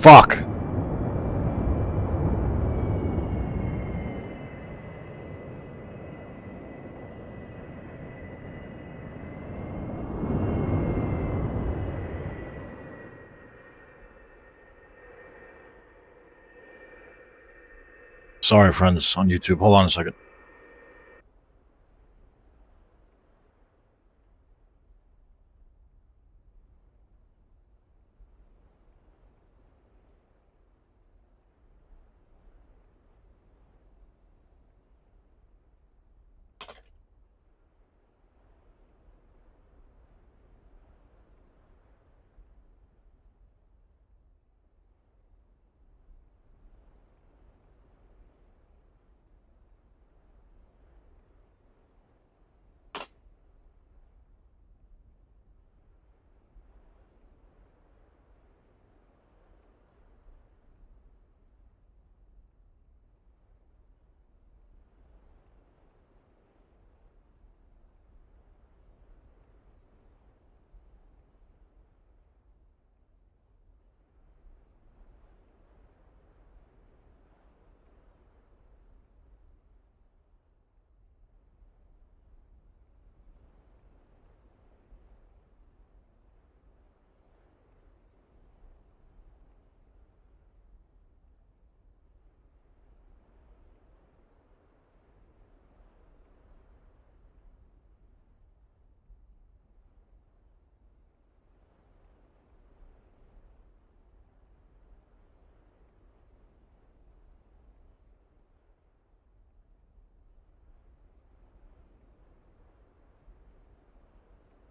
Fuck. Sorry, friends on YouTube. Hold on a second.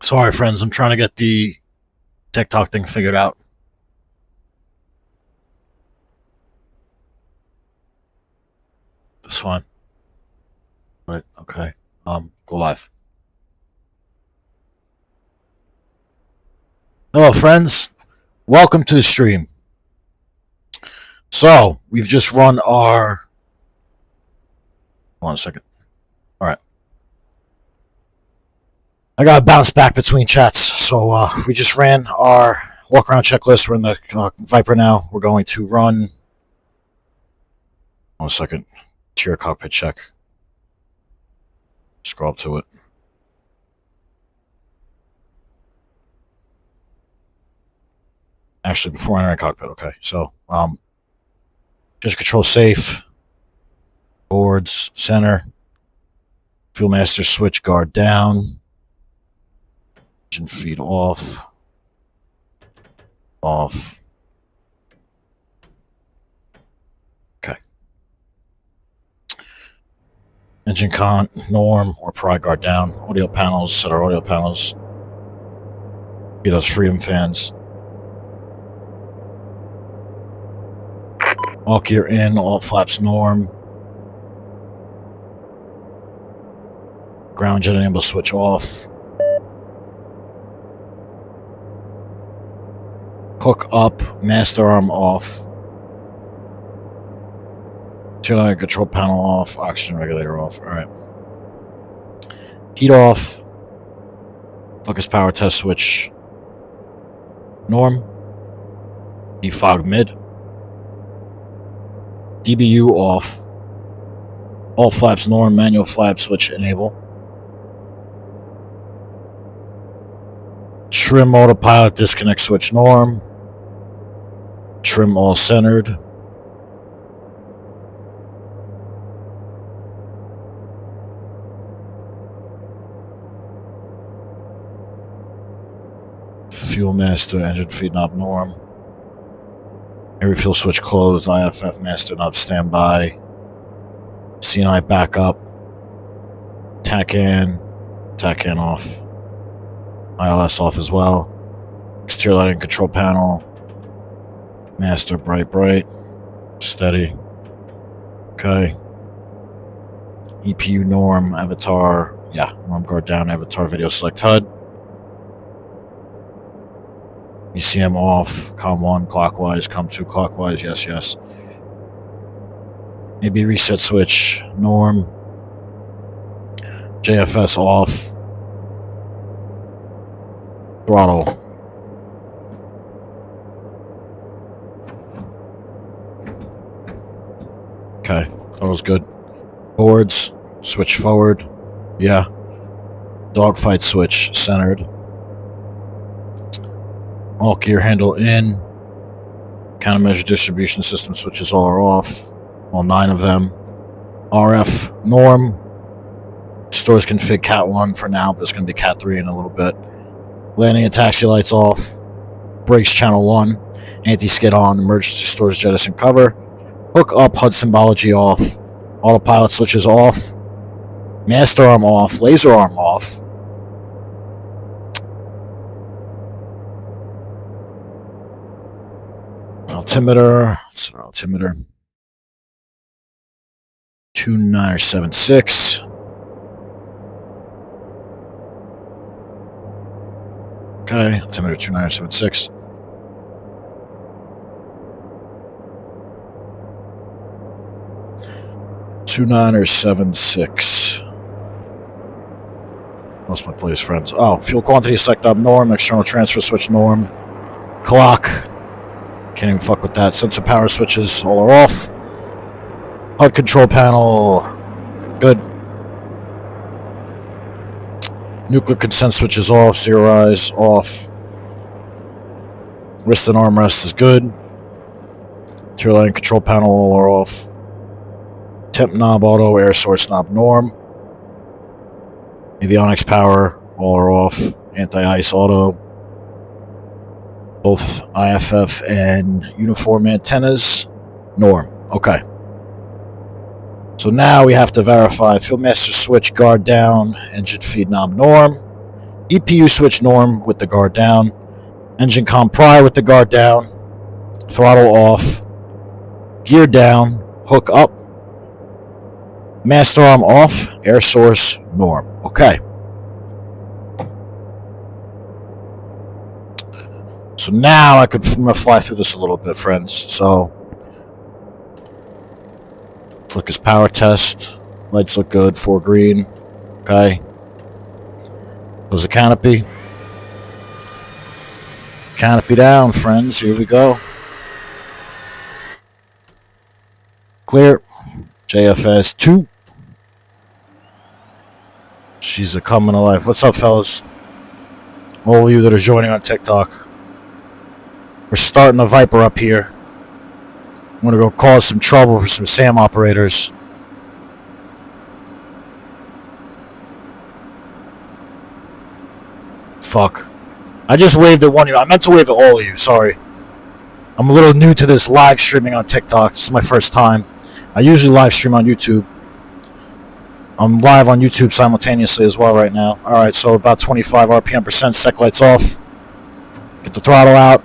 Sorry, friends. I'm trying to get the TikTok thing figured out. That's fine. Right. Okay. Go live. Hello, friends. Welcome to the stream. So, we've just run our... Hold on a second. All right. I got to bounce back between chats. So, we just ran our walk-around checklist. We're in the Viper now. We're going to run... Hold on a second. Tier cockpit check. Scroll up to it. Actually, before entering cockpit. Okay. So, just control safe. Boards, center. Fuel master switch guard down. Engine feed off. Off. Okay. Engine con, norm, or pry guard down. Audio panels, set our audio panels. Be those freedom fans. All gear in, all flaps norm. Ground jet enable switch off. Hook up, master arm off. Turn control panel off, oxygen regulator off. Alright. Heat off. Focus power test switch. Norm. Defog mid. DBU off. All flaps norm, manual flap switch enable. Trim autopilot disconnect switch norm. Trim all centered. Fuel master engine feed knob norm. Air refuel switch closed. IFF master knob standby. CNI backup. TACAN off. ILS off as well. Exterior lighting control panel. Master bright. Steady. Okay. EPU norm, avatar. Yeah, norm guard down, avatar video select HUD. ECM off, COM 1 clockwise, COM 2 clockwise, yes. Maybe reset switch, norm. JFS off. Throttle. Okay, that was good. Boards, switch forward. Yeah. Dogfight switch, centered. All gear handle in. Countermeasure distribution system switches all are off. All 9 of them. RF norm. Stores config Cat 1 for now, but it's going to be Cat 3 in a little bit. Landing and taxi lights off. Brakes channel 1. Anti-skid on. Emergency stores jettison cover. Hook up HUD symbology off. Autopilot switches off. Master arm off. Laser arm off. Altimeter. What's our altimeter? 2976. Okay, altimeter 2976. Lost my place, friends. Oh, fuel quantity select up norm, external transfer switch norm, clock. Can't even fuck with that. Sensor power switches all are off. HUD control panel, good. Nuclear consent switch is off. Zero eyes off. Wrist and armrest is good. Interior lighting control panel all are off. Temp knob auto, air source knob norm. Avionics power all are off. Anti-ice auto. Both IFF and uniform antennas norm. Okay. So now we have to verify fuel master switch guard down, engine feed knob norm, EPU switch norm with the guard down, engine comm pry with the guard down, throttle off, gear down, hook up, master arm off, air source norm. Okay. So now I'm going to fly through this a little bit, friends. So look, his power test. Lights look good. 4 green. Okay. Close the canopy. Canopy down, friends. Here we go. Clear. JFS 2. She's a coming to life. What's up, fellas? All of you that are joining on TikTok. We're starting the Viper up here. I'm going to go cause some trouble for some SAM operators. Fuck. I just waved at one of you. I meant to wave at all of you. Sorry. I'm a little new to this live streaming on TikTok. This is my first time. I usually live stream on YouTube. I'm live on YouTube simultaneously as well right now. Alright, so about 25 RPM percent. Sec lights off. Get the throttle out.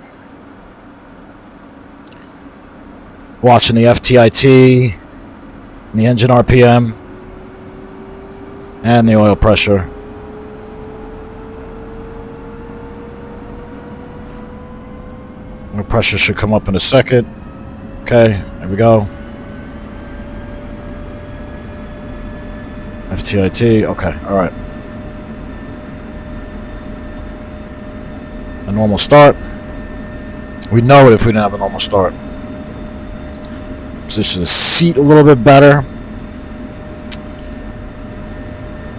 Watching the FTIT, the engine RPM, and the oil pressure. Oil pressure should come up in a second. Okay, there we go. FTIT, okay, alright. A normal start. We'd know it if we didn't have a normal start. Position the seat a little bit better.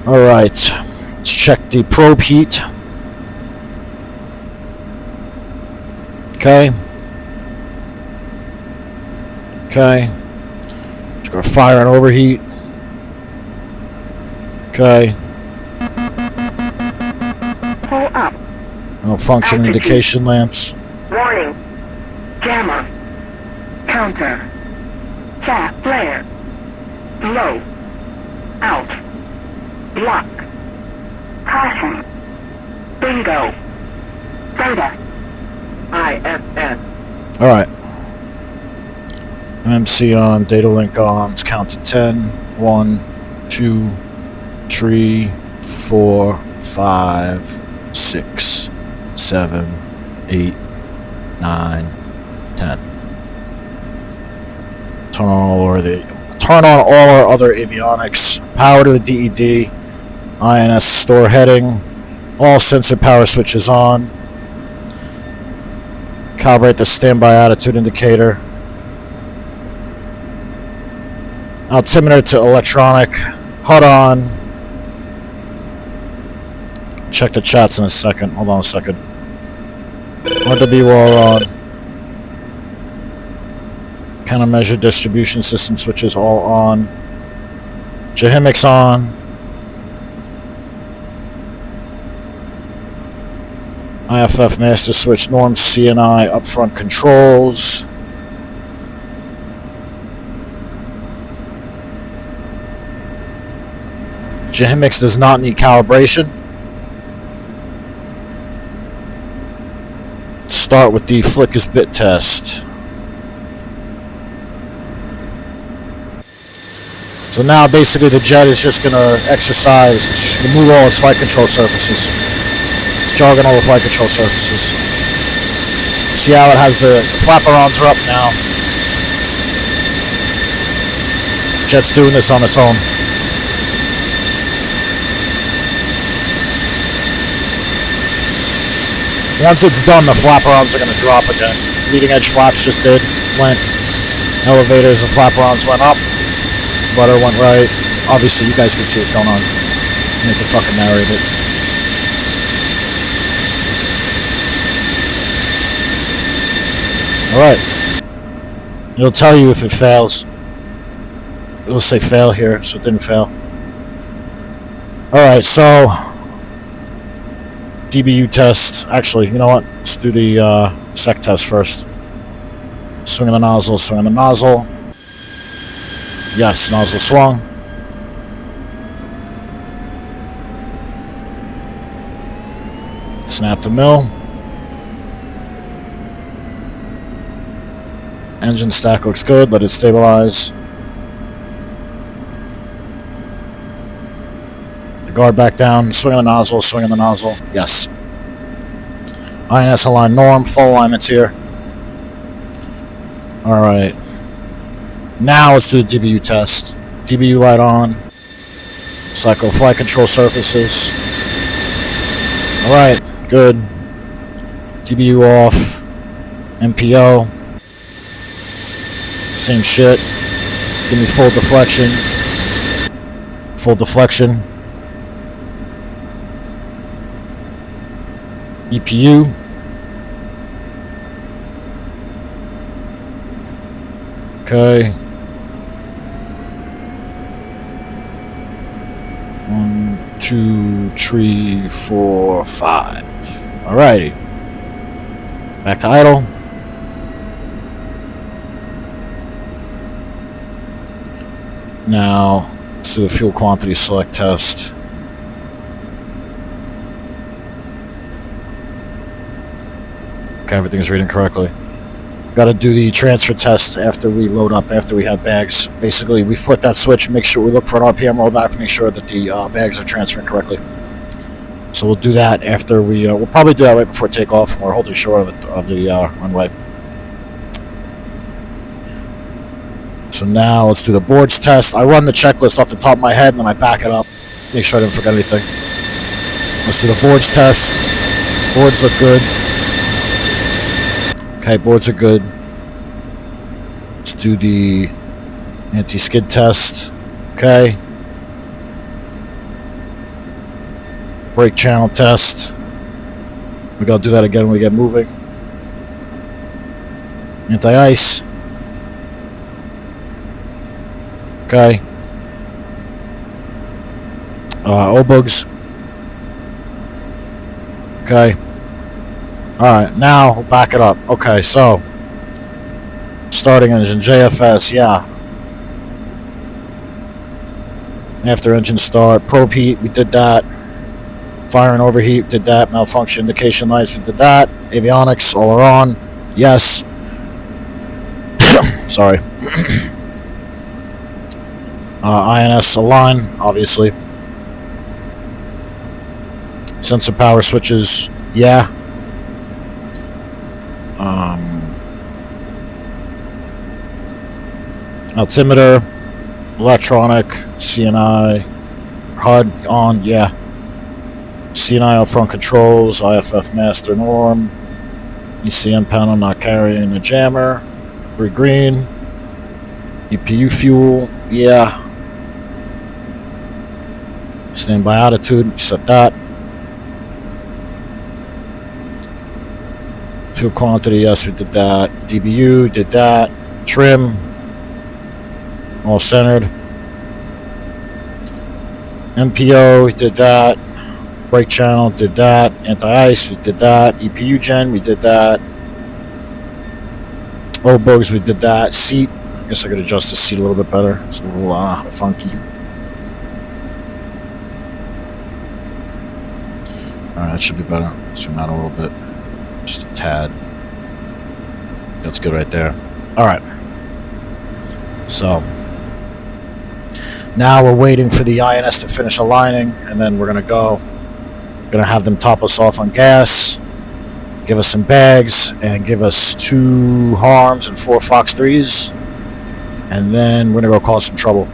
Alright, let's check the probe heat. Okay. Okay. Check our fire and overheat. Okay. Pull up. Malfunction indication lamps. Warning. Jammer. Counter. Chaff flare. Low. Out. Block. Caution. Bingo. Data. IFS. Alright. MC on, data link on. Let's count to 10. 1, 2, 3, 4, 5, 6, 7, 8, 9, 10. Turn on all our other avionics. Power to the DED. INS store heading. All sensor power switches on. Calibrate the standby attitude indicator. Altimeter to electronic. HUD on. Check the chats in a second. Hold on a second. RWR on. Countermeasure distribution system switches all on. Avionics on. IFF master switch norms, CNI upfront controls. Avionics does not need calibration. Start with the flickers bit test. So now basically the jet is just going to exercise, it's just going to move all its flight control surfaces. It's jogging all the flight control surfaces. See how it has the flaperons are up now. Jet's doing this on its own. Once it's done, the flaperons are going to drop again. Leading edge flaps just went. Elevators and flaperons went up. Rudder went right. Obviously, you guys can see what's going on. Make it fucking narrate it. Alright. It'll tell you if it fails. It'll say fail here, so it didn't fail. Alright, so DBU test. Actually, you know what? Let's do the sec test first. Swinging the nozzle, swinging the nozzle. Yes, nozzle swung. Snap to mill. Engine stack looks good. Let it stabilize. The guard back down. Swinging the nozzle, swinging the nozzle. Yes. INS align norm. Full alignments here. Alright. Now let's do the DBU test. DBU light on. Cycle flight control surfaces. Alright, good. DBU off. MPO. Same shit. Give me full deflection. Full deflection. EPU. Okay. 1, 2, 3, 4, 5. Alrighty. Back to idle. Now, let's do the fuel quantity select test. Okay, everything's reading correctly. Got to do the transfer test after we load up, after we have bags. Basically, we flip that switch, make sure we look for an RPM rollback, make sure that the bags are transferring correctly. So we'll do that after we'll probably do that right before takeoff. We're holding short of the runway. So now let's do the boards test. I run the checklist off the top of my head, and then I back it up, make sure I didn't forget anything. Let's do the boards test. Boards look good. Okay, boards are good. Let's do the anti-skid test. Okay. Brake channel test. We gotta do that again when we get moving. Anti-ice. Okay. O-bugs. Okay. Alright, now we'll back it up. Okay, so starting engine, JFS, yeah. After engine start, probe heat, we did that. Fire and overheat, did that. Malfunction indication lights, we did that. Avionics, all are on. Yes. Sorry. INS align, obviously. Sensor power switches, yeah. Altimeter, electronic, CNI, HUD on, yeah. CNI upfront controls, IFF master norm, ECM panel not carrying a jammer, green, EPU fuel, Yeah. Standby attitude, set that. Fuel quantity, yes, we did that. DBU, did that. Trim, all centered. MPO, we did that. Brake channel, did that. Anti-ice, we did that. EPU gen, we did that. O-bugs, we did that. Seat, I guess I could adjust the seat a little bit better. It's a little funky. Alright, that should be better. Zoom out a little bit. Just a tad. That's good right there. Alright. So, now we're waiting for the INS to finish aligning, and then we're going to go. Going to have them top us off on gas, give us some bags, and give us 2 HARMs and 4 Fox 3s, and then we're going to go cause some trouble.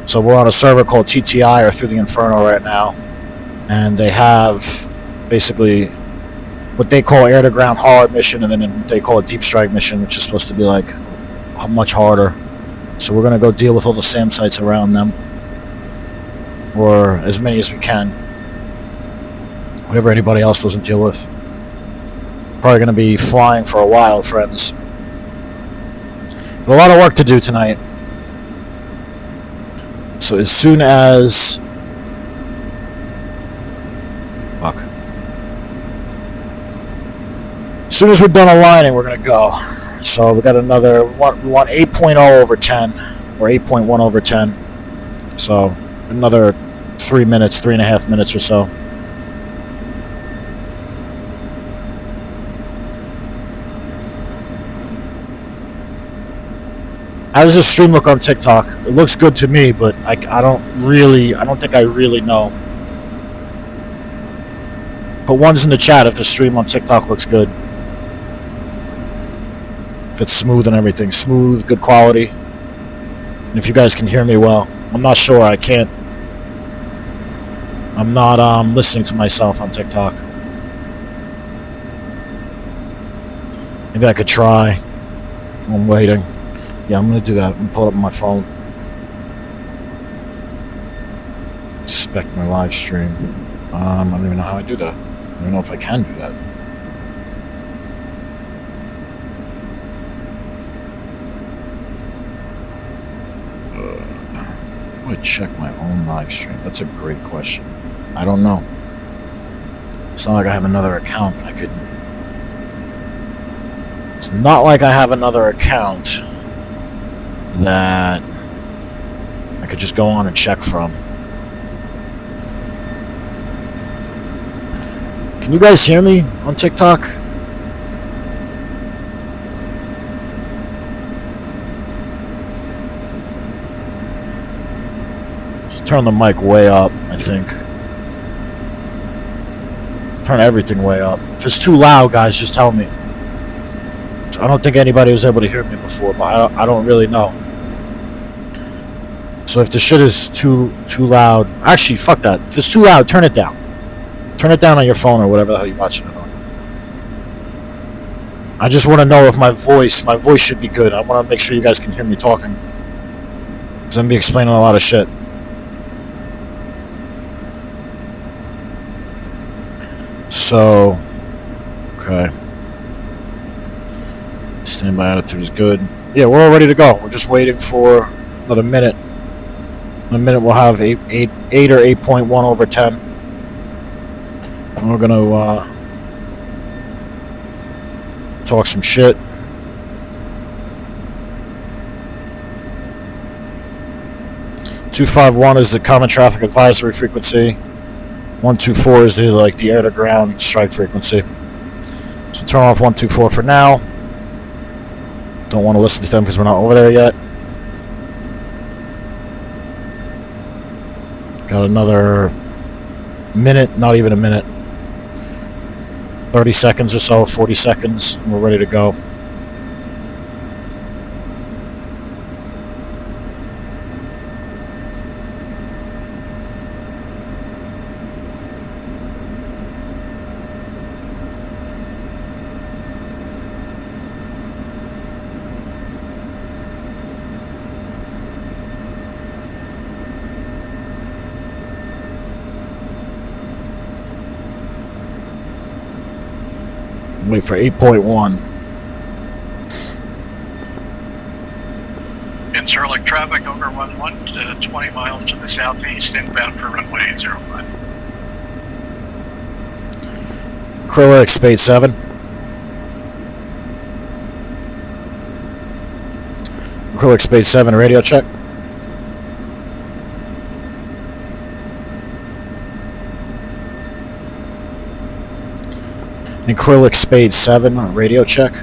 So we're on a server called TTI, or Through the Inferno right now, and they have basically what they call air-to-ground hard mission, and then they call it deep strike mission, which is supposed to be like much harder. So we're going to go deal with all the SAM sites around them, or as many as we can, whatever anybody else doesn't deal with. Probably going to be flying for a while, friends. But a lot of work to do tonight. So as soon as... Fuck. As soon as we're done aligning, we're going to go. So we got another... We want 8.0 over 10. Or 8.1 over 10. So another 3 minutes, 3.5 minutes or so. How does this stream look on TikTok? It looks good to me, but I don't think I really know. Put ones in the chat if the stream on TikTok looks good. If it's smooth and everything. Smooth, good quality. And if you guys can hear me well. I'm not sure, I can't. I'm not listening to myself on TikTok. Maybe I could try. I'm waiting. Yeah, I'm going to do that. I'm going to pull it up on my phone. Inspect my live stream. I don't even know how I do that. I don't even know if I can do that. How do I check my own live stream? That's a great question. I don't know. It's not like I have another account I could... It's not like I have another account that I could just go on and check from. Can you guys hear me on TikTok? Just turn the mic way up, I think. Turn everything way up. If it's too loud, guys, just tell me. I don't think anybody was able to hear me before, but I don't really know. So if the shit is too loud... Actually, fuck that. If it's too loud, turn it down. Turn it down on your phone or whatever the hell you're watching it on. I just want to know if my voice should be good. I want to make sure you guys can hear me talking. Because I'm going to be explaining a lot of shit. So... Okay. Standby attitude is good. Yeah, we're all ready to go. We're just waiting for another minute. In a minute, we'll have 8 or 8.1 over 10. And we're gonna talk some shit. .251 is the common traffic advisory frequency. 124 is the air to ground strike frequency. So turn off 124 for now. Don't want to listen to them because we're not over there yet. Got another minute, not even a minute. 30 seconds or so, 40 seconds, and we're ready to go. Wait for 8.1. Incirlic traffic over 11 to 20 miles to the southeast, inbound for runway 05. Acrylic, Spade 7. Acrylic, Spade 7, radio check. Acrylic, Spade 7, radio check.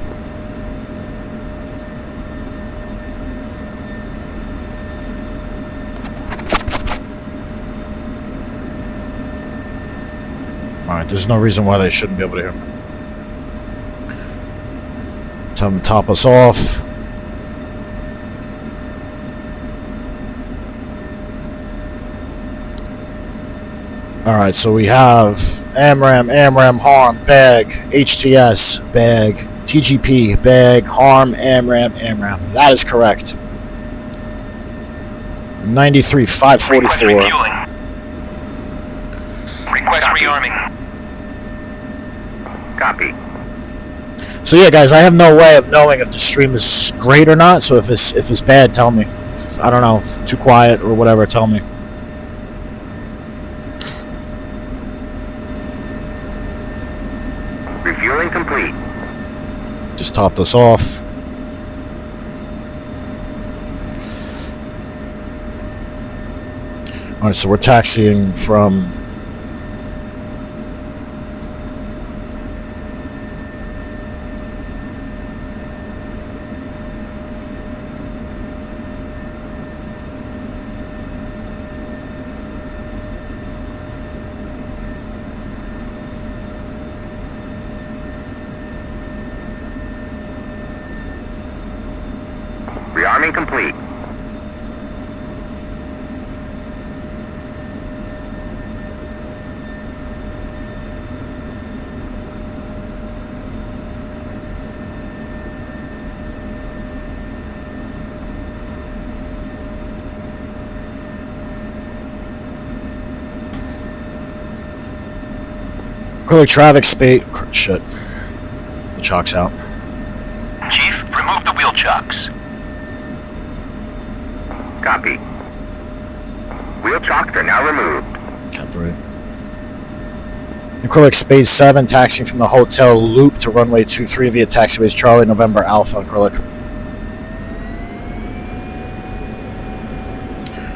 Alright, there's no reason why they shouldn't be able to hear me. Tell them to top us off. Alright, so we have AMRAAM, HARM, bag, HTS, bag, TGP, bag, HARM, AMRAAM. That is correct. 93,544. Request rearming. Copy. So yeah, guys, I have no way of knowing if the stream is great or not. So if it's bad, tell me. If, I don't know, if too quiet or whatever, tell me. Refueling complete. Just topped us off. All right, so we're taxiing from. Rearming complete. Acrylic traffic spade. Shit. The chalk's out. Chief, remove the wheel chocks. Copy. Wheel chocks are now removed. Can't do it. Acrylic Spade 7, taxiing from the hotel loop to runway 23 via taxiways Charlie, November Alpha. Acrylic.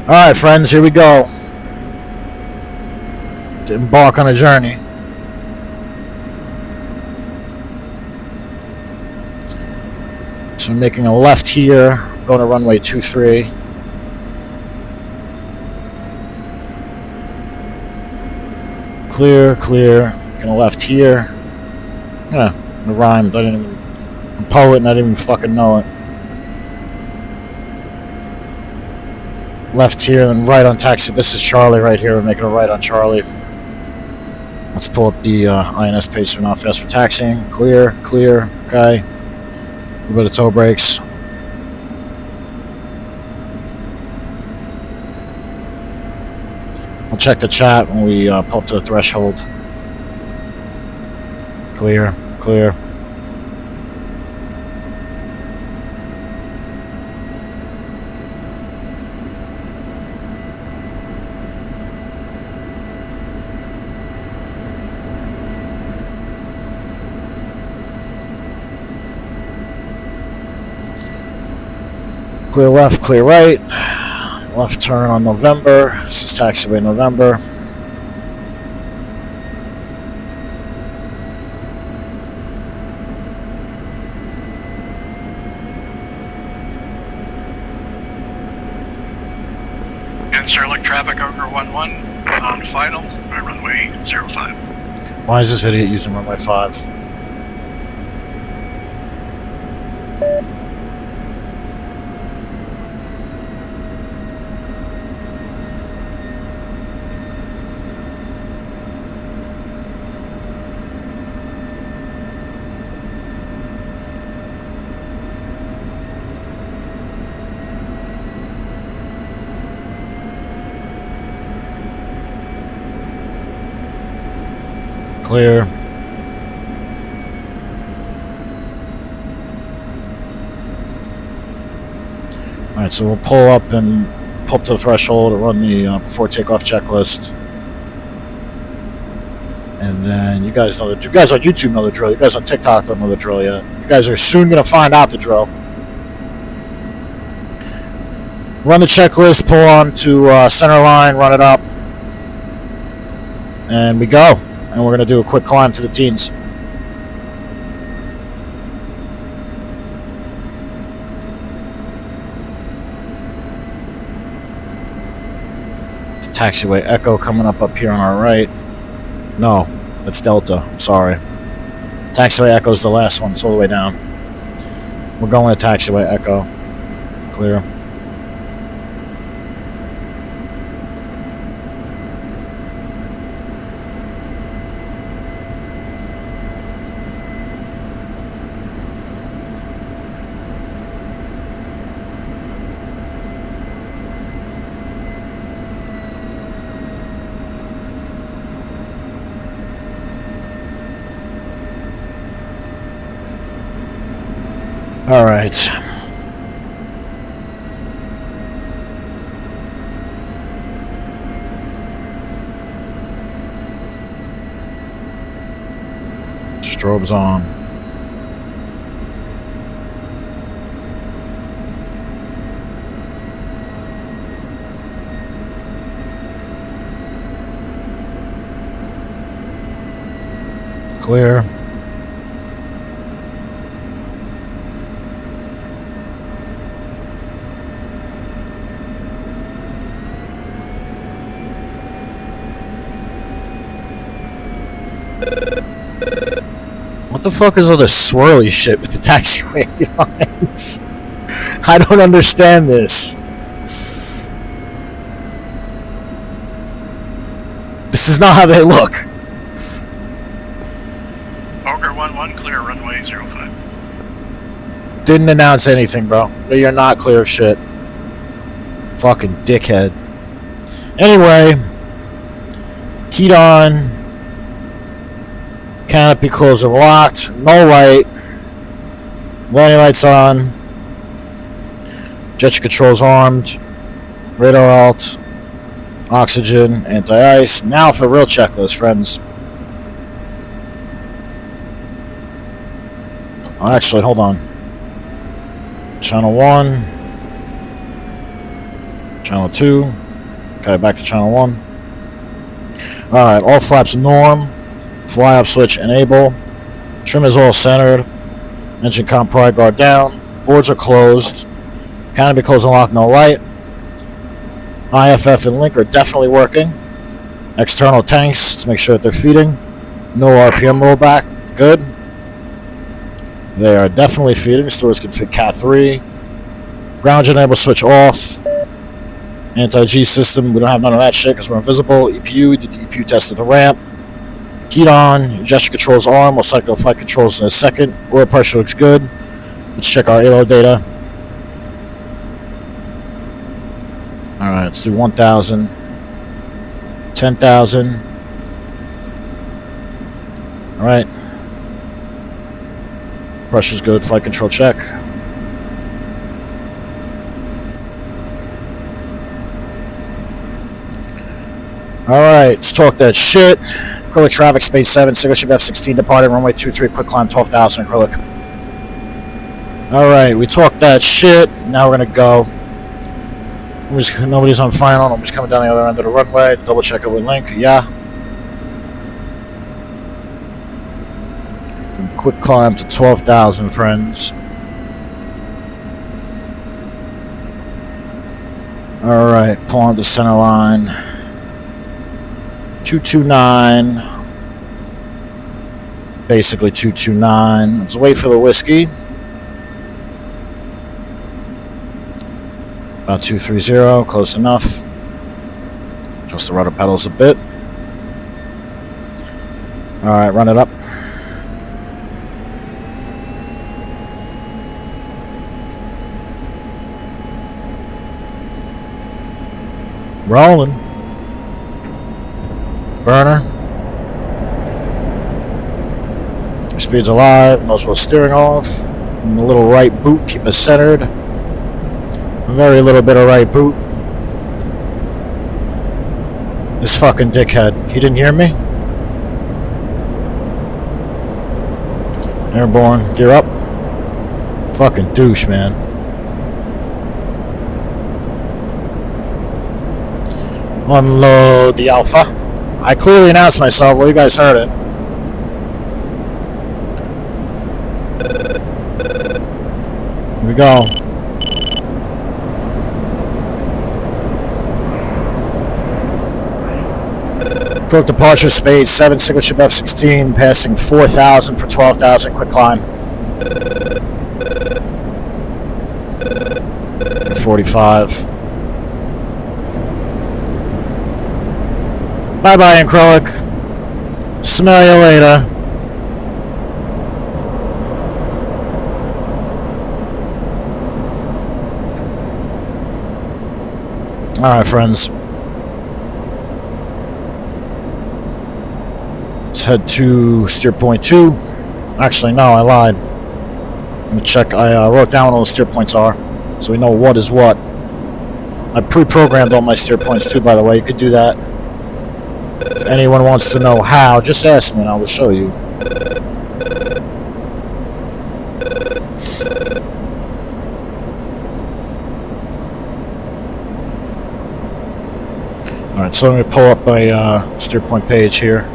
Alright, friends, here we go. To embark on a journey. So I'm making a left here, going to runway 23. Clear, clear. Gonna left here. Yeah, it rhymed. I didn't even. I'm a poet and I didn't even fucking know it. Left here, then right on taxi. This is Charlie right here. We're making a right on Charlie. Let's pull up the INS page so we're not fast for taxiing. Clear, clear. Okay. A little bit of toe brakes. I'll check the chat when we pull up to the threshold. Clear, clear. Clear left, clear right. Left turn on November. This is taxiway November. Incirlic traffic over 11 on final by runway 05. Why is this idiot using runway 5? Clear. Alright, so we'll pull up and pull up to the threshold and run the before takeoff checklist. And then you guys know you guys on YouTube know the drill. You guys on TikTok don't know the drill yet. You guys are soon going to find out the drill. Run the checklist, pull on to center line, run it up, and we go. And we're going to do a quick climb to the teens. Taxiway Echo coming up here on our right. No, that's Delta. I'm sorry. Taxiway Echo is the last one. It's all the way down. We're going to Taxiway Echo. Clear. All right. Strobes on. Clear. What the fuck is all this swirly shit with the taxiway lines? I don't understand this. This is not how they look. Ogre 1-1, clear runway 05. Didn't announce anything, bro. You're not clear of shit. Fucking dickhead. Anyway, heat on. Canopy closed and locked. No light. Landing lights on. Jet controls armed. Radar alt. Oxygen. Anti-ice. Now for the real checklist, friends. Oh, actually, hold on. Channel 1. Channel 2. Okay, back to channel 1. Alright, all flaps norm. Fly up switch enable. Trim is all centered. Engine comp pride guard down. Boards are closed. Canopy closed and locked, no light. IFF and link are definitely working. External tanks, let's make sure that they're feeding. No RPM rollback, good. They are definitely feeding. Stores can fit Cat 3. Ground enable switch off. Anti-G system, we don't have none of that shit because we're invisible. EPU, we did the EPU test at the ramp. Heat on, gesture controls arm, we'll cycle flight controls in a second. Oil pressure looks good. Let's check our ALO data. Alright, let's do 1,000. 10,000. Alright. Pressure's good, flight control check. Alright, let's talk that shit. Acrylic traffic, space 7, single ship F16 departed, runway 23, quick climb 12,000 acrylic. Alright, we talked that shit. Now we're gonna go. Nobody's on final. I'm just coming down the other end of the runway. Double check it with link. Yeah. Quick climb to 12,000, friends. Alright, pull on the center line. 229. Basically 229. Let's wait for the whiskey. About 230, close enough. Adjust the rudder pedals a bit. Alright, run it up. Rolling. Burner. Your speed's alive. Nose wheel steering off. And the little right boot, keep us centered. Very little bit of right boot. This fucking dickhead. He didn't hear me? Airborne. Gear up. Fucking douche, man. Unload the Alpha. I clearly announced myself. Well, you guys heard it. Here we go. Broke departure speed, 7 single ship F16, passing 4,000 for 12,000, quick climb. 45. Bye-bye, Acrylic. Smell you later. Alright, friends. Let's head to steer point 2. Actually, no, I lied. Let me check. I wrote down what all the steer points are, so we know what is what. I pre-programmed all my steer points too, by the way. You could do that. If anyone wants to know how, just ask me and I will show you. Alright, so I'm going to pull up my steer point page here.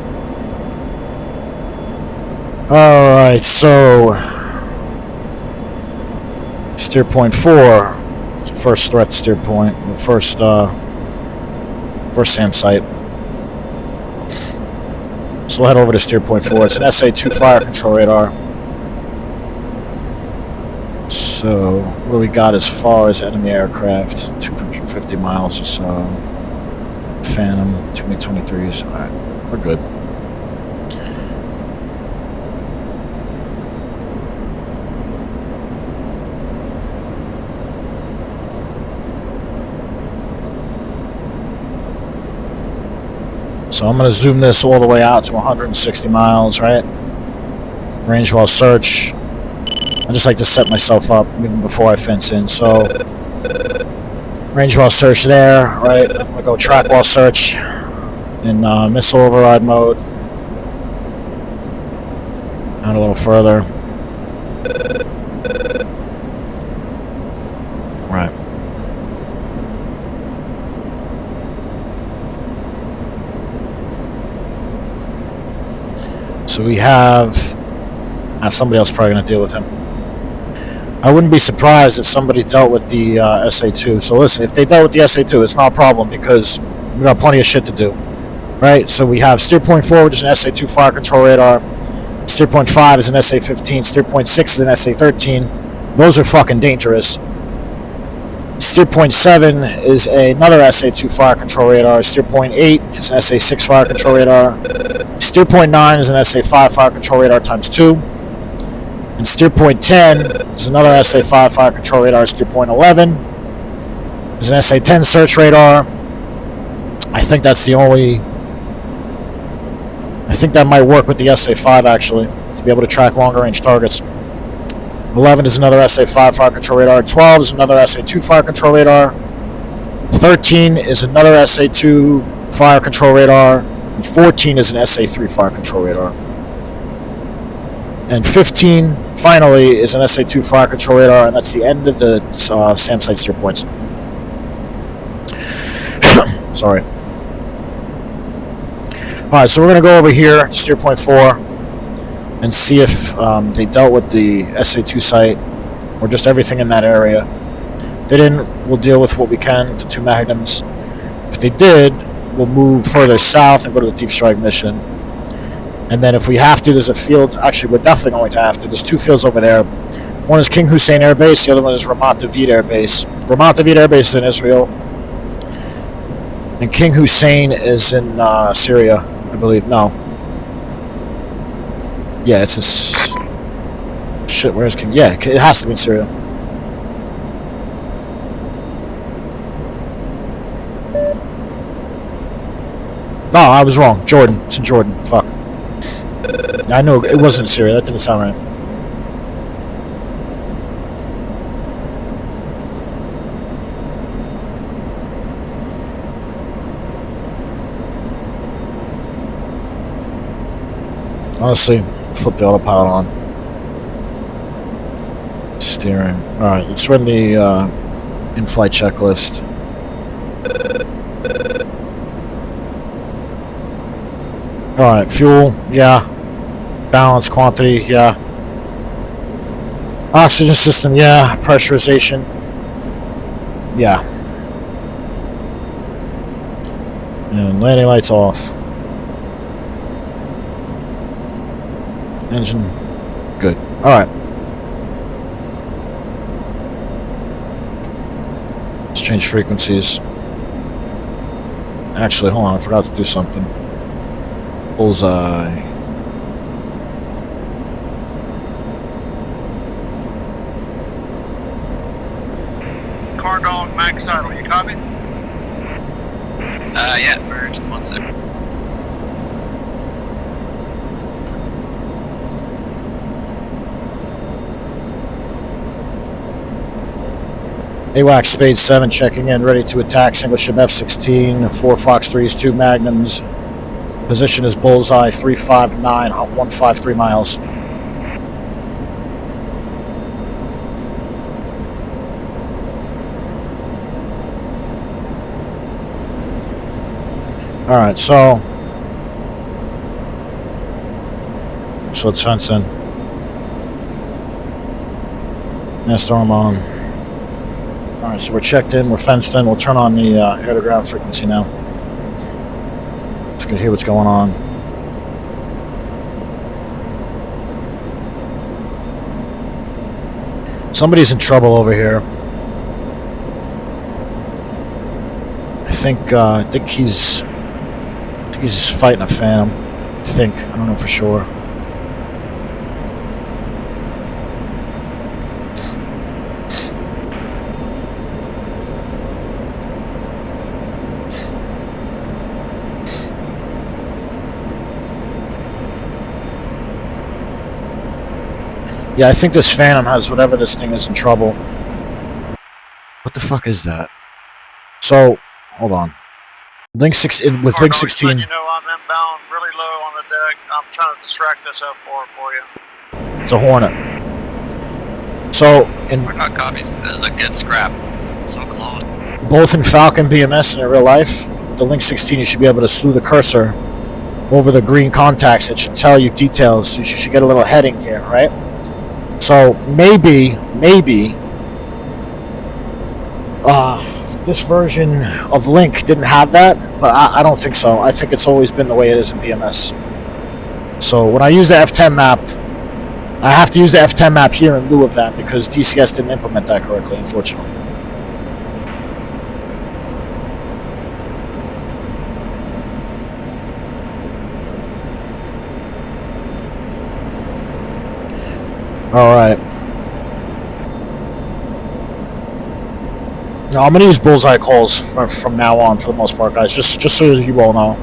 Alright, so steer point 4 is the first threat steer point, the first SAM site. So we'll head over to steer point 4. It's an SA-2 fire control radar. So what do we got as far as enemy aircraft? 250 miles or so. Phantom, 2 MiG-23s. Alright, we're good. So I'm going to zoom this all the way out to 160 miles, right? Range while search. I just like to set myself up even before I fence in. So range while search there, right? I'm going to go track while search in missile override mode. Out a little further. Right. So we have... somebody else probably going to deal with him. I wouldn't be surprised if somebody dealt with the SA-2. So listen, if they dealt with the SA-2, it's not a problem because we got plenty of shit to do. Right? So we have steer point 4, which is an SA-2 fire control radar. Steer point 5 is an SA-15. Steer point 6 is an SA-13. Those are fucking dangerous. Steer point 7 is another SA-2 fire control radar. Steer point 8 is an SA-6 fire control radar. Steer point 9 is an SA-5 fire control radar times 2. And steer point 10 is another SA-5 fire control radar. Steer point 11 is an SA-10 search radar. I think that's the only... I think that might work with the SA-5 actually, to be able to track longer range targets. 11 is another SA-5 fire control radar. 12 is another SA-2 fire control radar. 13 is another SA-2 fire control radar. And 14 is an SA-3 fire control radar. And 15, finally, is an SA-2 fire control radar, and that's the end of the SAM site steer points. Sorry. Alright, so we're going to go over here to steer point 4 and see if they dealt with the SA-2 site or just everything in that area. If they didn't, we'll deal with what we can, the 2 Magnums. If they did, we'll move further south and go to the deep strike mission. And then if we have to, there's a field, actually we're definitely going to have to, there's 2 fields over there. One is King Hussein Air Base, the other one is Ramat David Air Base. Ramat David Air Base is in Israel. And King Hussein is in Syria, I believe. No. Yeah, it's a... Shit, where is King? Yeah, it has to be in Syria. No, I was wrong. Jordan. It's in Jordan. Fuck. I know it wasn't Syria. That didn't sound right. Honestly, flip the autopilot on. Steering. Alright, let's run the in-flight checklist. Alright, fuel, yeah. Balance, quantity, yeah. Oxygen system, yeah. Pressurization, yeah. And landing lights off. Engine, good. Alright. Let's change frequencies. Actually, hold on, I forgot to do something. Bullseye. Car dog, max idle, you copy? Yeah, merged. 1 sec. AWACS Spade 7 checking in, ready to attack. Single ship F16, 4 Fox 3s, 2 Magnums. Position is Bullseye 359, 153 miles. Alright, so let's fence in. Storm on. Alright, so we're checked in, we're fenced in. We'll turn on the air-to-ground frequency now. Let's get hear what's going on. Somebody's in trouble over here. I think he's fighting a phantom. I don't know for sure. Yeah, I think this phantom has whatever this thing is in trouble. What the fuck is that? So, hold on. Link 6 with Link 16. You know I'm inbound, really low on the deck. I'm trying to distract this F4 for you. It's a Hornet. So, We're not copies. There's a good scrap. It's so close. Both in Falcon BMS and in real life, the Link 16, you should be able to slew the cursor over the green contacts. It should tell you details. You should get a little heading here, right? So maybe, this version of Link didn't have that, but I don't think so. I think it's always been the way it is in BMS. So when I use the F10 map, I have to use the F10 map here in lieu of that because DCS didn't implement that correctly, unfortunately. Alright. Now, I'm going to use bullseye calls from now on for the most part, guys, just so you all know.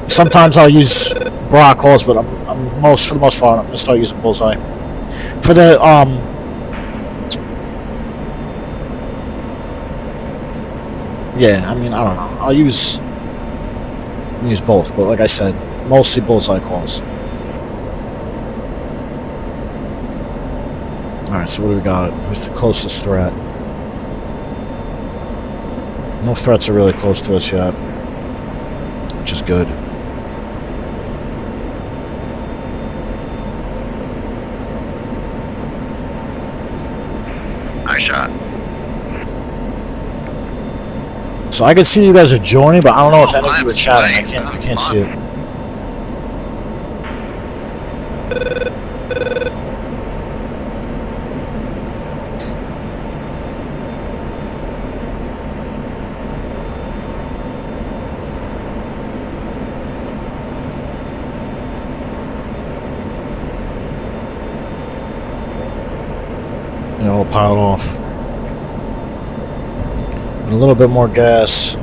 Sometimes I'll use bra calls, but for the most part, I'm going to start using bullseye. For the, yeah, I mean, I don't know. I'll use both, but like I said, mostly bullseye calls. Alright, so what do we got? Who's the closest threat? No threats are really close to us yet, which is good. Nice shot. So I can see you guys are joining, but I don't know if any of you are chatting. I can't see it. You know, piled off. A little bit more gas.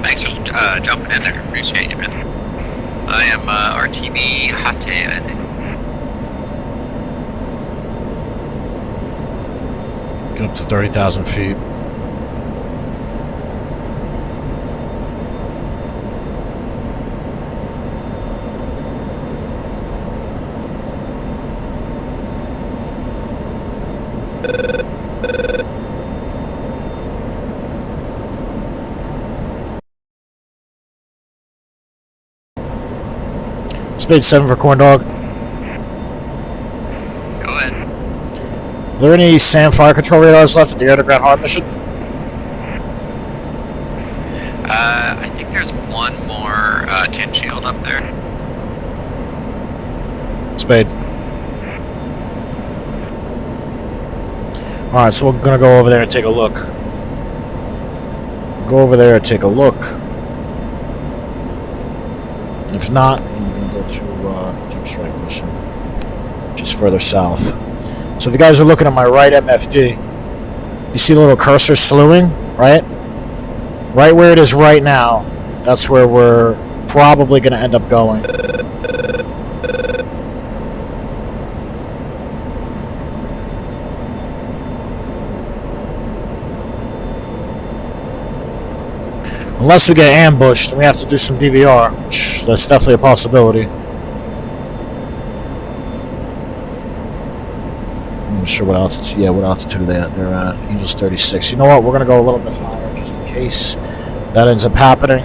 Thanks for jumping in there. Appreciate you, man. I am RTB Hate, I think. Get up to 30,000 feet. Speed 7 for corn dog. Go ahead. Are there any SAM fire control radars left at the air-to-ground HARM mission? I think there's one more tin shield up there. Spade. Alright, so we're gonna go over there and take a look. Go over there and take a look. If not, we're gonna go to Deep Strike mission, which is further south. So if you guys are looking at my right MFD, you see the little cursor slewing, right? Right where it is right now, that's where we're probably going to end up going. Unless we get ambushed and we have to do some BVR, which that's definitely a possibility. I'm not sure what altitude. Yeah, what altitude they're at. Angels 36. You know what? We're gonna go a little bit higher just in case that ends up happening.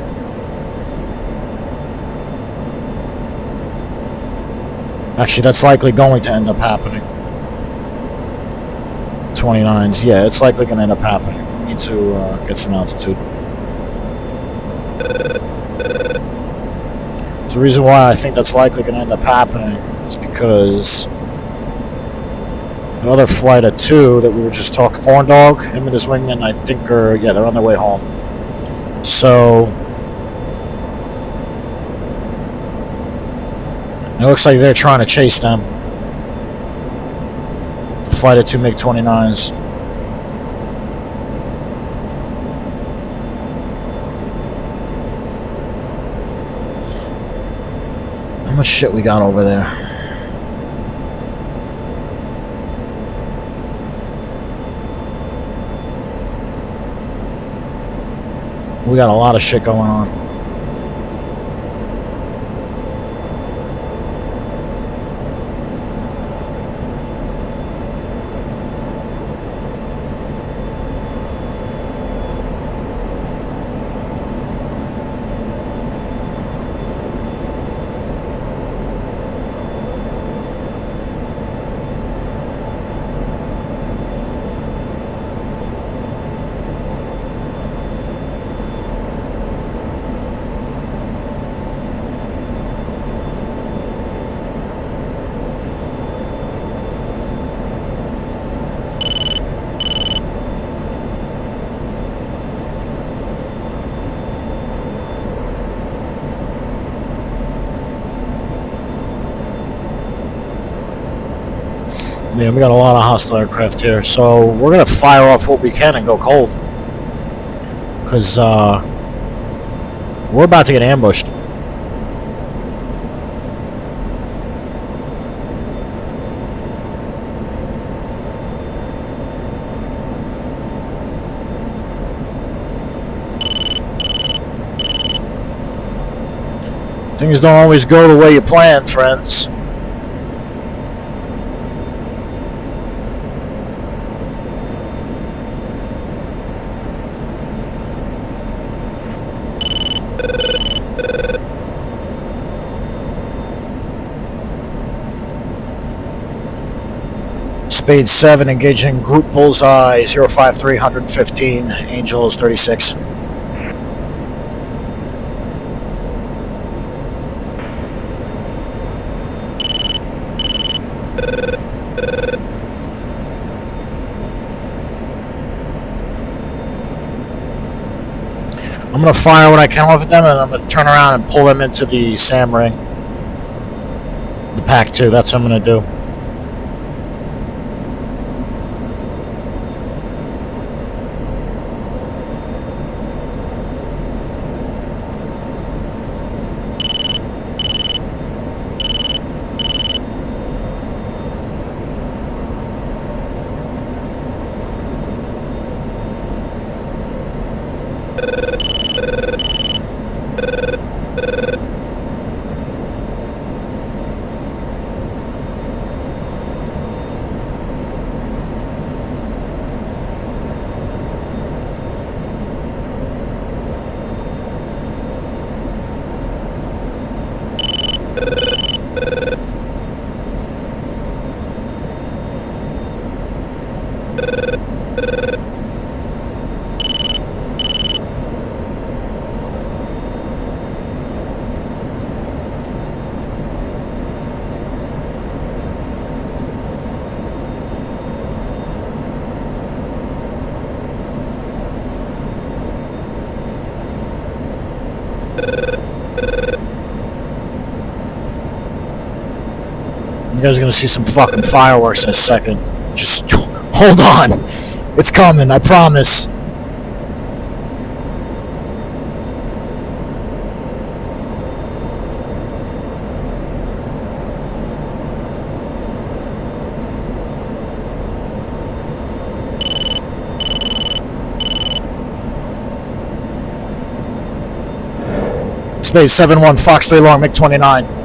Actually, that's likely going to end up happening. 29s. Yeah, it's likely going to end up happening. We need to get some altitude. So the reason why I think that's likely going to end up happening is because another flight of 2 that we were just talking, Corn Dog, him and his wingmen, I think are, yeah, they're on their way home. So it looks like they're trying to chase them. The flight of 2 MiG-29s. How much shit we got over there? We got a lot of shit going on. Yeah, we got a lot of hostile aircraft here, so we're gonna fire off what we can and go cold, because we're about to get ambushed. Things don't always go the way you plan, friends. Spade 7 engaging group bullseye 05315 Angels 36. I'm going to fire what I can off at them, and I'm going to turn around and pull them into the SAM ring. The Pack 2, that's what I'm going to do. You guys are gonna see some fucking fireworks in a second. Just hold on. It's coming, I promise. Space 7-1, Fox 3 long, MiG-29.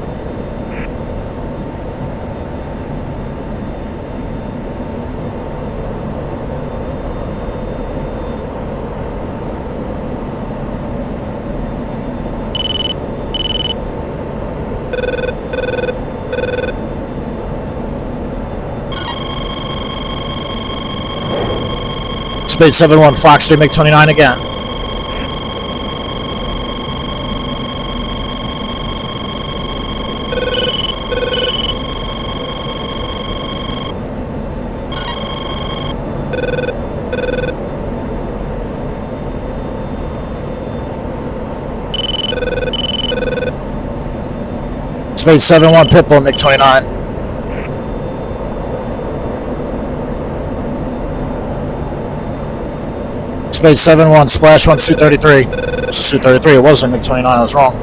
Space 7-1, Fox 3, MiG-29 again. Space 7-1, Pitbull, MiG-29. Space 7-1, Splash 1, Su-33. It was a Su-33, it wasn't MiG-29, I was wrong.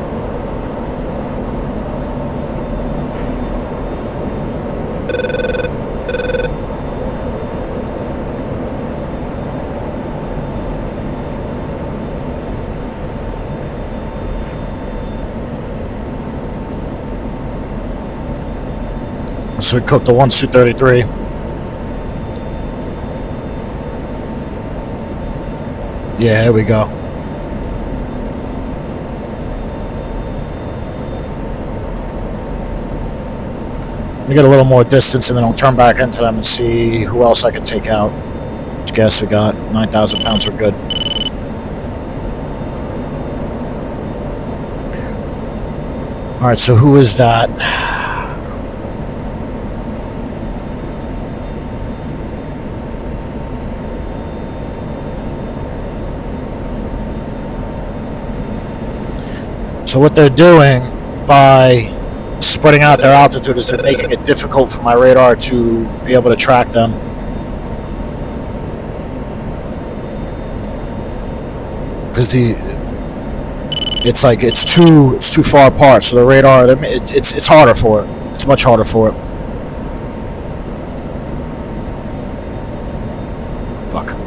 So we cooked the 1 Su-33. Yeah, here we go. Let me get a little more distance and then I'll turn back into them and see who else I can take out. Which gas we got? 9,000 pounds, we're good. Alright, so who is that? So what they're doing by spreading out their altitude is they're making it difficult for my radar to be able to track them. Because it's too far apart, so the radar it's harder for it. It's much harder for it. Fuck.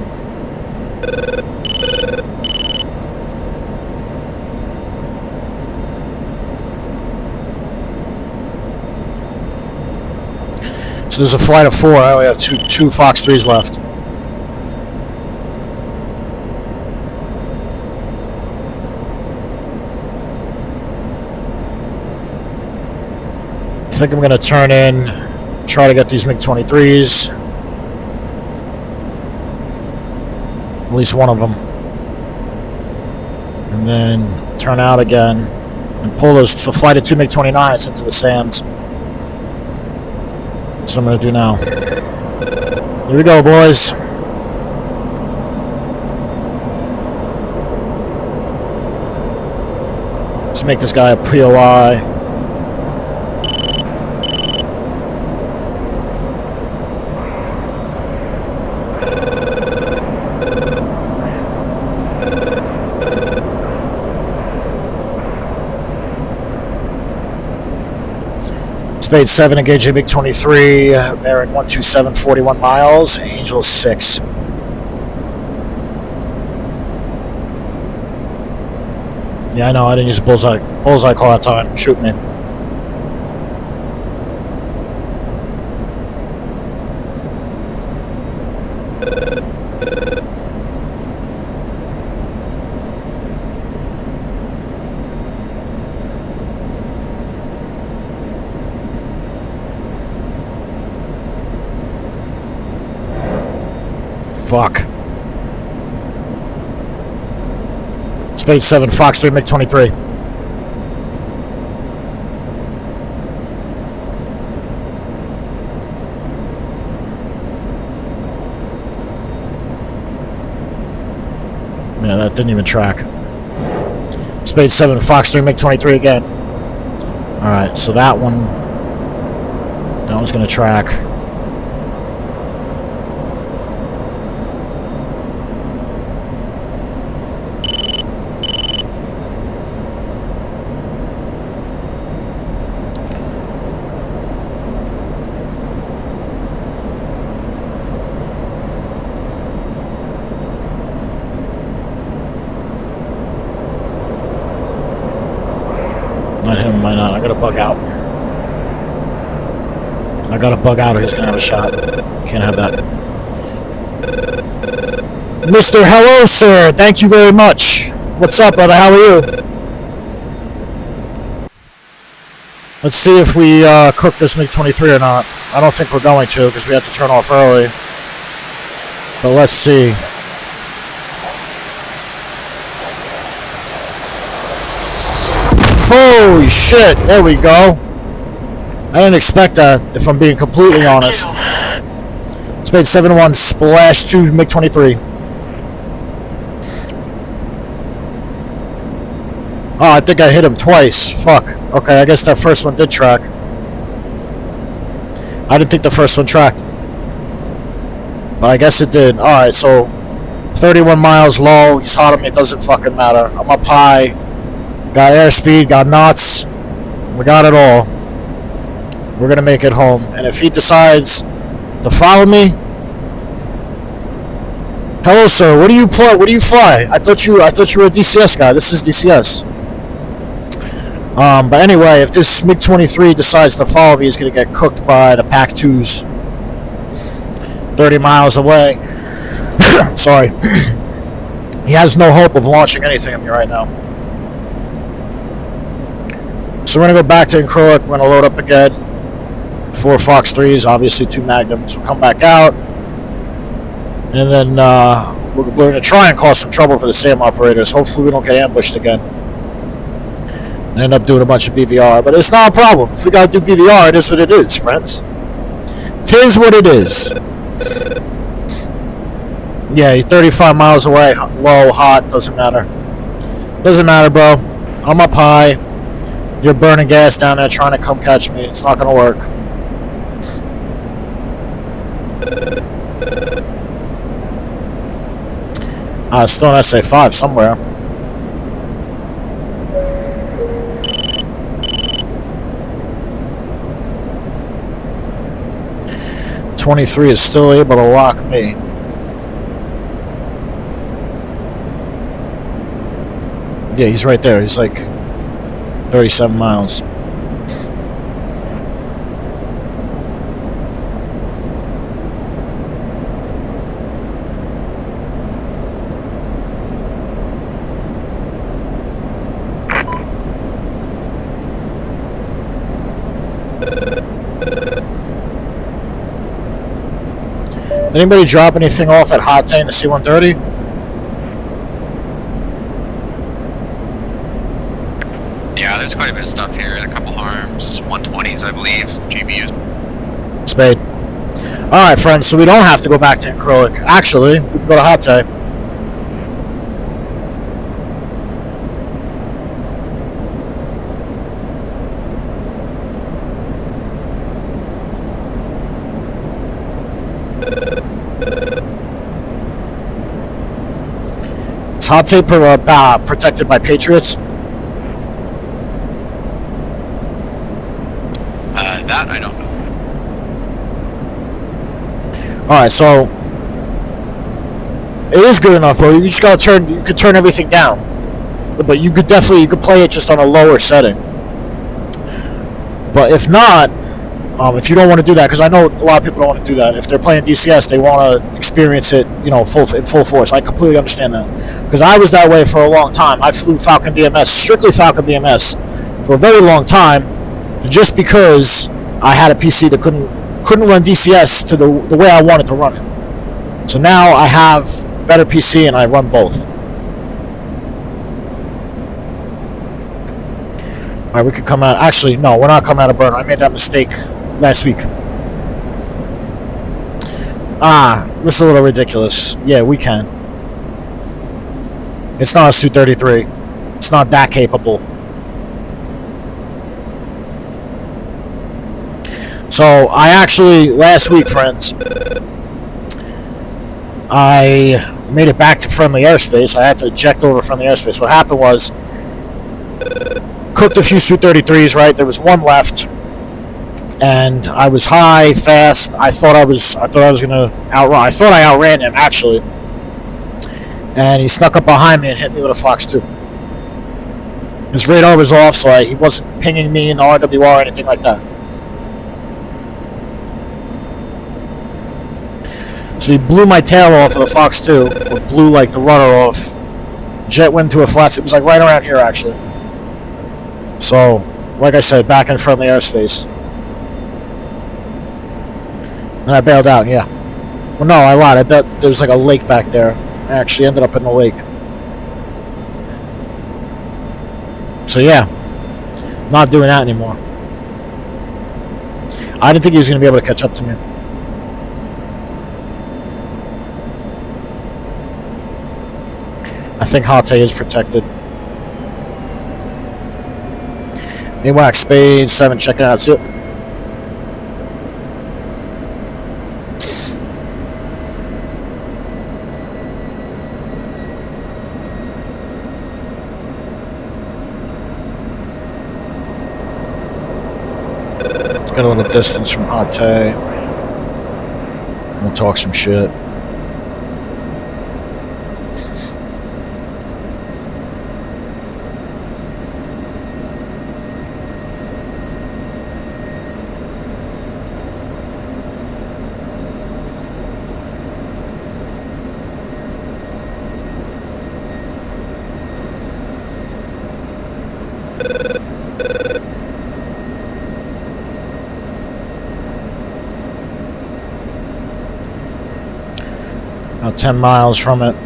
So there's a flight of 4. I only have two Fox 3s left. I think I'm going to turn in, try to get these MiG-23s. At least one of them. And then turn out again and pull the flight of 2 MiG-29s into the sands. That's what I'm going to do now. Here we go, boys. Let's make this guy a POI. Spade 7, engaging MiG-23, bearing 127, 41 miles, Angel 6. Yeah, I know, I didn't use a bullseye call that time. Shoot me. Fuck. Spade 7, Fox 3, MiG-23. Yeah, that didn't even track. Spade 7, Fox 3, MiG-23 again. Alright, so that one That one's going to track. Might hit him, might not. I gotta bug out. I gotta bug out or he's gonna have a shot. Can't have that. Mr. Hello, sir. Thank you very much. What's up, brother? How are you? Let's see if we cook this MiG-23 or not. I don't think we're going to because we have to turn off early. But let's see. Holy shit, there we go. I didn't expect that, if I'm being completely honest. It's made 7-1 splash 2 MiG-23. Oh, I think I hit him twice. Fuck. Okay, I guess that first one did track. I didn't think the first one tracked. But I guess it did. Alright, so 31 miles low. He's hot on me. It doesn't fucking matter. I'm up high. Got airspeed, got knots, we got it all. We're gonna make it home. And if he decides to follow me, hello, sir. What do you fly? I thought you were a DCS guy. This is DCS. But anyway, if this MiG-23 decides to follow me, he's gonna get cooked by the PAC-2s. 30 miles away. Sorry. He has no hope of launching anything at me right now. So we're going to go back to Incroic. We're going to load up again. 4 Fox 3s, obviously 2 Magnums. We'll come back out. And then we're going to try and cause some trouble for the SAM operators. Hopefully we don't get ambushed again. And end up doing a bunch of BVR. But it's not a problem. If we got to do BVR, it is what it is, friends. 'Tis what it is. Yeah, you're 35 miles away. Low, hot, doesn't matter. Doesn't matter, bro. I'm up high. You're burning gas down there trying to come catch me. It's not going to work. Still an SA-5 somewhere. .23 is still able to lock me. Yeah, he's right there. He's like 37 miles. Anybody drop anything off at Hot Day in the C-130? Yeah, there's quite a bit of stuff here. A couple harms, 120s, I believe, some GBUs. Spade. Alright, friends, so we don't have to go back to Incroic. Actually, we can go to Hot Day. Is Hot Day protected by Patriots? That I don't know. Alright, so it is good enough, bro. You just gotta you could turn everything down. But you could play it just on a lower setting. But if not, if you don't want to do that, because I know a lot of people don't want to do that. If they're playing DCS, they want to experience it, you know, in full force. I completely understand that. Because I was that way for a long time. I flew Falcon BMS, strictly Falcon BMS, for a very long time, just because I had a PC that couldn't run DCS to the way I wanted to run it. So now I have better PC and I run both. Alright, we could come out. Actually, no, we're not coming out of burner. I made that mistake last week. This is a little ridiculous. Yeah, we can. It's not a Su-33. It's not that capable. So I actually, last week, friends, I made it back to friendly airspace. I had to eject over friendly airspace. What happened was, cooked a few Su-33s, right? There was one left, and I was high, fast. I thought I was gonna outrun. I thought I outran him actually, and he snuck up behind me and hit me with a Fox 2. His radar was off, so he wasn't pinging me in the RWR or anything like that. So he blew my tail off with a Fox 2, or blew like the rudder off. Jet went to a flat. It was like right around here actually. So, like I said, back in friendly airspace. And I bailed out, yeah. Well, no, I lied. I bet there was like a lake back there. I actually ended up in the lake. So, yeah. Not doing that anymore. I didn't think he was going to be able to catch up to me. I think Hate is protected. AWAC Spade 7, checking out. See it. Let's get a little distance from Hate. We'll talk some shit. About 10 miles from it.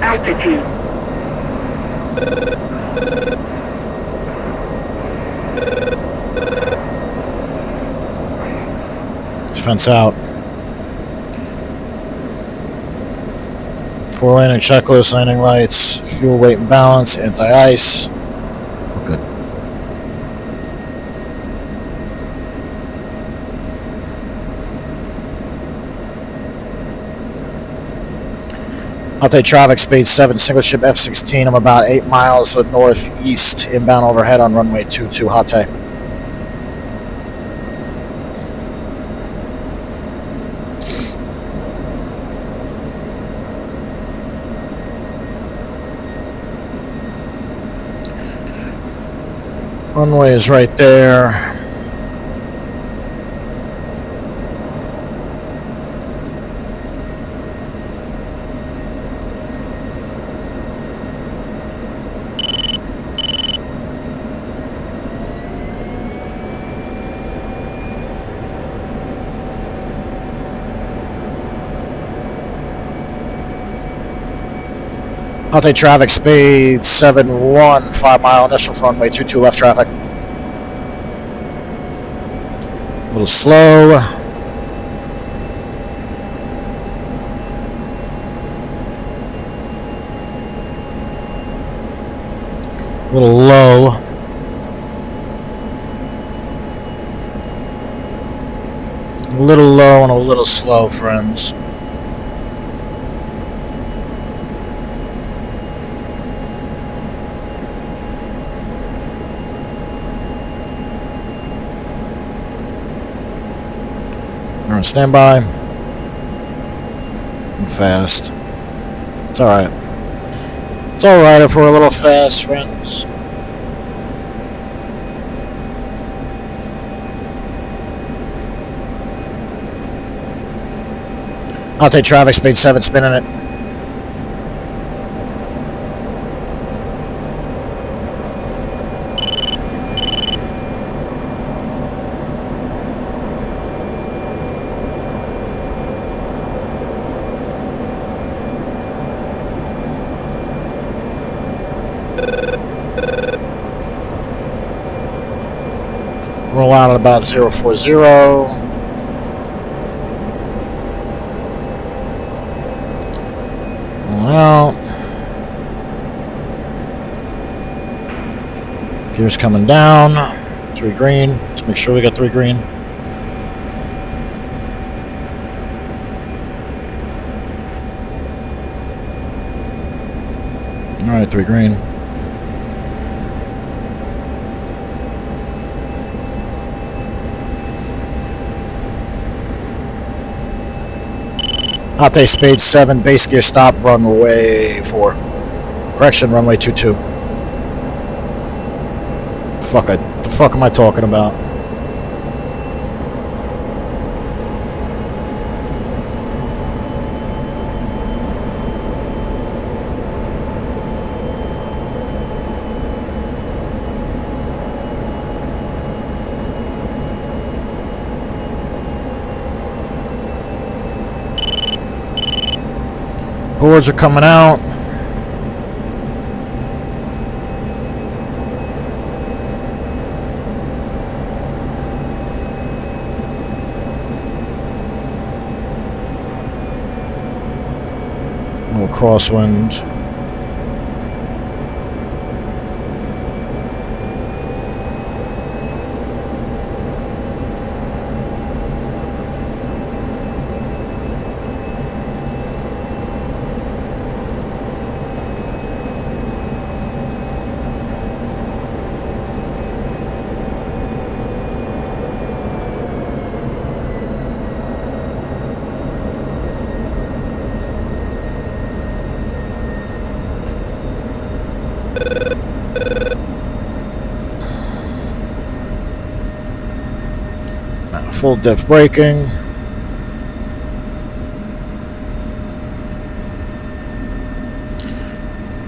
Altitude. Defense out. 4-lane and checklist, landing lights, fuel weight and balance, anti-ice. Good. Hate traffic, Spade 7, single ship F16. I'm about 8 miles northeast, inbound overhead on runway 22, Hate. Runway is right there. Hate traffic, Spade 7-1, 5 mile initial for runway 22 left traffic. A little slow. A little low. A little low and a little slow, friends. We're on standby. And fast. It's alright. It's alright if we're a little fast, friends. I'll take traffic, Spade 7, spinning it. Roll out at about 040. Roll out. Gears coming down. 3 green. Let's make sure we got 3 green. Alright, 3 green. Ate Spade 7, base gear stop, runway 4. Correction, runway 22. The fuck am I talking about? Boards are coming out. Little crosswind. Full diff braking.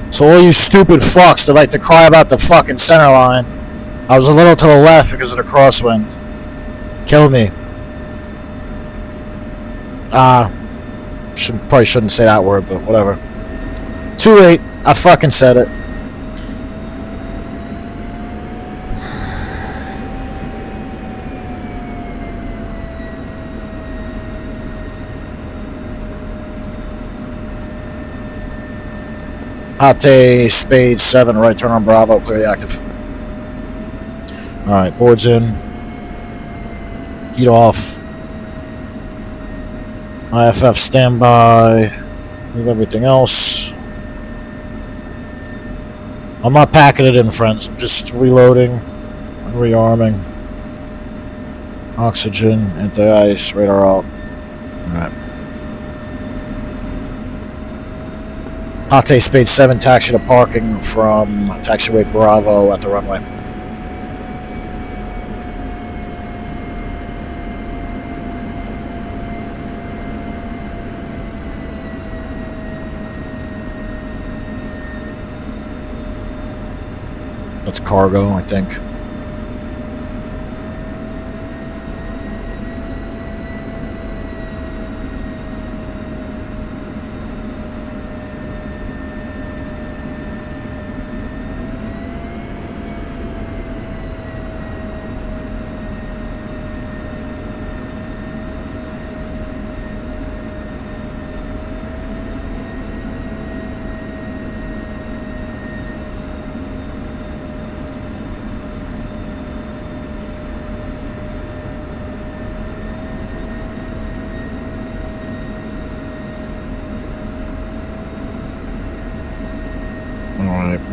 So all you stupid fucks that like to cry about the fucking center line, I was a little to the left because of the crosswind. Kill me. Probably shouldn't say that word, but whatever. Too late. I fucking said it. Ate Spade 7, right turn on Bravo, clearly active. Alright, boards in. Heat off. IFF standby. Move everything else. I'm not packing it in, friends. I'm just reloading and rearming. Oxygen, anti-ice, radar out. Alright. Ate Spade 7, taxi to parking from taxiway Bravo at the runway. That's cargo, I think.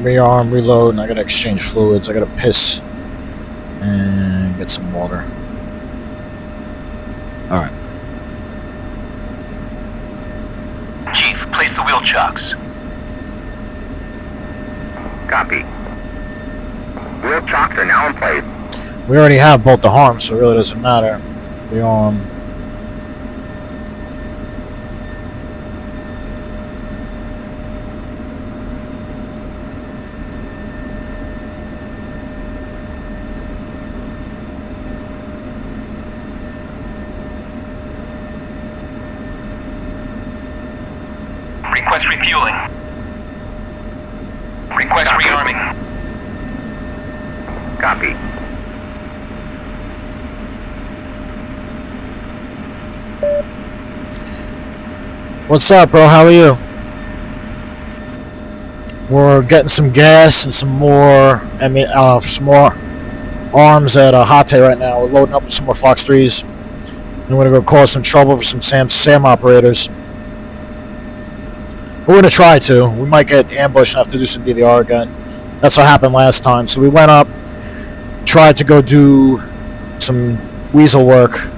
Rearm, reload, and I gotta exchange fluids. I gotta piss and get some water. Alright. Chief, place the wheel chocks. Copy. Wheel chocks are now in place. We already have both the harms, so it really doesn't matter. Rearm. Request refueling. Request rearming. Copy. What's up, bro? How are you? We're getting some gas and some more arms at Hate right now. We're loading up with some more Fox 3s. And we're going to go cause some trouble for some SAM operators. We're going to try to. We might get ambushed and have to do some BVR again. That's what happened last time. So we went up, tried to go do some weasel work,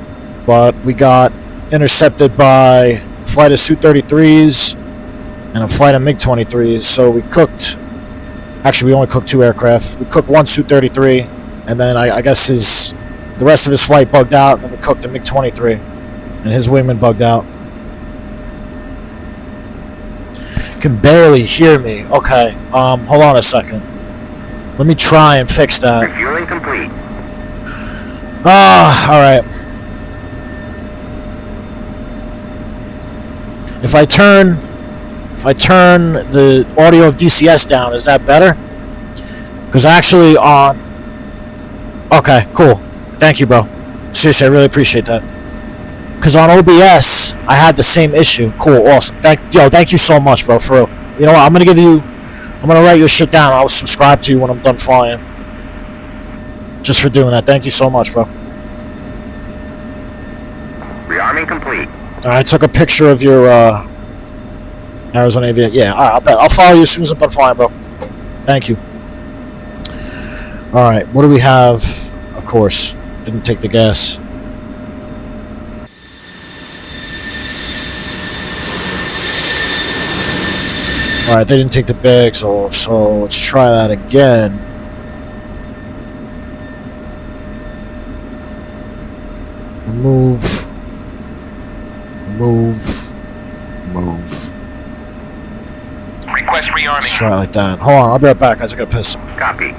but we got intercepted by a flight of Su-33s and a flight of MiG-23s. So we cooked. Actually, we only cooked 2 aircraft. We cooked 1 Su-33, and then I guess the rest of his flight bugged out, and then we cooked a MiG-23, and his wingman bugged out. Can barely hear me. Okay, hold on a second. Let me try and fix that. Refueling complete. Alright. If I turn the audio of DCS down, is that better? Because actually on... Okay, cool. Thank you, bro. Seriously, I really appreciate that. Because on OBS, I had the same issue. Cool, awesome. Thank you so much, bro, for real. You know what, I'm going to write your shit down. I'll subscribe to you when I'm done flying. Just for doing that. Thank you so much, bro. Rearming complete. I took a picture of your Arizona Aviation. Yeah, I bet. I'll follow you as soon as I'm done flying, bro. Thank you. Alright, what do we have? Of course, didn't take the gas. Alright, they didn't take the bags off, so let's try that again. Move. Request rearming. Let's try it like that. Hold on, I'll be right back, guys. I gotta piss. Copy.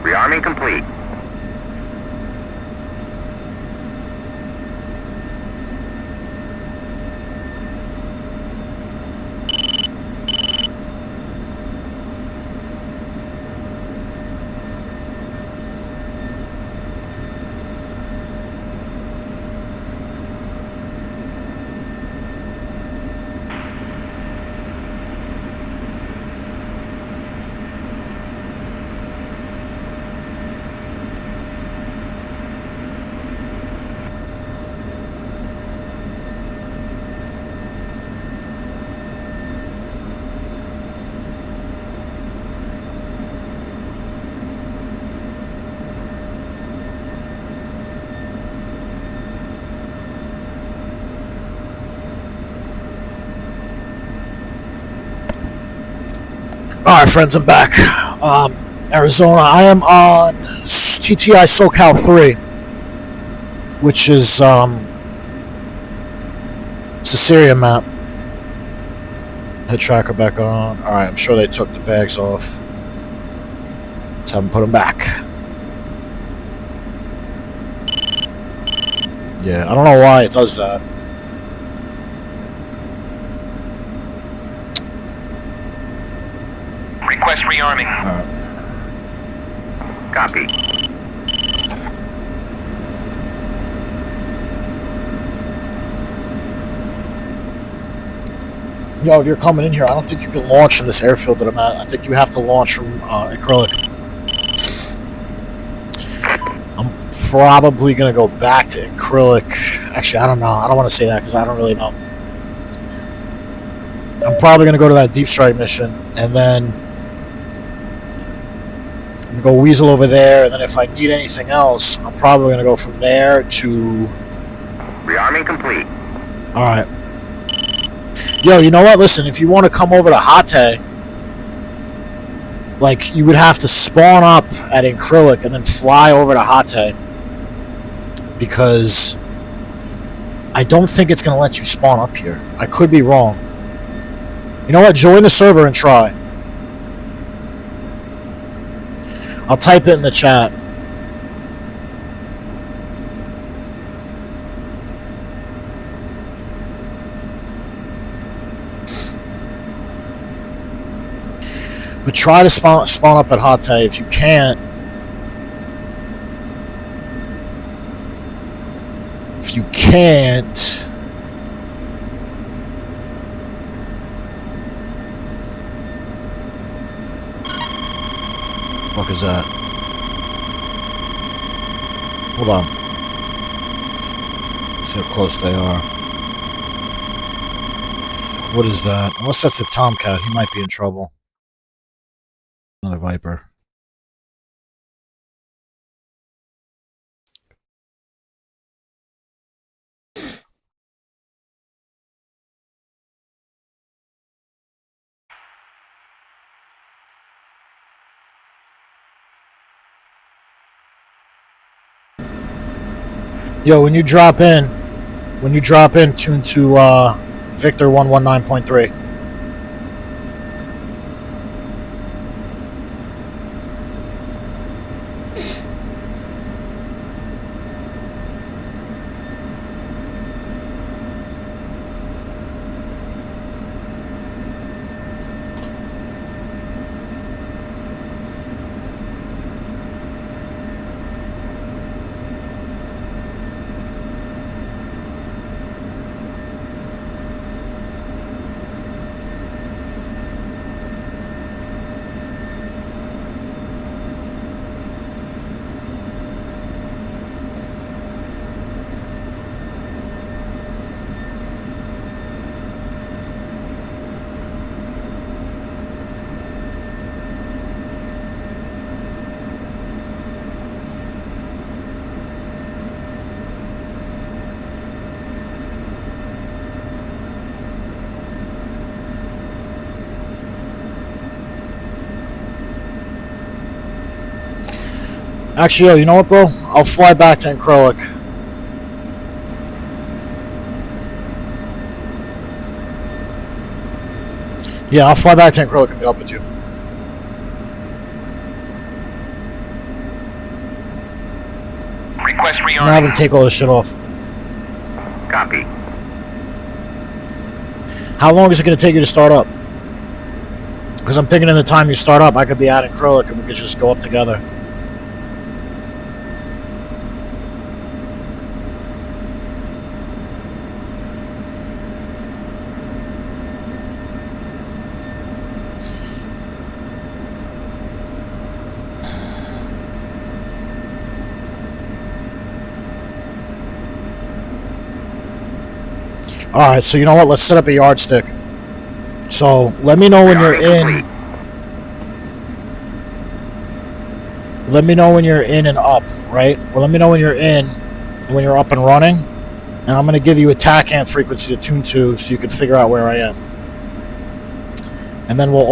Rearming complete. Alright, friends, I'm back. Arizona, I am on TTI SoCal 3, which is, it's a Syria map. Head tracker back on. Alright, I'm sure they took the bags off. Let's have them put them back. Yeah, I don't know why it does that. Request rearming. Alright. Copy. Yo, if you're coming in here, I don't think you can launch from this airfield that I'm at. I think you have to launch from acrylic. I'm probably going to go back to acrylic. Actually, I don't know. I don't want to say that because I don't really know. I'm probably going to go to that deep strike mission and then I'm going to go weasel over there, and then if I need anything else, I'm probably going to go from there to... Rearming complete. Alright. Yo, you know what? Listen, if you want to come over to Hate, like, you would have to spawn up at acrylic and then fly over to Hate. Because I don't think it's going to let you spawn up here. I could be wrong. You know what? Join the server and try. I'll type it in the chat. But try to spawn up at Hate. If you can't, what is that? Hold on. Let's see how close they are. What is that? Unless that's a Tomcat, he might be in trouble. Another Viper. Yo, when you drop in, tune to Victor 119.3. Actually, yo, you know what, bro? I'll fly back to Acrylic. Yeah, I'll fly back to Acrylic and meet up with you. Request rearming. I'm gonna have him take all this shit off. Copy. How long is it gonna take you to start up? Because I'm thinking in the time you start up, I could be at Acrylic and we could just go up together. Alright, so you know what? Let's set up a yardstick. So, let me know when you're in. Let me know when you're in and up, right? Well, let me know when you're in and when you're up and running. And I'm going to give you a TACAM frequency to tune to so you can figure out where I am. And then we're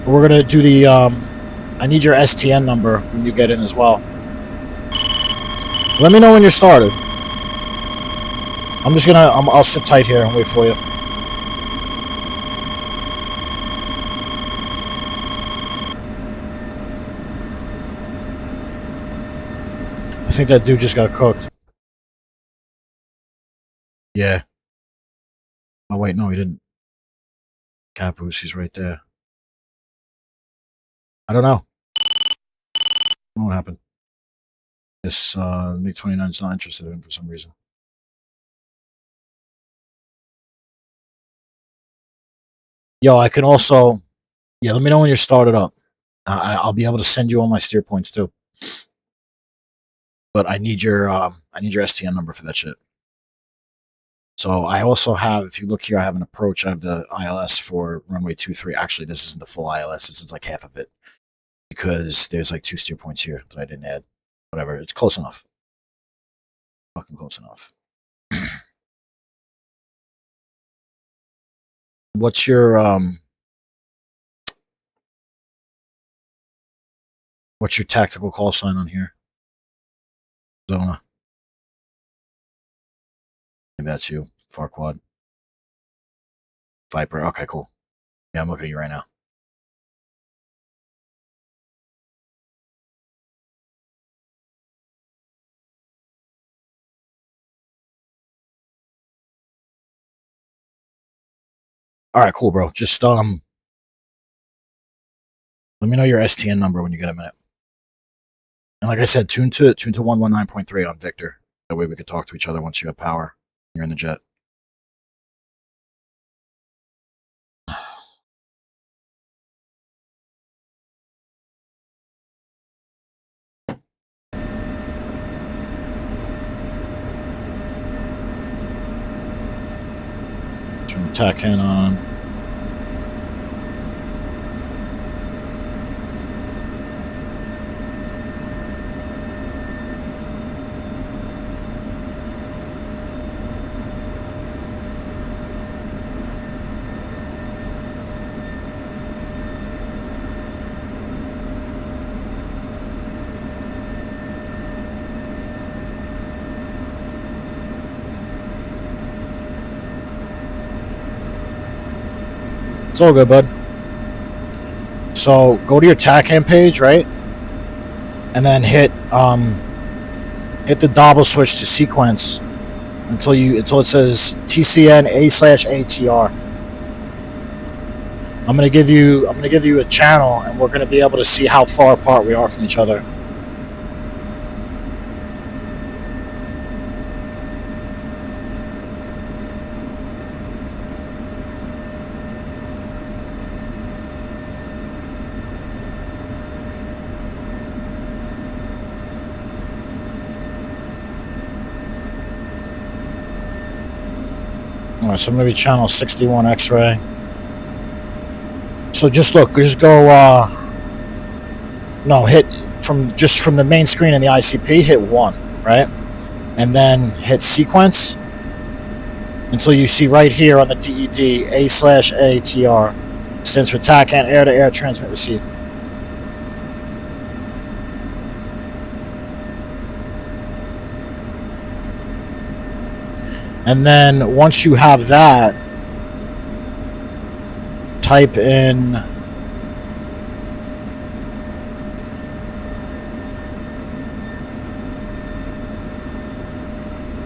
going to do the, I need your STN number when you get in as well. Let me know when you're started. I'll sit tight here and wait for you. I think that dude just got cooked. Yeah. Oh, wait, no, he didn't. Caboose, he's right there. I don't know. I don't know what happened. This MiG-29 is not interested in him for some reason. Yo, I can also... Yeah, let me know when you're started up. I'll be able to send you all my steer points too. But I need your STN number for that shit. So I also have, if you look here, I have an approach. I have the ILS for runway 23. Actually, this isn't the full ILS. This is like half of it. Because there's like 2 steer points here that I didn't add. Whatever, it's close enough. Fucking close enough. What's your tactical call sign on here? Zona. Maybe that's you, Farquad. Viper. Okay, cool. Yeah, I'm looking at you right now. All right, cool, bro. Just let me know your STN number when you get a minute. And like I said, tune to 119.3 on Victor. That way we could talk to each other once you have power. You're in the jet. Turn the tack hand on. It's all good, bud. So go to your TACAM page, right? And then hit the double switch to sequence until it says TCN A/ATR. I'm gonna give you a channel, and we're gonna be able to see how far apart we are from each other. Alright, so I'm gonna be channel 61 X-ray. So just go no, hit from the main screen in the ICP, hit 1, right? And then hit sequence until you see right here on the DED A/ATR. Stands for TACAN air-to-air transmit receive. And then once you have that, type in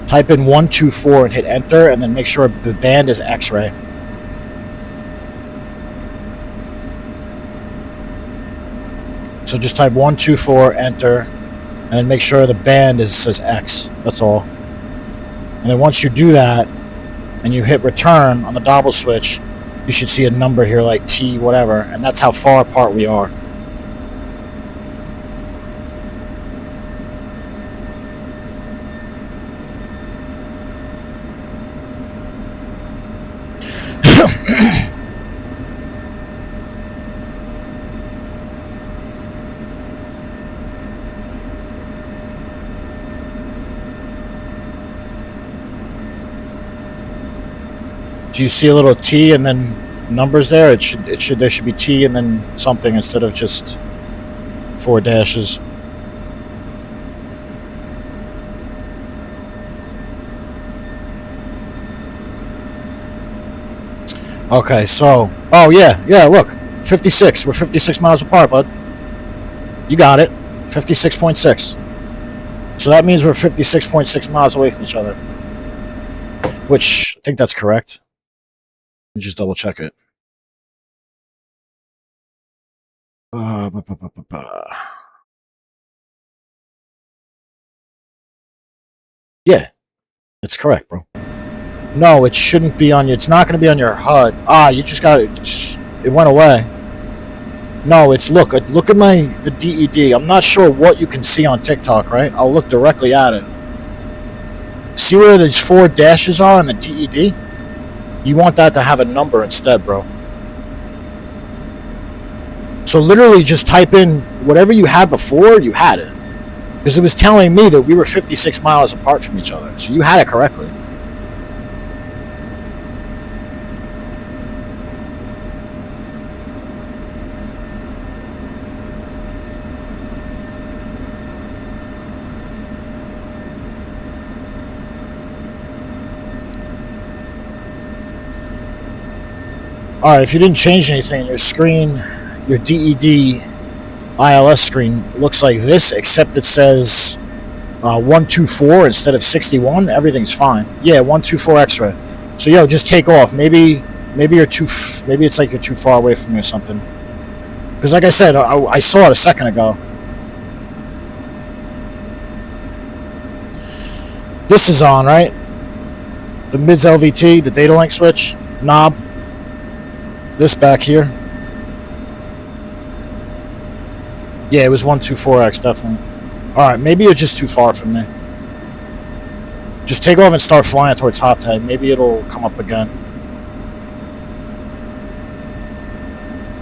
type in 124 and hit enter, and then make sure the band is X-ray. So just type 124, enter, and then make sure the band says X. That's all. And then once you do that, and you hit return on the double switch, you should see a number here like T whatever, and that's how far apart we are. Do you see a little T and then numbers there? There should be T and then something instead of just 4 dashes. Okay, so oh yeah, look, 56. We're 56 miles apart, bud. You got it. 56.6. So that means we're 56.6 miles away from each other. Which I think that's correct. Let me just double check it. Yeah, it's correct, bro. No, it shouldn't be on you. It's not going to be on your HUD. You just got it. It went away. No, it's look at the DED. I'm not sure what you can see on TikTok, right? I'll look directly at it. See where these 4 dashes are on the DED? You want that to have a number instead, bro. So literally just type in whatever you had before, you had it. Because it was telling me that we were 56 miles apart from each other. So you had it correctly. Alright, if you didn't change anything in your screen, your DED ILS screen looks like this, except it says 124 instead of 61. Everything's fine. Yeah, 124 X-ray. So yo, just take off. Maybe you're maybe it's like you're too far away from me or something. Because like I said, I saw it a second ago. This is on, right? The mids LVT, the data link switch knob. This back here. Yeah, it was 124X, definitely. Alright, maybe you're just too far from me. Just take off and start flying towards hot tag. Maybe it'll come up again.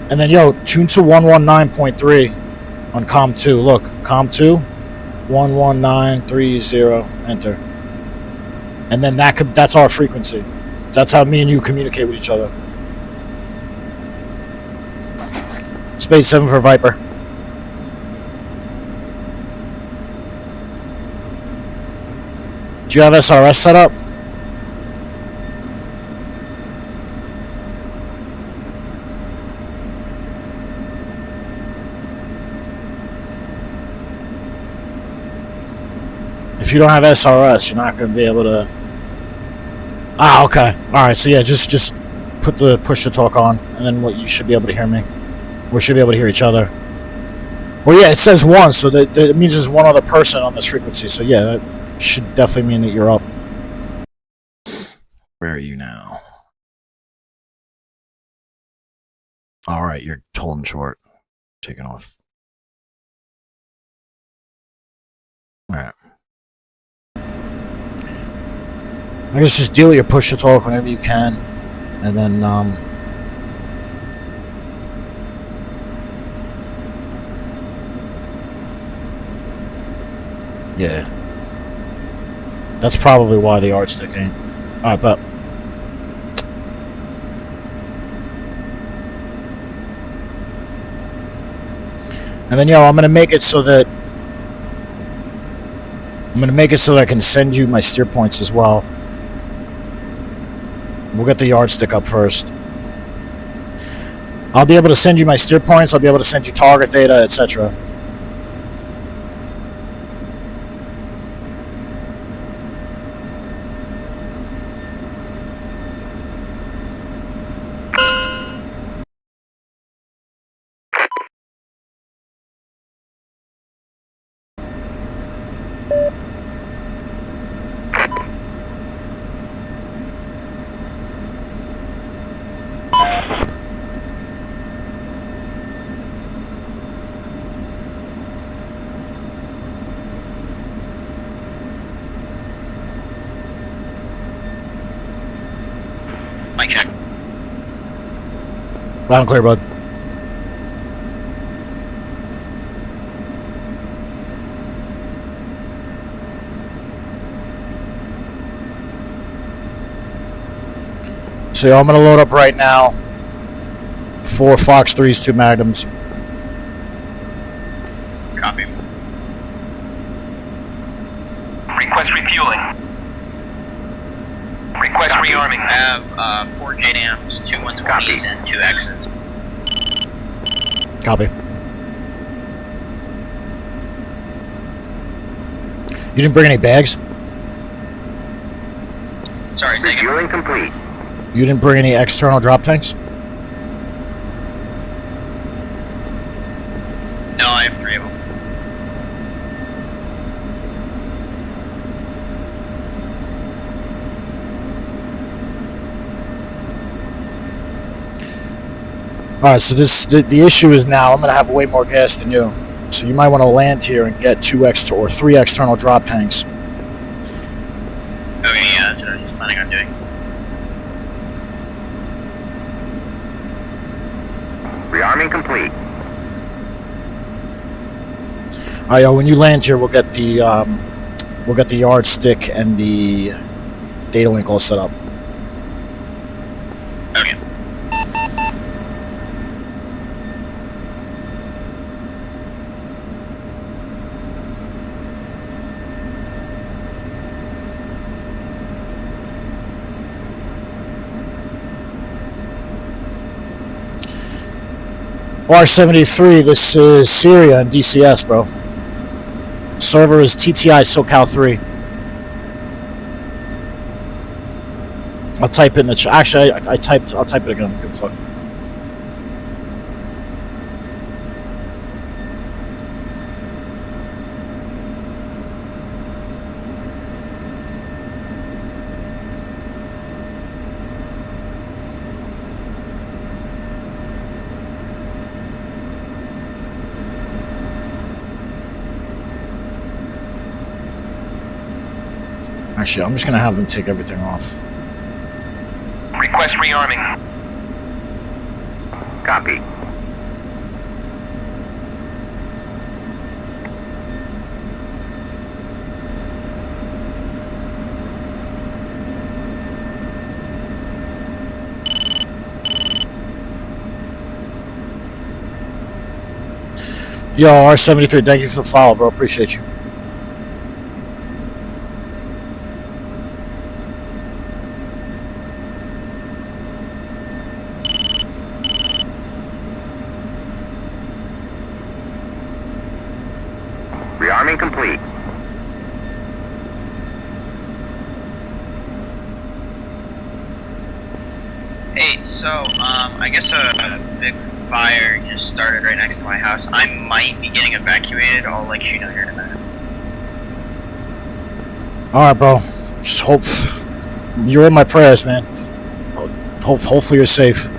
And then, yo, tune to 119.3 on COM 2. Look, COM 2, 11930, enter. And then that's our frequency. That's how me and you communicate with each other. Space 7 for Viper. Do you have SRS set up? If you don't have SRS, you're not going to be able to... Ah, okay. Alright, so yeah, just put the push-to-talk on, and then you should be able to hear me. We should be able to hear each other. Well, yeah, it says one, so that it means there's one other person on this frequency. So yeah, that should definitely mean that you're up. Where are you now? Alright, you're holding short. Taking off. Alright. I guess just deal with your push-to-talk whenever you can. And then, yeah. That's probably why the art stick ain't. Alright, but... And then, yo, I'm gonna make it so that... I can send you my steer points as well. We'll get the yardstick up first. I'll be able to send you my steer points, I'll be able to send you target data, etc. Mic check. Loud and clear, bud. So I'm going to load up right now 4 Fox 3s, 2 Magnums. Copy. Request refueling. Request rearming. I have 4 JDAMs, 2 120s, and 2 X's. Copy. You didn't bring any bags? Sorry, say again. Refueling complete. You didn't bring any external drop tanks? No, I have 3 of them. Alright, so the issue is now I'm going to have way more gas than you. So you might want to land here and get 2 or 3 external drop tanks. Okay, yeah, that's what I was planning on doing. Rearming complete. Alright, when you land here, we'll get the yardstick and the data link all set up. Okay. R73, this is Syria and DCS, bro. Server is TTI SoCal 3. I'll type in the chat. Actually, I'll type it again. Good fuck. Actually, I'm just gonna have them take everything off. Request rearming. Copy. Yo, R73, thank you for the follow, bro. Appreciate you. Rearming complete. Hey, so, I guess a big fire just started right next to my house. I might be getting evacuated. I'll let you know here in a minute. Alright, bro. Just hope you're in my prayers, man. Hopefully you're safe.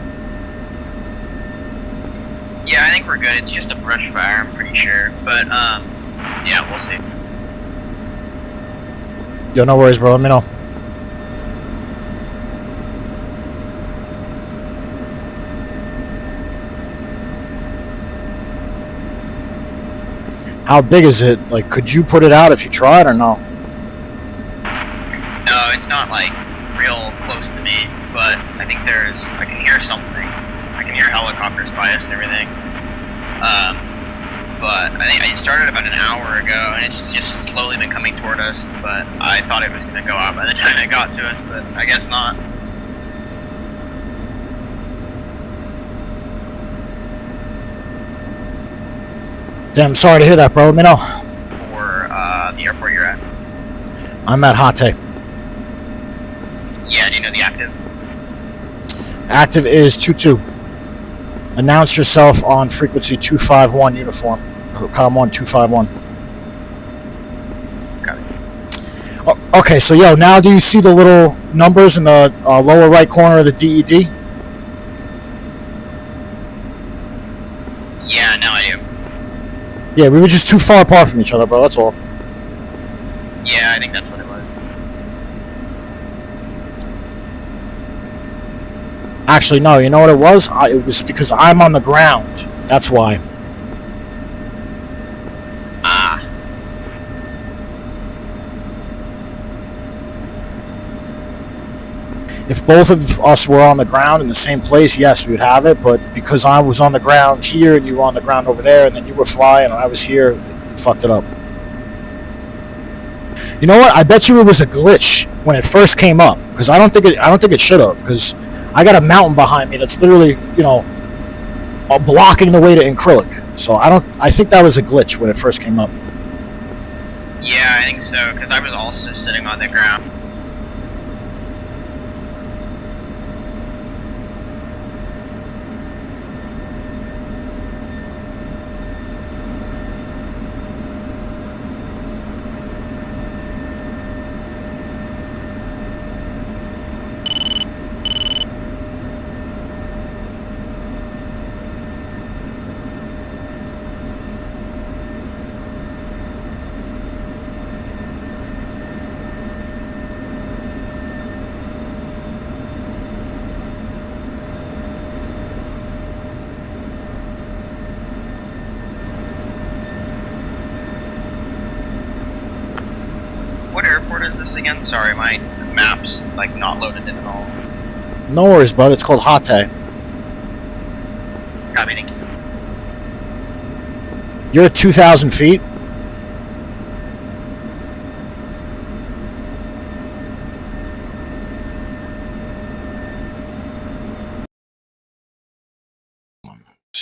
Yeah, I think we're good. It's just a brush fire, I'm pretty sure. But, yeah, we'll see. Yo, no worries, bro. Let me know. How big is it? Like, could you put it out if you tried or no? No, it's not, like, real close to me. But I think I can hear something. I can hear helicopters by us and everything. But I think it started about an hour ago, and it's just slowly been coming toward us. But I thought it was going to go out by the time it got to us, but I guess not. Damn, sorry to hear that, bro. Let me know. For the airport you're at. I'm at Hate. Yeah, do you know the active? Active is 22. Announce yourself on frequency 251 uniform. Com 1 251. Got it. Oh, okay, so yo, now do you see the little numbers in the lower right corner of the DED? Yeah, now I do. Yeah, we were just too far apart from each other, bro. That's all. Yeah, I think that's what it was. Actually, no. You know what it was? It was because I'm on the ground. That's why. Ah. If both of us were on the ground in the same place, yes, we would have it. But because I was on the ground here and you were on the ground over there, and then you were flying and I was here, it fucked it up. You know what? I bet you it was a glitch when it first came up, because I don't think it should have, because I got a mountain behind me that's literally, you know, blocking the way to Incrilic. So I think that was a glitch when it first came up. Yeah, I think so, because I was also sitting on the ground. What airport is this again? Sorry, my map's like not loaded in at all. No worries, bud. It's called Hate. Copy, thank you. You're at 2,000 feet.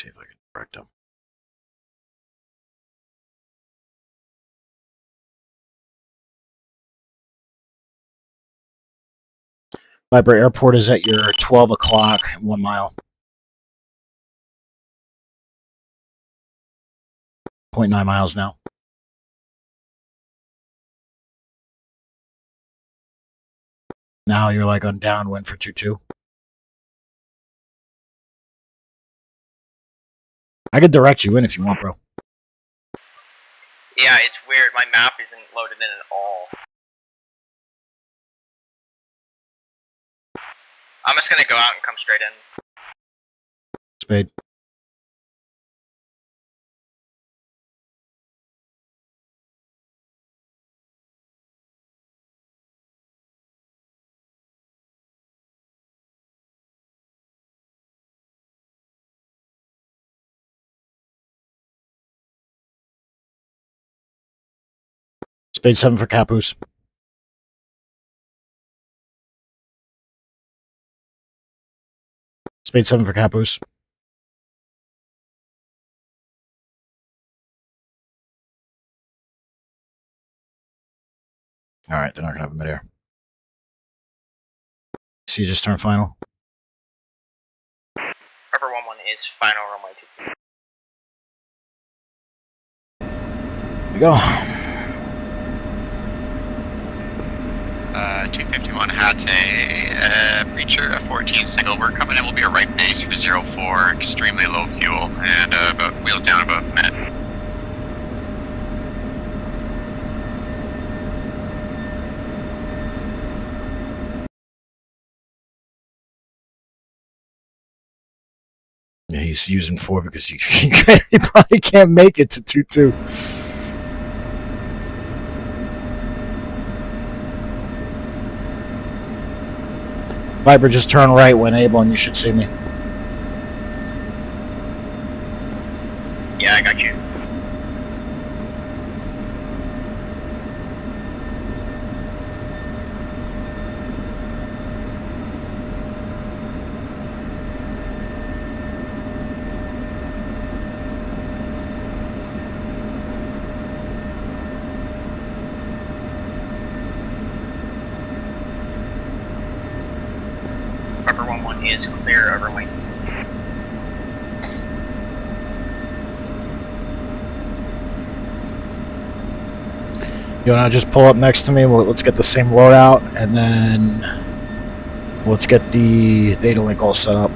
see if I can correct them. Viper Airport is at your 12 o'clock, 1 mile. 0.9 miles now. Now you're like on downwind for 2-2. I could direct you in if you want, bro. Yeah, it's weird. My map isn't loaded in at all. I'm just gonna go out and come straight in. Spade. Spade 7 for Caboose. Spade 7 for Caboose. All right, they're not going to have a midair. So you just turn final. Upper 1-1 is final runway 2. There you go. 251 Hatay, Preacher, F14 single. We're coming in. We'll be a right base for 04. Extremely low fuel and about wheels down about a minute. Yeah, he's using 4 because he probably can't make it to 2-2. Viper, just turn right when able and you should see me. Yeah, I got you. Upper 1-1 is clear over runway 2. You want to just pull up next to me? Well, let's get the same loadout, and then let's get the data link all set up.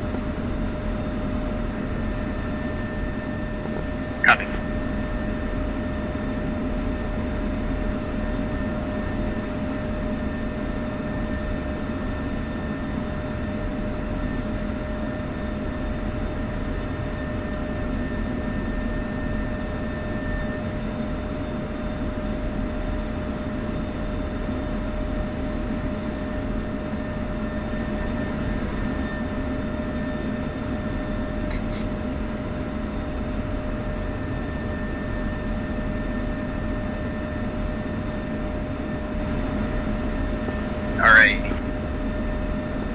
Copy.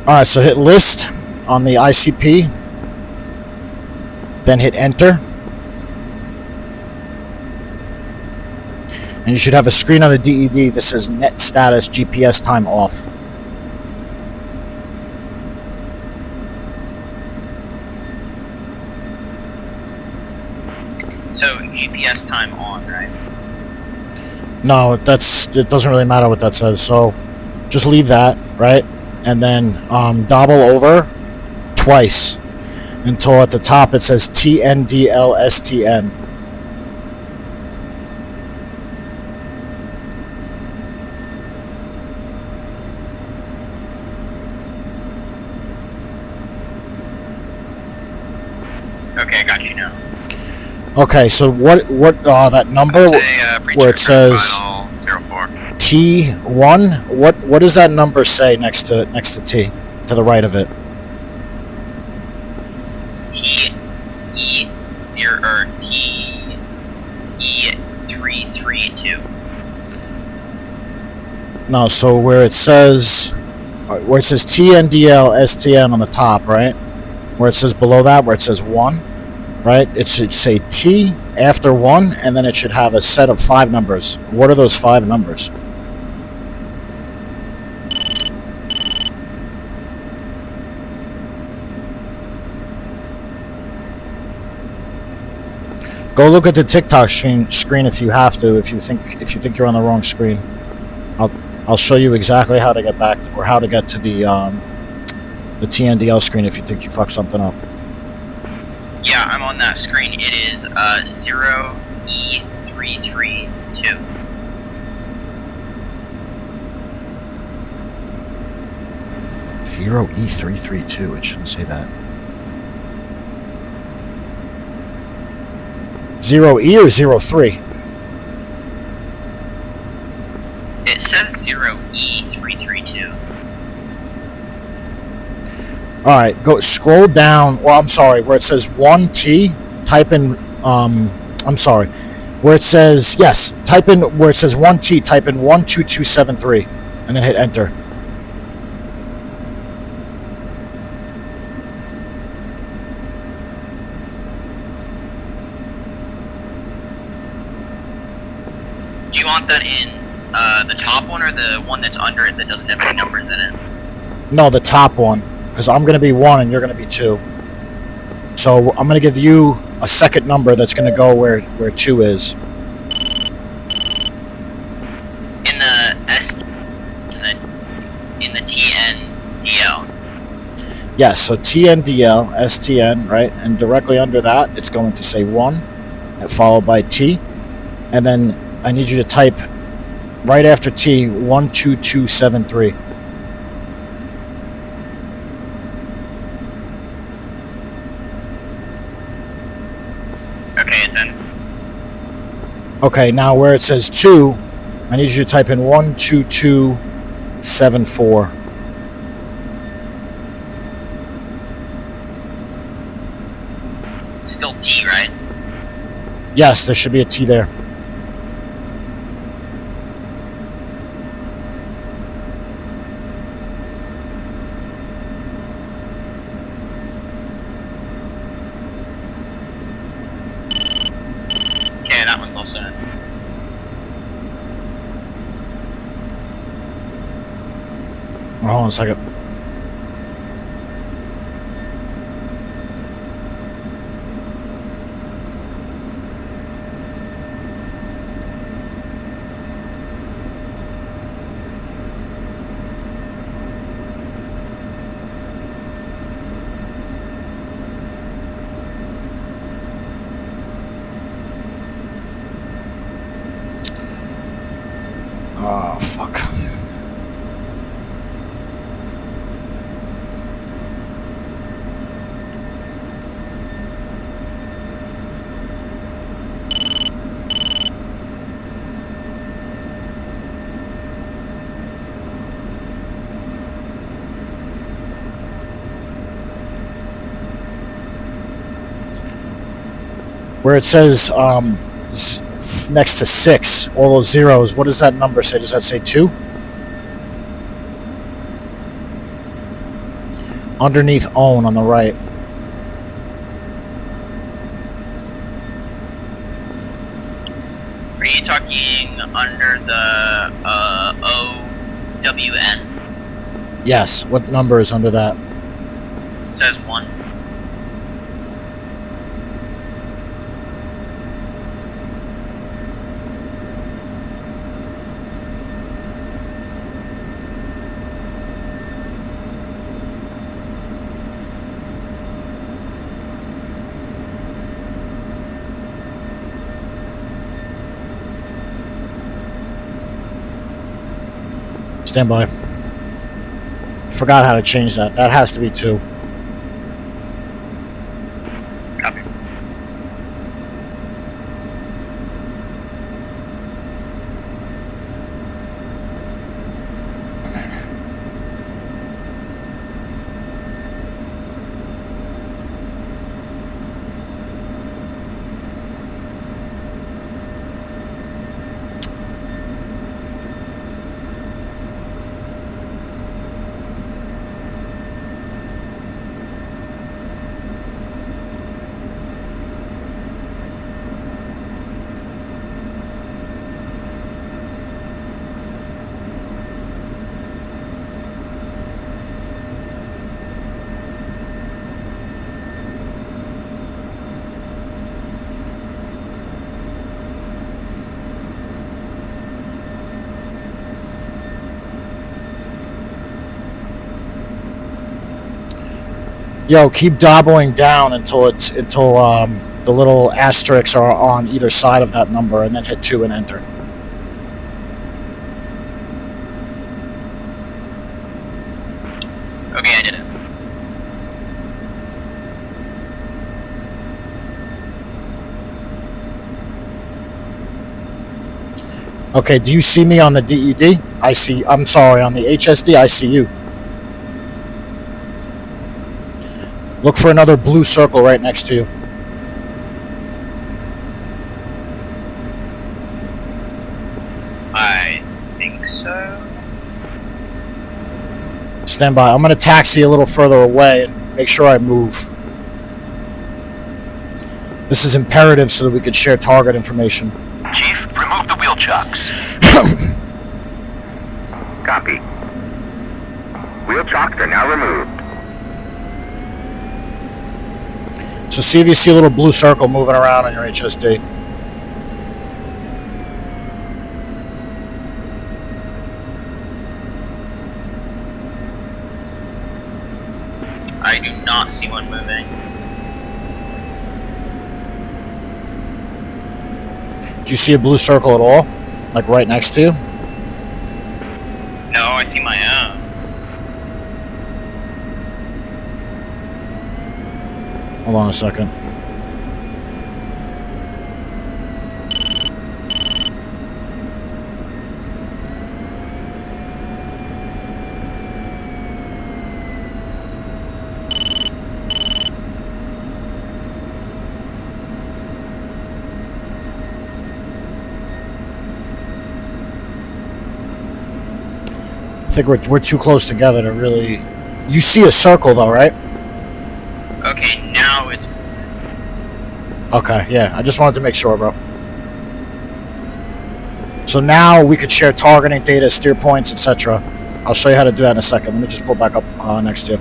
Alright, so hit list on the ICP, then hit enter. And you should have a screen on the DED that says net status GPS time off. So GPS time on, right? No, it doesn't really matter what that says, so just leave that, right? And then double over twice until at the top it says TNDLSTN. Okay, I got you now. Okay, so what that number where it says T1, what does that number say next to T, to the right of it? TE0 or TE332. No, so where it says TNDL STN on the top, right? Where it says below that, where it says 1. right? It should say T after 1, and then it should have a set of 5 numbers. What are those 5 numbers? Go look at the TikTok screen if you have to. If you think you're on the wrong screen, I'll show you exactly how to get back or how to get to the TNDL screen if you think you fucked something up. Yeah, I'm on that screen. It is 0E332. 0E332. It shouldn't say that. 0E or 03? It says 0E332. Alright, go scroll down. Well, I'm sorry, where it says 1T, type in, I'm sorry. Where it says, yes, type in, where it says 1T, type in 12273, and then hit enter. Do you want that in the top one or the one that's under it that doesn't have any numbers in it? No, the top one, because I'm going to be 1 and you're going to be 2. So I'm going to give you a second number that's going to go where 2 is. In the in the TNDL. Yes, so TNDL, STN, right? And directly under that, it's going to say 1, and followed by T. And then I need you to type right after T 12273. Okay, it's in. Okay, now where it says 2, I need you to type in 12274. Still T, right? Yes, there should be a T there. Okay, that one's all set. Hold on a second. Oh, fuck. Where it says next to 6, all those zeros, what does that number say? Does that say 2? Underneath own on the right. Are you talking under the OWN? Yes, what number is under that? It says 1. Stand by. Forgot how to change that. That has to be 2. Copy. Yo, keep doubling down until the little asterisks are on either side of that number, and then hit 2 and enter. Okay, I did it. Okay, do you see me on the DED? I'm sorry, on the HSD, I see you. Look for another blue circle right next to you. I think so. Stand by. I'm going to taxi a little further away and make sure I move. This is imperative so that we could share target information. Chief, remove the wheel chocks. Copy. Wheel chocks are now removed. So see if you see a little blue circle moving around on your HSD. I do not see one moving. Do you see a blue circle at all? Like right next to you? No, I see my own. Hold on a second. I think we're too close together to really... You see a circle though, right? Okay, now it's... Okay, yeah. I just wanted to make sure, bro. So now we could share targeting data, steer points, etc. I'll show you how to do that in a second. Let me just pull back up next to you.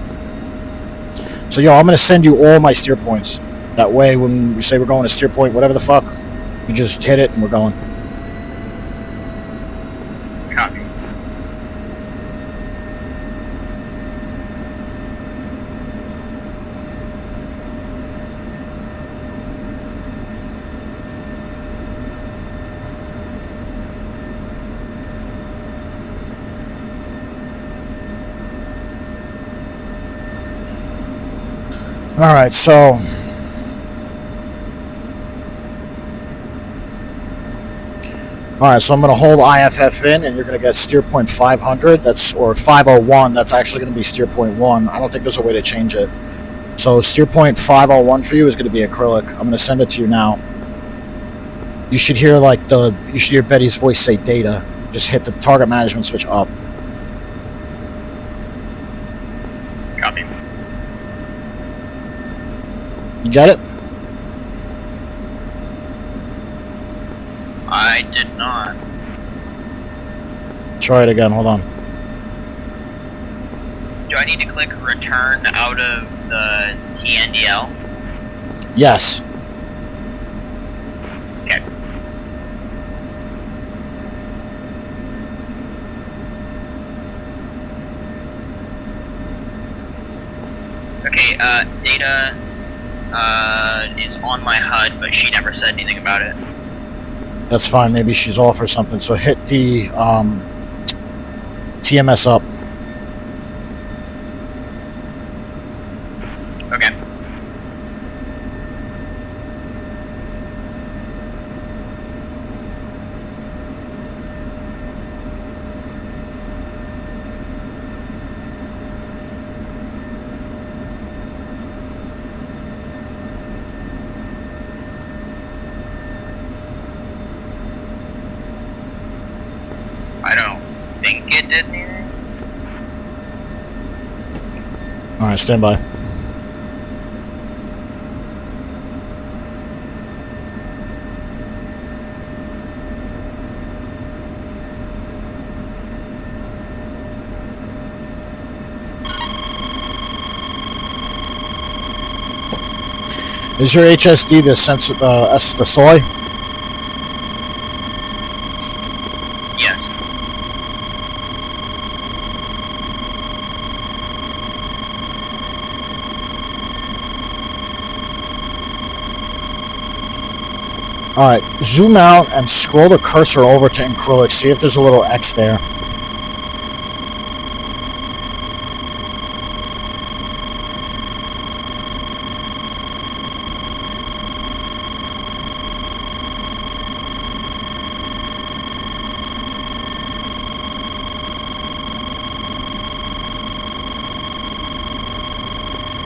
So, yo, I'm going to send you all my steer points. That way, when we say we're going to steer point, whatever the fuck, you just hit it and we're going. Copy. Alright, so... Alright, so I'm going to hold IFF in, and you're going to get steer point 500, or 501, that's actually going to be steer point 1. I don't think there's a way to change it. So steer point 501 for you is going to be acrylic. I'm going to send it to you now. You should hear you should hear Betty's voice say data. Just hit the target management switch up. Copy. You get it? I did not. Try it again, hold on. Do I need to click return out of the TNDL? Yes. Okay. Okay, data is on my HUD, but she never said anything about it. That's fine, maybe she's off or something. So hit the TMS up. Okay. I don't think it did anything. Alright, stand by. Is your HSD the sensor, the soy? Yes. Alright, zoom out and scroll the cursor over to acrylic. See if there's a little X there.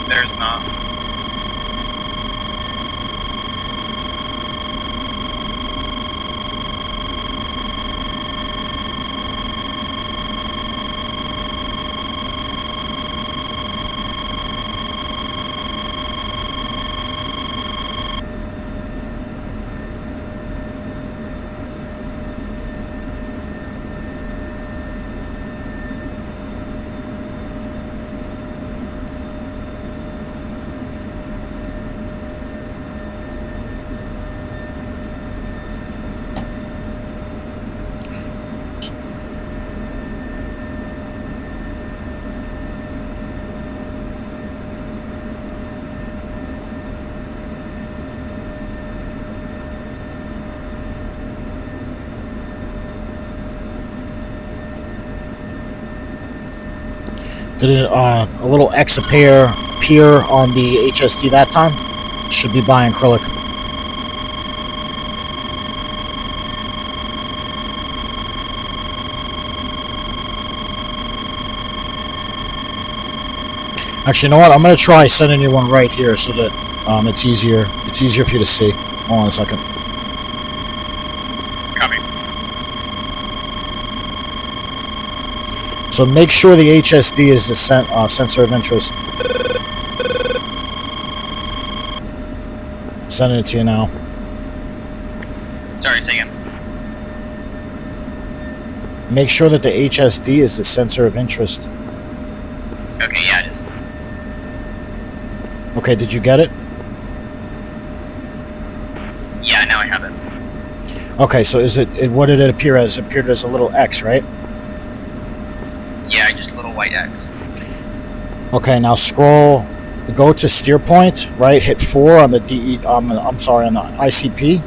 There's not. Did a little X appear on the HSD that time? Should be by acrylic. Actually, you know what? I'm gonna try sending you one right here so that it's easier. It's easier for you to see. Hold on a second. Copy. So make sure the HSD is the sensor of interest. Sending it to you now. Sorry, say again. Make sure that the HSD is the sensor of interest. Okay, yeah, it is. Okay, did you get it? Yeah, now I have it. Okay, so is it what did it appear as? It appeared as a little X, right? Yeah, just a little white X. Okay, now scroll, go to steer point, right? Hit 4 on the on the ICP,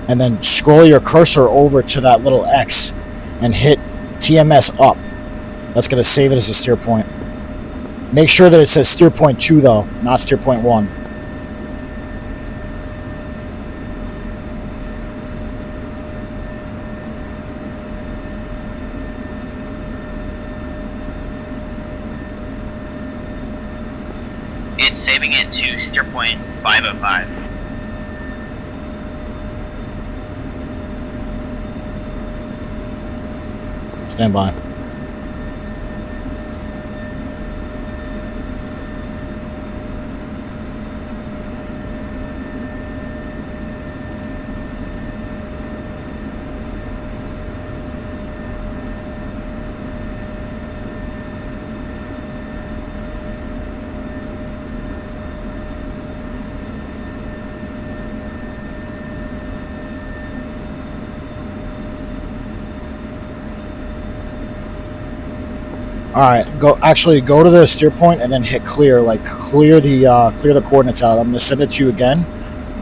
and then scroll your cursor over to that little X, and hit TMS up. That's gonna save it as a steer point. Make sure that it says steer point 2 though, not steer point 1. It's saving it to steerpoint 505. Stand by. Alright, go to the steer point and then hit clear, like clear the coordinates out. I'm gonna send it to you again,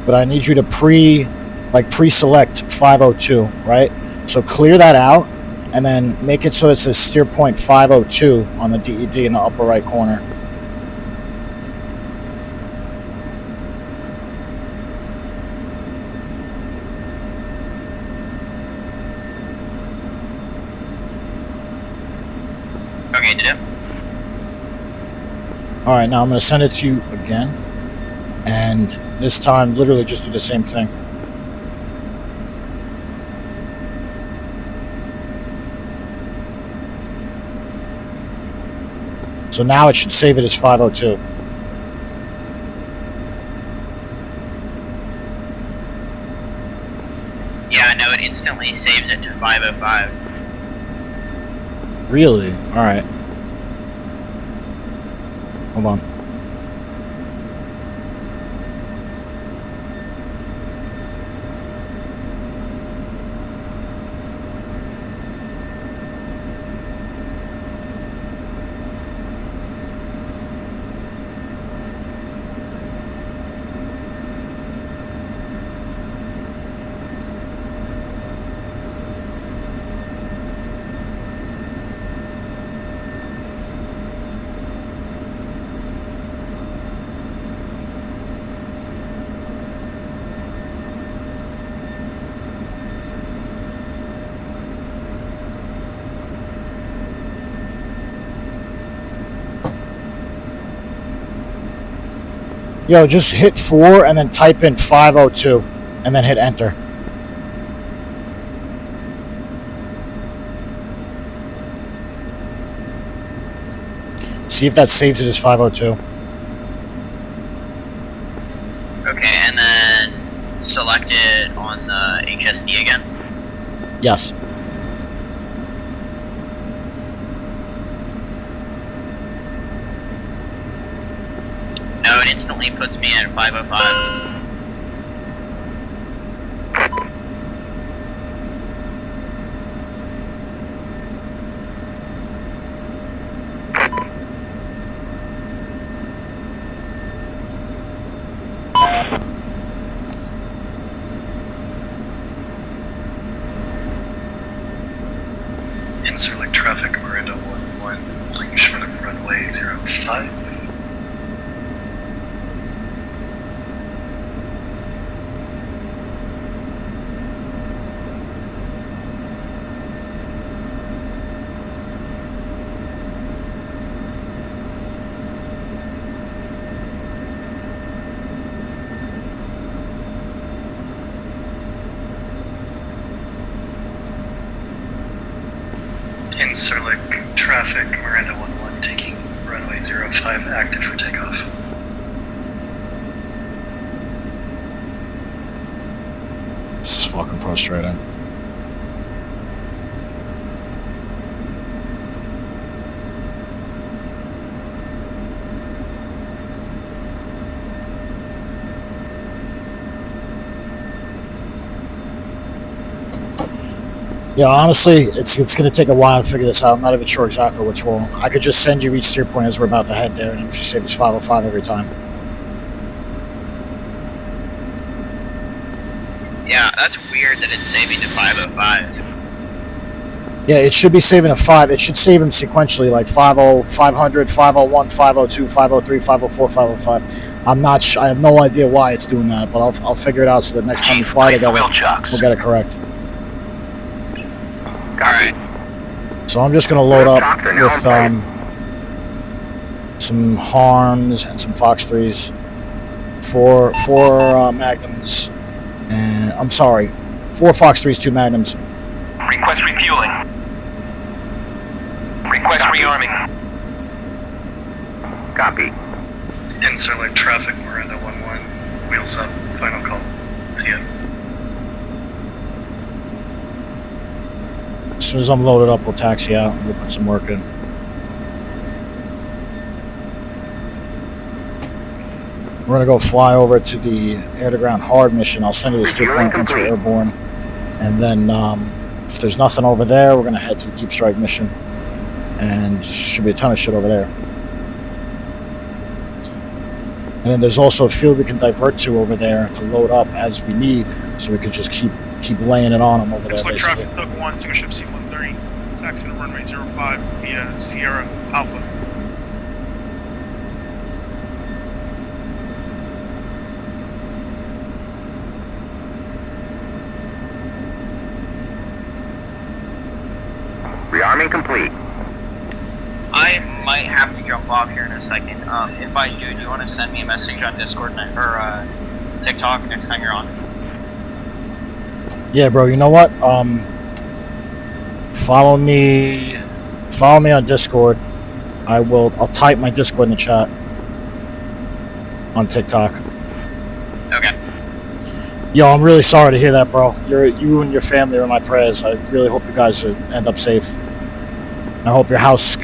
but I need you to pre-select 502, right? So clear that out and then make it so it says steer point 502 on the DED in the upper right corner. Okay, did it? Alright, now I'm going to send it to you again. And this time, literally just do the same thing. So now it should save it as 502. Yeah, no, it instantly saves it to 505. Really? Alright. Hold on. Yo, just hit 4 and then type in 502 and then hit enter. See if that saves it as 502. Okay, and then select it on the HSD again? Yes. No, it instantly puts me at 505. Select traffic Miranda 11, holding short of runway 05. Select traffic Miranda 11, taking runway 05, active for takeoff. This is fucking frustrating. Yeah, honestly, it's going to take a while to figure this out. I'm not even sure exactly what's wrong. I could just send you each steer point as we're about to head there, and it would just save us 505 every time. Yeah, that's weird that it's saving to 505. Yeah, it should be saving a 5. It should save them sequentially, like 50, 500, 501, 502, 503, 504, 505. I'm not I have no idea why it's doing that, but I'll figure it out so that next time we fly together, we'll get it correct. Alright. So I'm just going to load up with some HARMs and some Fox 3s, four Magnums, and I'm sorry, 4 Fox 3s, 2 Magnums. Request refueling. Request rearming. Copy. Select traffic Miranda 11, wheels up, final call. See ya. As soon as I'm loaded up, we'll taxi out and we'll put some work in. We're going to go fly over to the air-to-ground hard mission. I'll send you the steer point once we're airborne. And then if there's nothing over there, we're going to head to the deep strike mission. And should be a ton of shit over there. And then there's also a field we can divert to over there to load up as we need. So we could just keep laying it on them over there, Select basically. traffic Thug 1, single ship C-130, taxi to runway 05 via Sierra Alpha. Rearming complete. I might have to jump off here in a second. If I do you want to send me a message on Discord or TikTok next time you're on? Yeah, bro, you know what? Follow me on Discord. I'll type my Discord in the chat on TikTok. Okay. Yo, I'm really sorry to hear that, bro. You and your family are in my prayers. I really hope you guys end up safe. I hope your house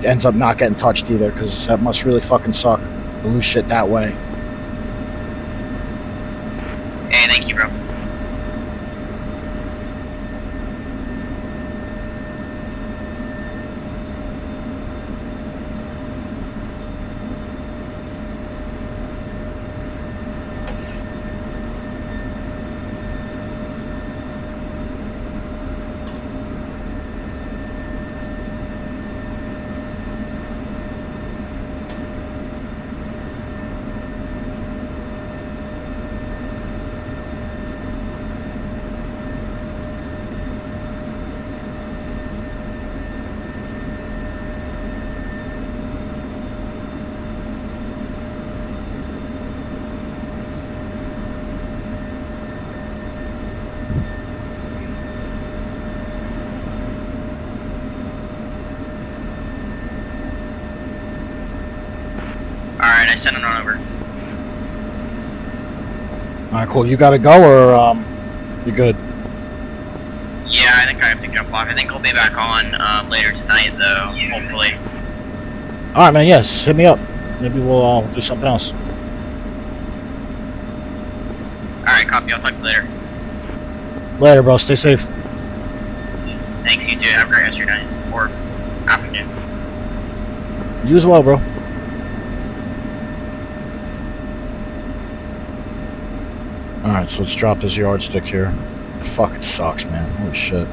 ends up not getting touched either, because that must really fucking suck to lose shit that way. Hey, thank you, bro. send it on over. Alright, cool. You gotta go, or you good? Yeah, I think I have to jump off. I think I'll be back on later tonight, though, hopefully. Alright, man, yes. Hit me up. Maybe we'll do something else. Alright, copy. I'll talk to you later. Later, bro. Stay safe. Thanks, you too. Have a great rest of your night. Or afternoon. You as well, bro. Alright, so let's drop this yardstick here. It fucking sucks, man. Holy shit.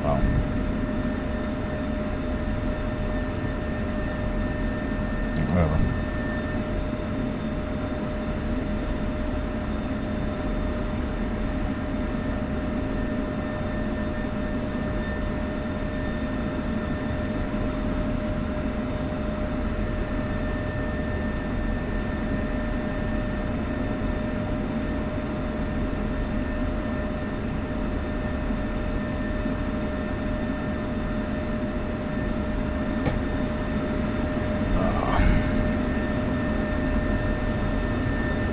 Wow. Whatever.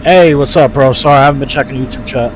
Hey, what's up, bro? Sorry, I haven't been checking YouTube chat.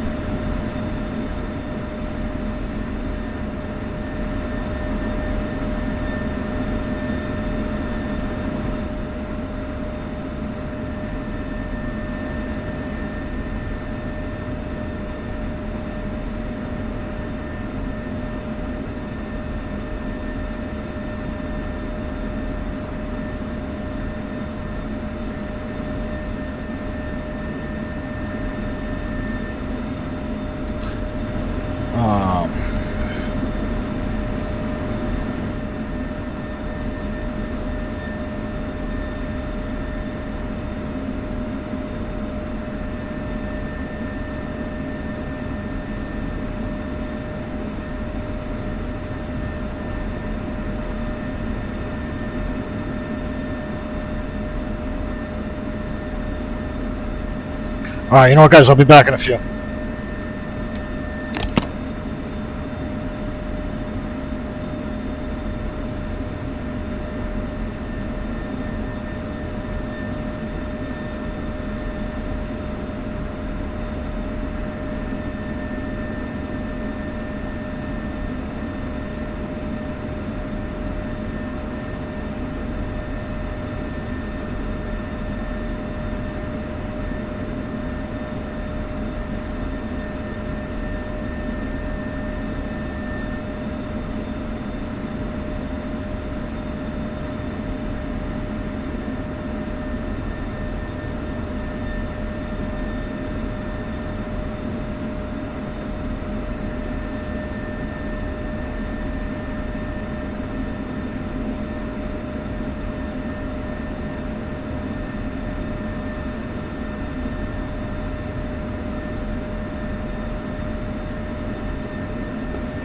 Alright, you know what, guys? I'll be back in a few.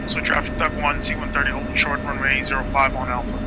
So traffic type 1, C-130 holding short, runway 05 on Alpha.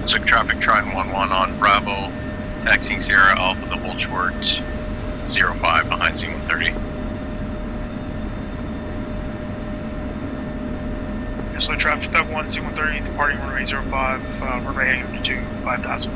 Looks like traffic Trident 1-1 on Bravo Taxiing Sierra Alpha, the hold short 05 behind C-130. So traffic Duck 1, C-130, departing runway 05, runway heading to 5000.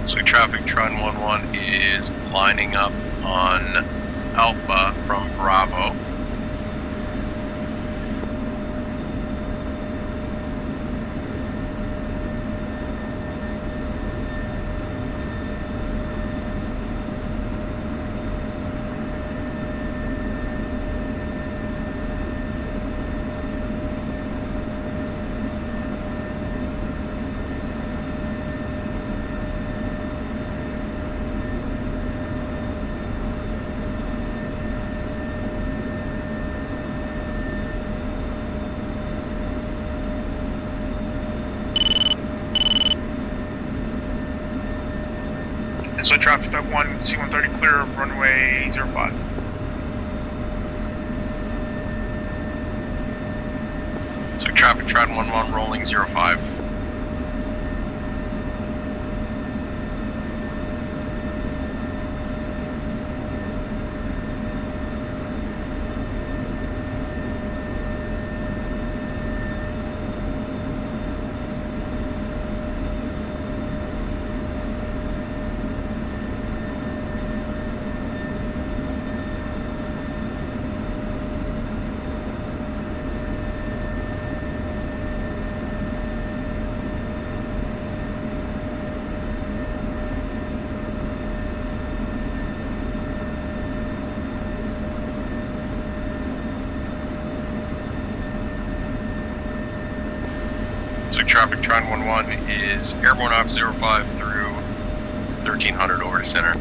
So traffic Tron 11 is lining up on Alpha from Bravo. So traffic Duck 1, C-130 clear of runway 05. So traffic Tron 11 rolling 05. So traffic Tron 11 is airborne off 05 through 1300 over to center.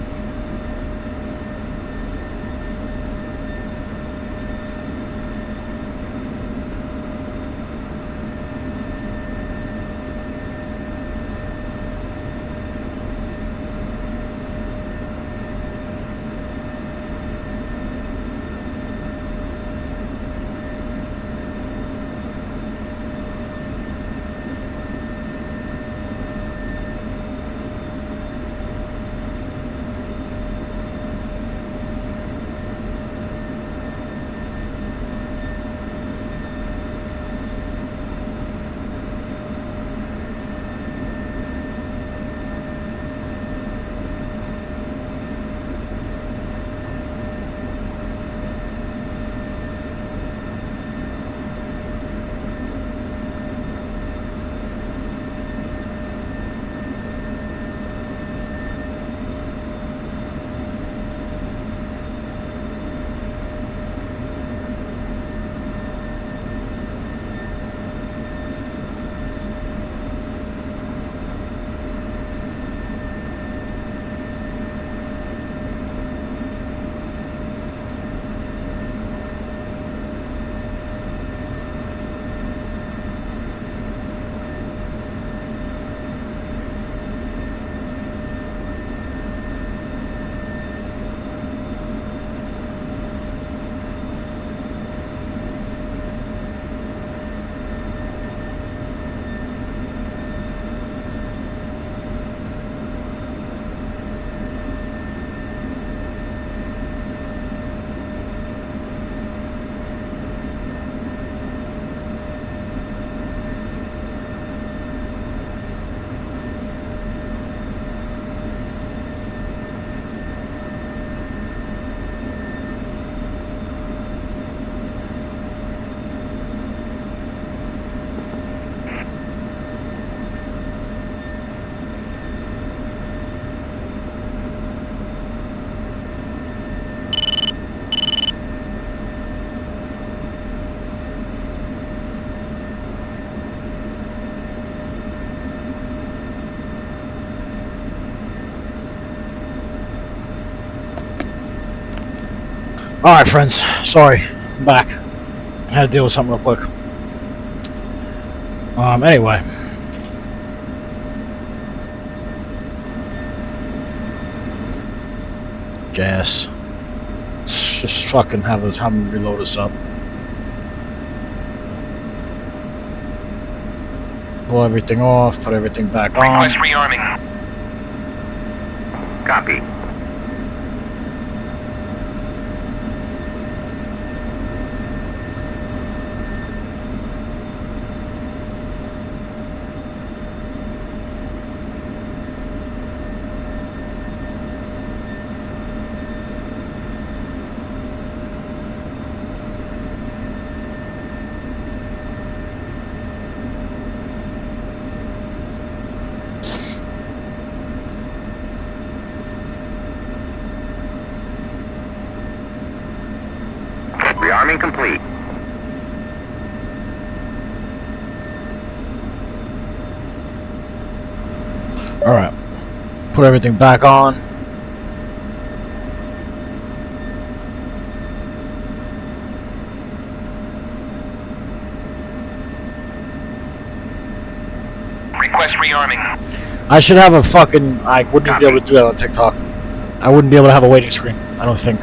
Alright, friends. Sorry. I'm back. I had to deal with something real quick. Anyway. Gas. Let's just fucking have them reload us up. Pull everything off, put everything back on. Request rearming. Copy. Rearming complete. Alright. Put everything back on. Request rearming. I should have a fucking... I wouldn't even be able to do that on TikTok. I wouldn't be able to have a waiting screen. I don't think.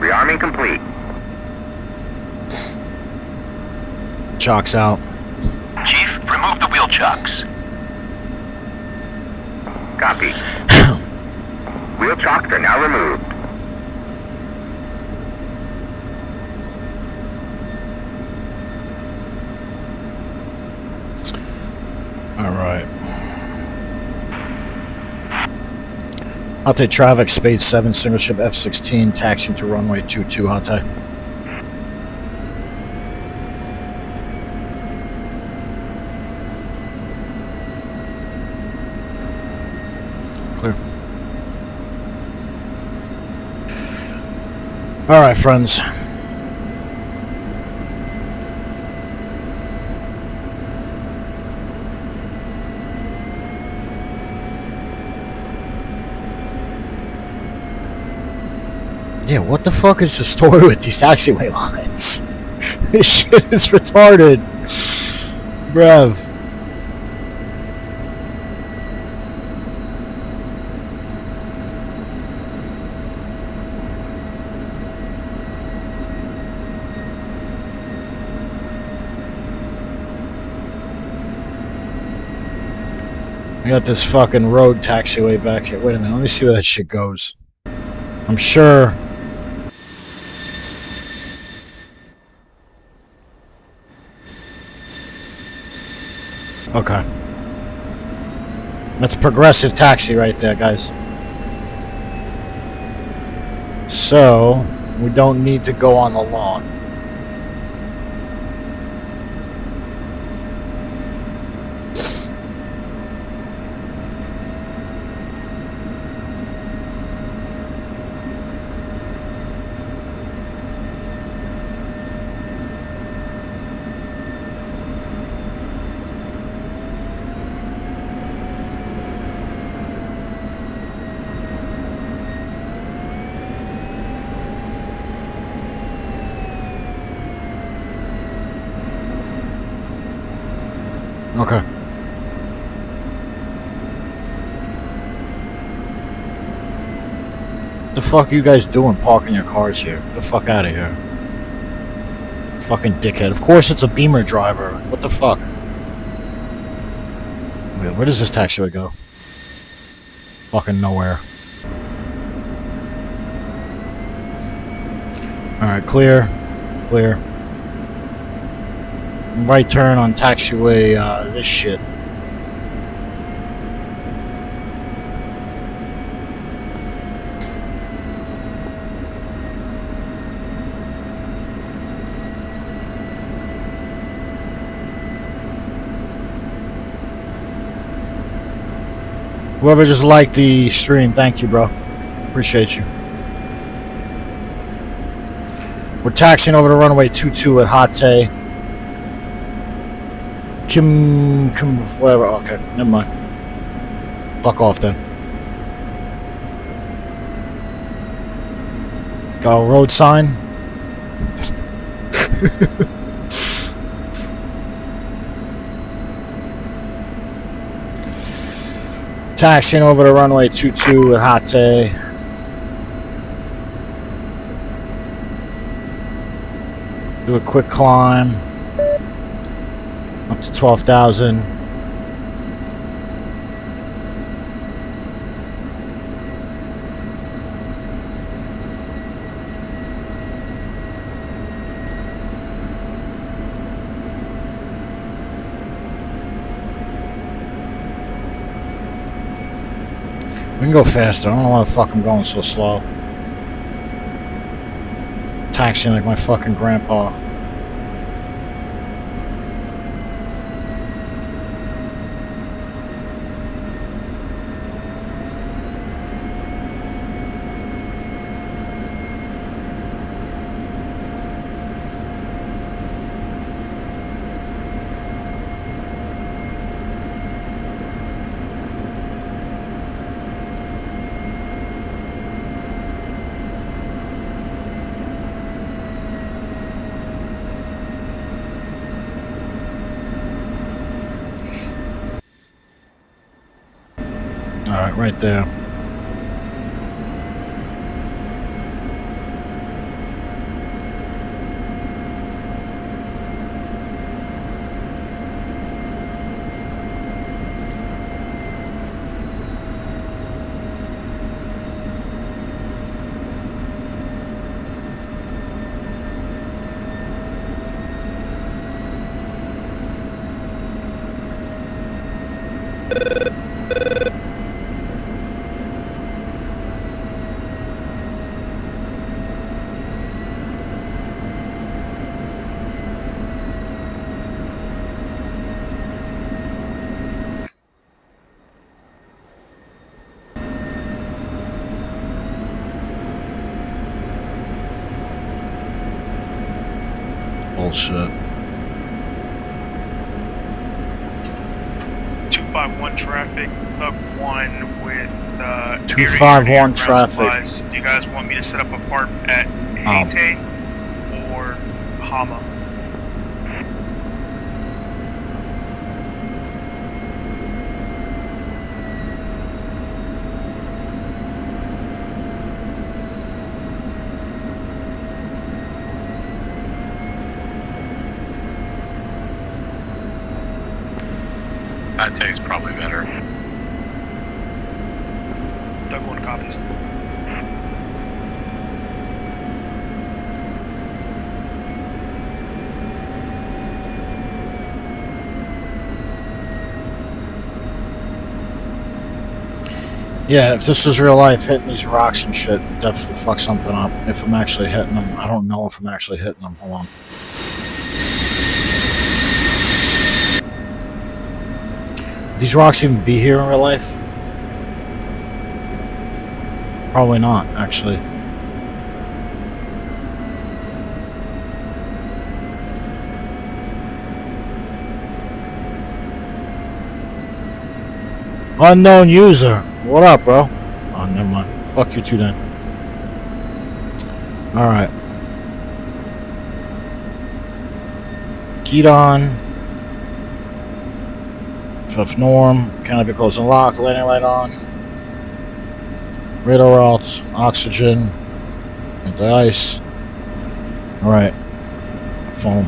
Rearming complete. Chocks out. Chief, remove the wheel chocks. Copy. Wheel chocks are now removed. Alright. Hate traffic, Spade 7, single ship F16, taxiing to runway 22, Hate. Clear. Alright, friends. Yeah, what the fuck is the story with these taxiway lines? This shit is retarded. Bruv. I got this fucking road taxiway back here. Wait a minute, let me see where that shit goes. I'm sure... Okay. That's progressive taxi right there, guys. So, we don't need to go on the lawn. Okay. The fuck are you guys doing parking your cars here? Get the fuck out of here. Fucking dickhead. Of course it's a Beamer driver. What the fuck? Wait, where does this taxiway go? Fucking nowhere. Alright, clear. Clear. Right turn on taxiway, this shit. Whoever just liked the stream, thank you, bro. Appreciate you. We're taxiing over to runway 22 at Hate. Kim, whatever. Okay, never mind. Fuck off then. Got a road sign. Taxiing over to runway 22 at Hate. Do a quick climb up to 12,000. We can go faster. I don't know why the fuck I'm going so slow. Taxiing like my fucking grandpa. Alright, right there. Bullshit. 251 traffic, Thug 1 with 251 traffic. Supplies. Do you guys want me to set up a park at Hate or Hama? That tastes probably better. Doug 1 copies. Yeah, if this was real life, hitting these rocks and shit definitely fuck something up. If I'm actually hitting them. I don't know if I'm actually hitting them. Hold on. These rocks even be here in real life? Probably not, actually. Unknown user. What up, bro? Oh, never mind. Fuck you too then. Alright. Keyed on. Fifth norm. Canopy close and lock. Landing light on. Radar out. Oxygen. Anti-ice. Alright. Foam.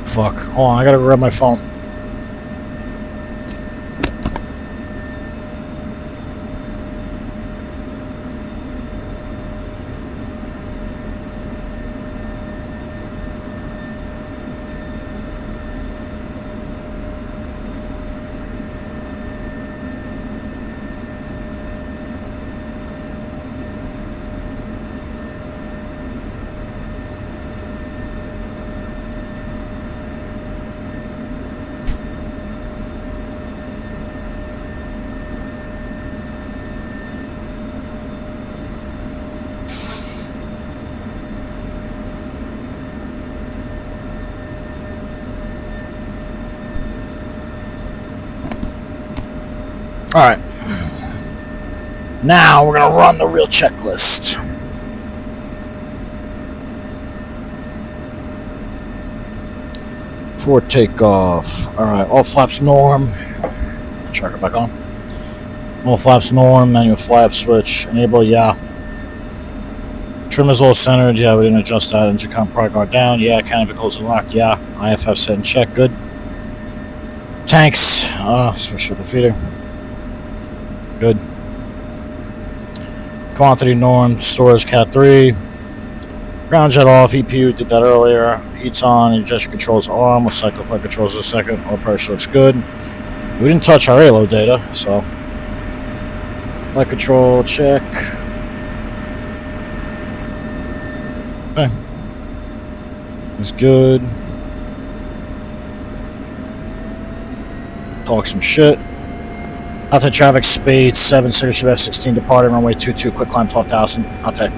Fuck. Hold on, I gotta grab my phone. Alright. Now we're gonna run the real checklist. For takeoff. Alright, all flaps norm. Tracker back on. All flaps norm, manual flap switch. Enable, yeah. Trim is all centered, yeah, we didn't adjust that. Engine comp pride guard down, yeah. Canopy closed and locked, yeah. IFF set and check, good. Tanks, switch the feeder. Good. Quantity norm, stores Cat 3. Ground jet off, EPU did that earlier. Heat's on, ejection controls arm, with cycle flight controls in a second. All pressure looks good. We didn't touch our ALO data, so. Flight control, check. Okay. It's good. Talk some shit. Out there, traffic speed 7, signature F16 departing, runway 22, quick climb 12,000. Out there.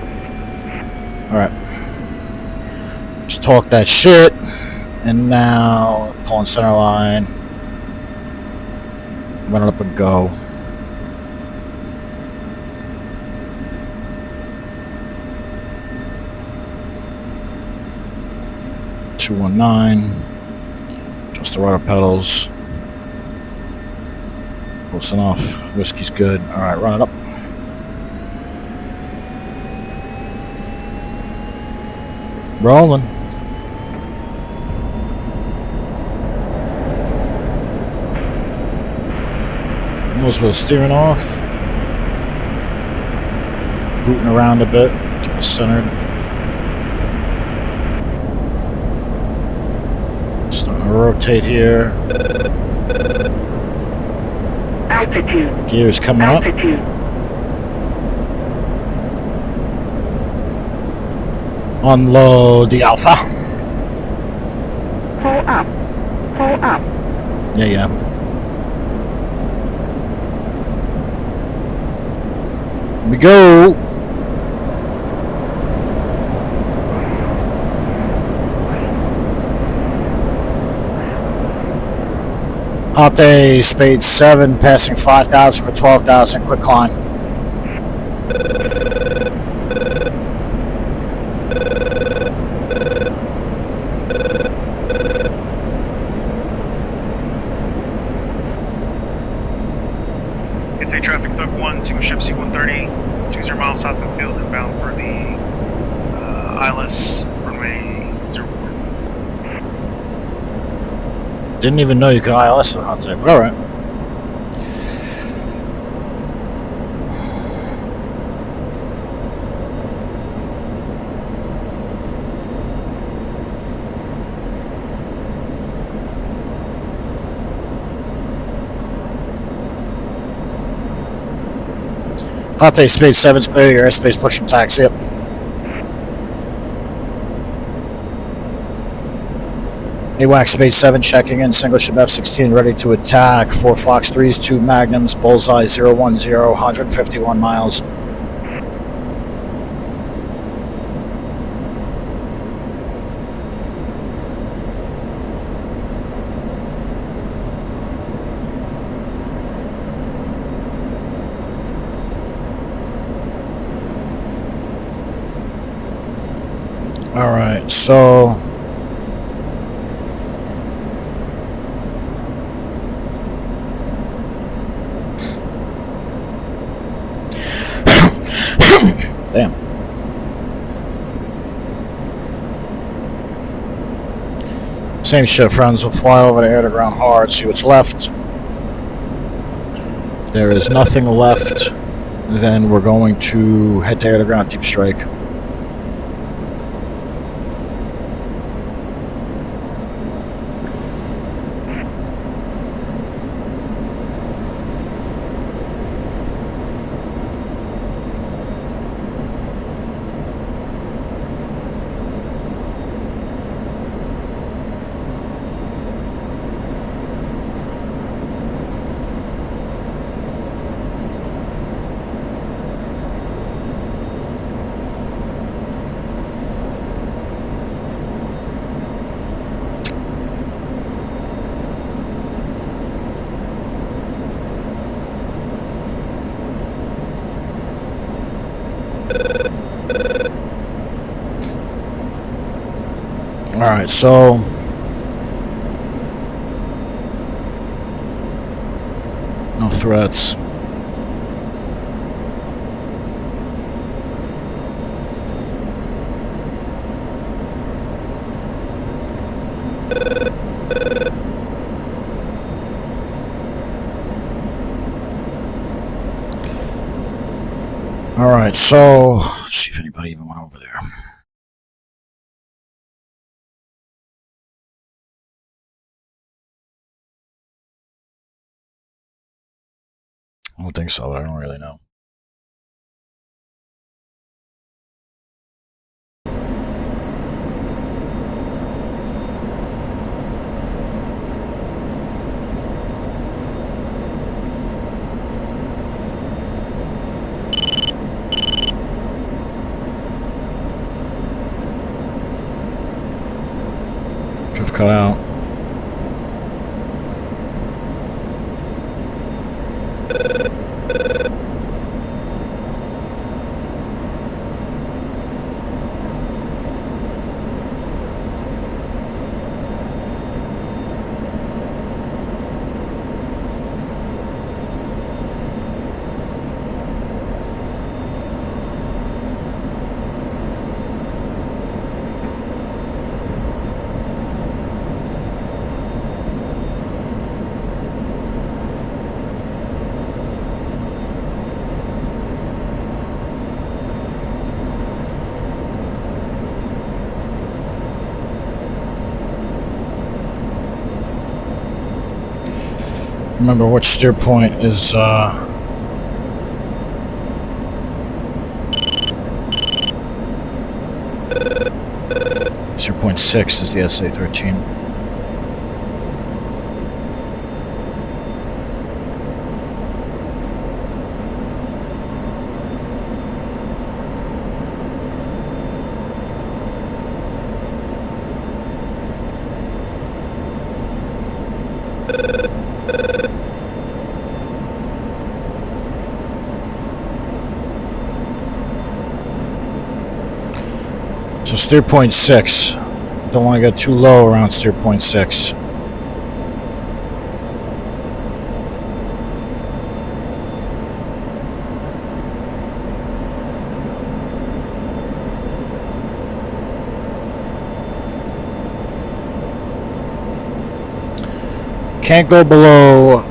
Alright. Just talk that shit. And now, pulling center line. Run it up and go. .219. Just the rudder pedals. Close enough. Whiskey's good. Alright, run it up. Rolling. Nose wheel steering off. Booting around a bit. Keep it centered. Starting to rotate here. Altitude. Gears coming up. Altitude. Unload the Alpha. Pull up. Pull up. Yeah. Here we go. Hot day, Spade 7, passing 5,000 for 12,000, quick climb. It's a traffic thug 1, single ship C-130, 20 miles south of the field, inbound for the ILS runway 04. Didn't even know you could ILS it hot day, but alright. Hot day, Spade 7's clear, your airspace pushing taxi up. AWAC Spade 7 checking in, single ship F16 ready to attack. 4 Fox 3s, 2 Magnums, bullseye 010, 151 miles. Alright, so damn. Same shit, friends. We'll fly over to air to ground hard, see what's left. If there is nothing left, then we're going to head to air to ground deep strike. All right, so no threats. All right, so let's see if anybody even went over there. I don't think so, but I don't really know. Drift cut out. Remember which steer point is steer point 6 is the SA-13. So steer point 6. Don't want to get too low around steer point 6. Can't go below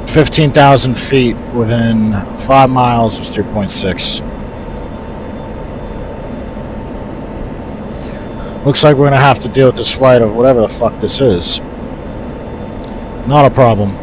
15,000 feet within 5 miles of steer point 6. Looks like we're going to have to deal with this flight of whatever the fuck this is. Not a problem.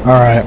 All right.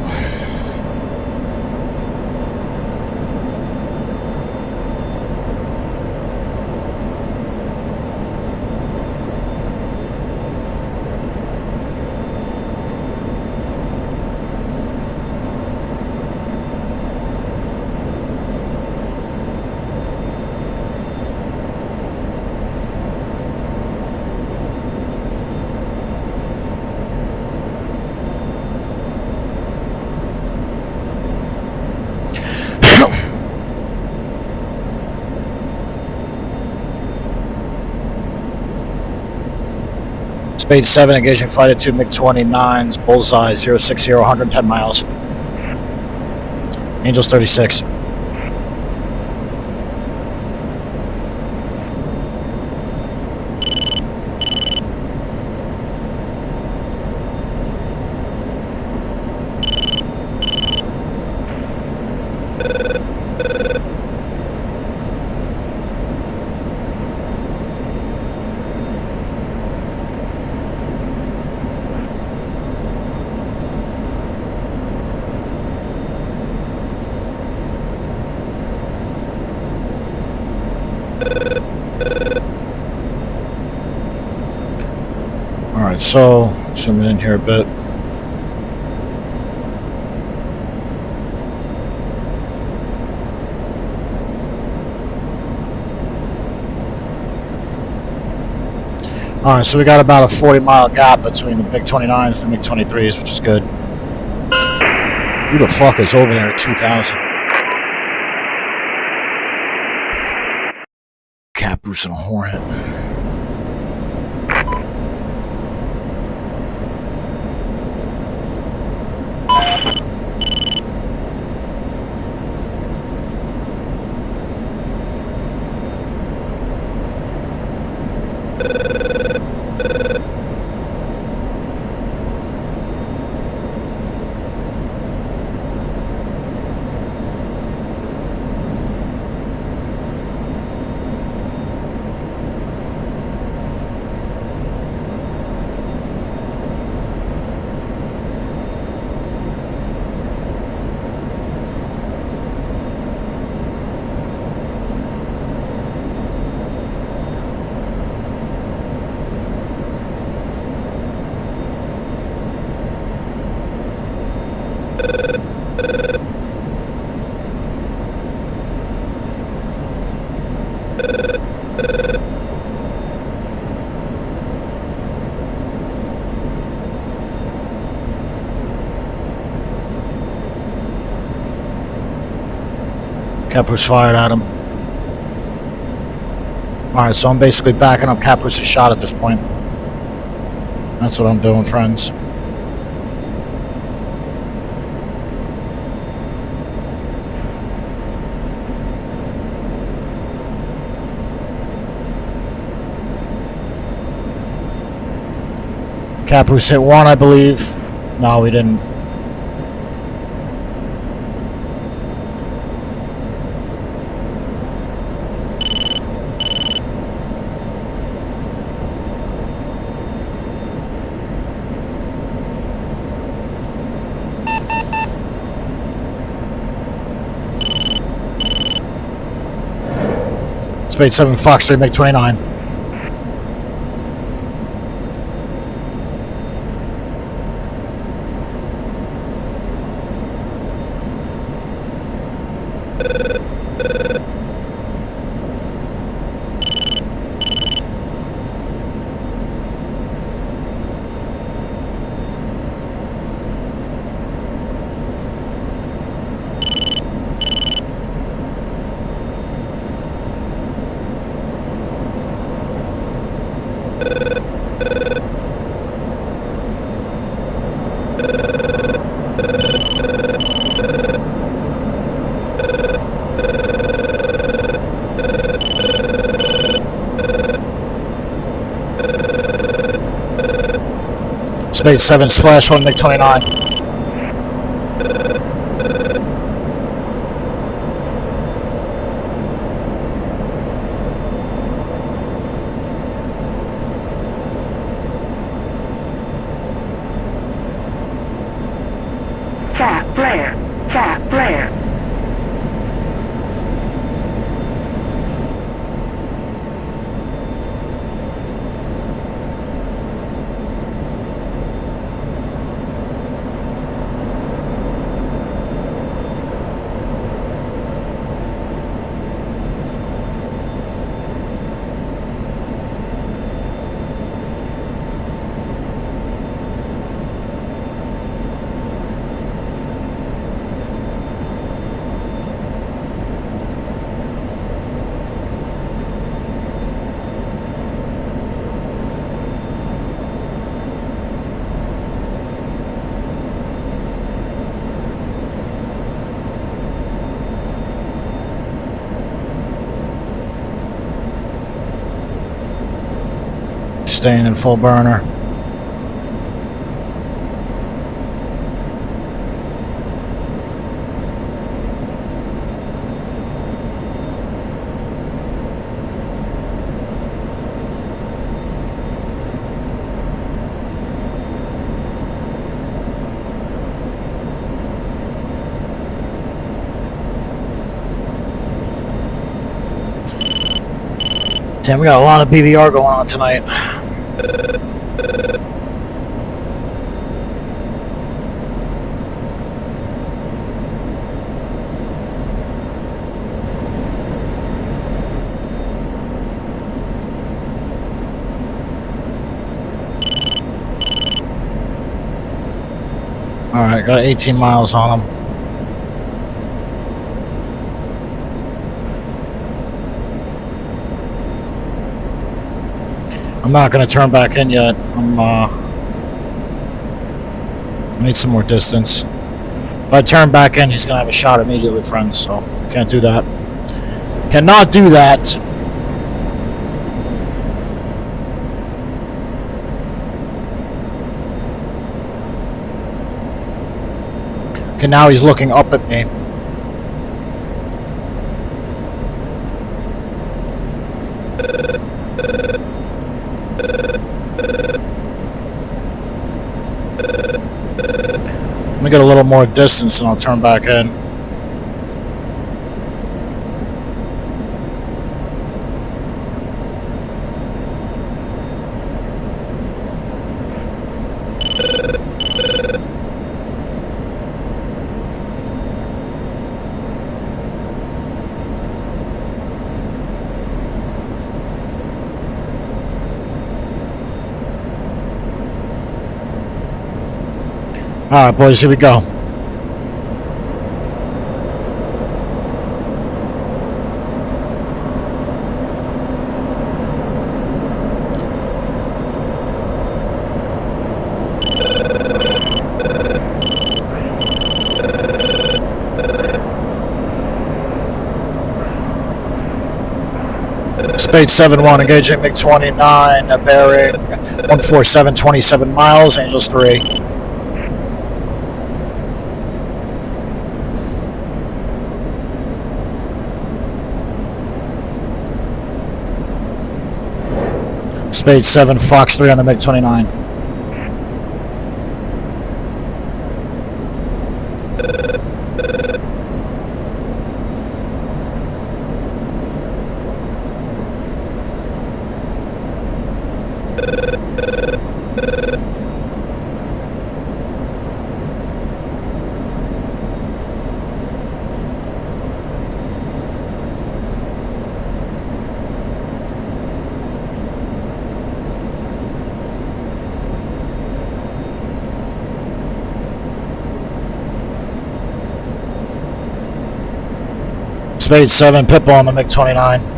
Spade 7 engaging flight at 2 MiG-29s, bullseye 060, 110 miles. Angels 36. Alright, so zooming in here a bit. Alright, so we got about a 40-mile gap between the big 29s and the MiG 23s, which is good. Who the fuck is over there at 2,000? Caboose and a Hornet. Caboose fired at him. Alright, so I'm basically backing up Caboose's shot at this point. That's what I'm doing, friends. Caboose hit one, I believe. No, we didn't. Spade 7 Fox 3, MiG 29. Spade 7 Splash 1, MiG 29. Tap flare. Tap flare. Staying in full burner. Damn, we got a lot of BVR going on tonight. Alright, got 18 miles on him. I'm not going to turn back in yet. I need some more distance. If I turn back in, he's going to have a shot immediately, friends, so I can't do that. Cannot do that. Okay, now he's looking up at me. Let me get a little more distance and I'll turn back in. Alright, boys, here we go. Spade 7-1, engaging MiG-29, bearing 147, 27 miles, Angels 3. Spade 7, Fox 3 on the MiG-29. Spade 7, Pitbull on the MiG-29.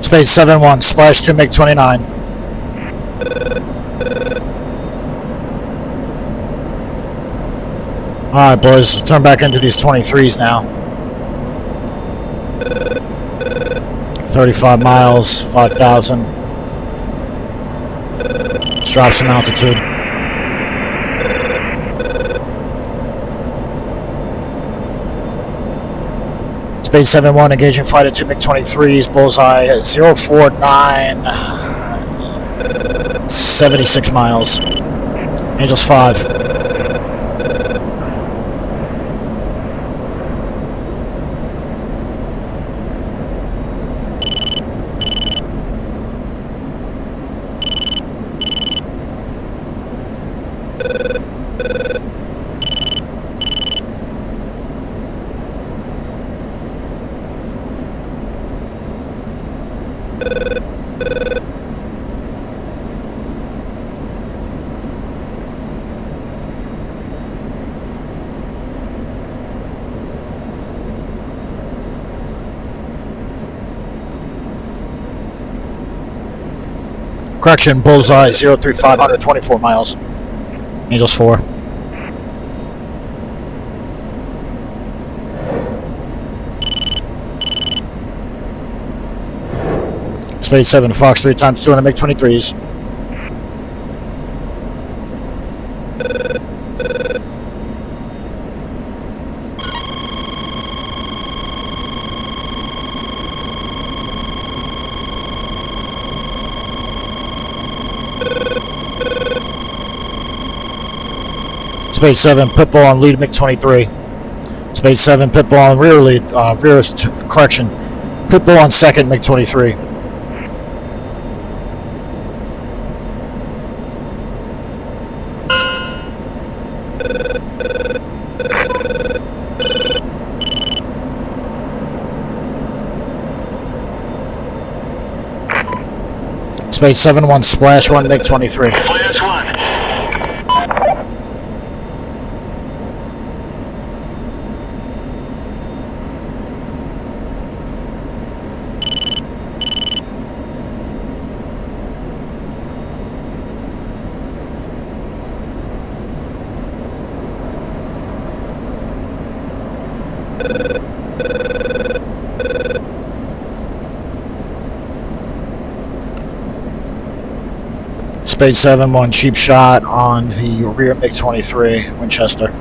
Spade 7-1, Splash 2, MiG-29. Alright, boys, turn back into these 23s now. 35 miles, 5,000. Let's drop some altitude. Spade 7-1, engaging flight at 2 MiG-23s, bullseye at 049, 76 miles. Angels 5. Correction, bullseye 035, 124 miles. Angels 4. Spade 7, Fox 3 times 2 on the MiG-23s. Space 7, pitbull on lead MiG-23. Space 7, pitbull on rear lead, correction. Pitbull on second MiG-23. Space 7-1, splash 1 MiG-23. Flash 1. Space 7-1, cheap shot on the rear MiG-23, Winchester.